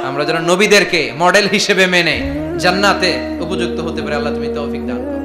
আমরা যেন নবীদেরকে মডেল হিসেবে মেনে জান্নাতে উপযুক্ত হতে পারে। আল্লাহ তুমি তৌফিক দান করো।